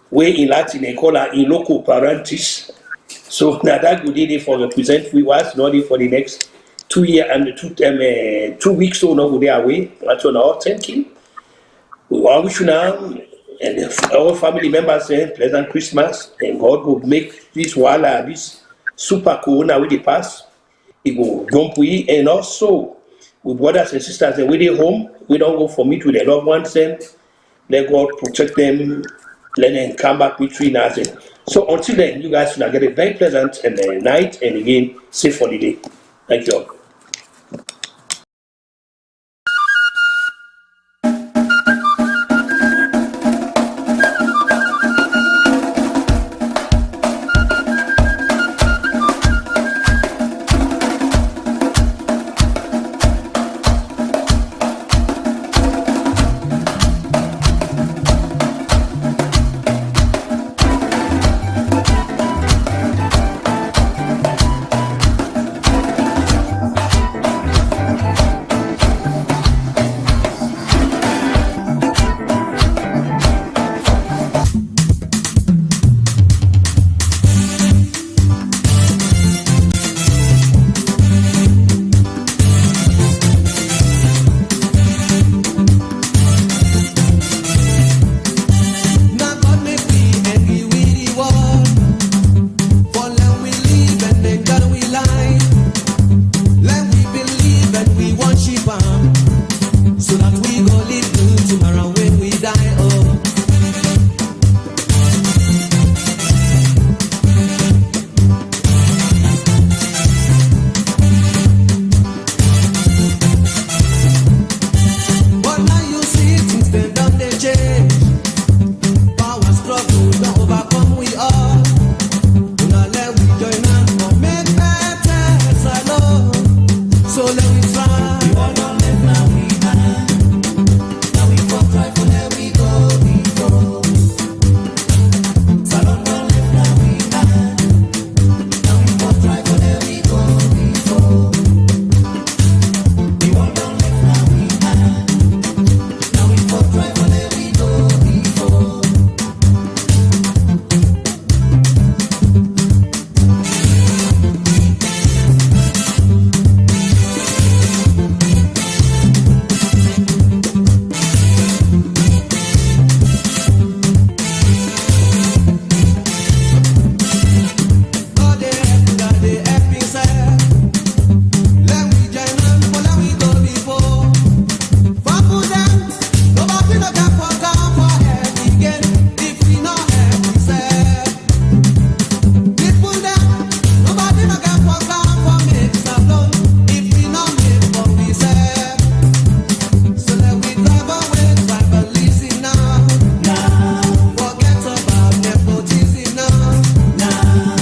where in Latin they call it in local parentis. So now that would be for represent we was not for the next 2 years and 2 weeks or no would they away. That's on our thinking. We wish you now. And our family members say pleasant Christmas, and God will make this wala, this super corona with the pass. It will jump we, and also with brothers and sisters, and when they home, we don't go for meet with their loved ones, and let God protect them, let them come back between us. So until then, you guys should get a very pleasant and night, and again, safe holiday. Thank you all. order for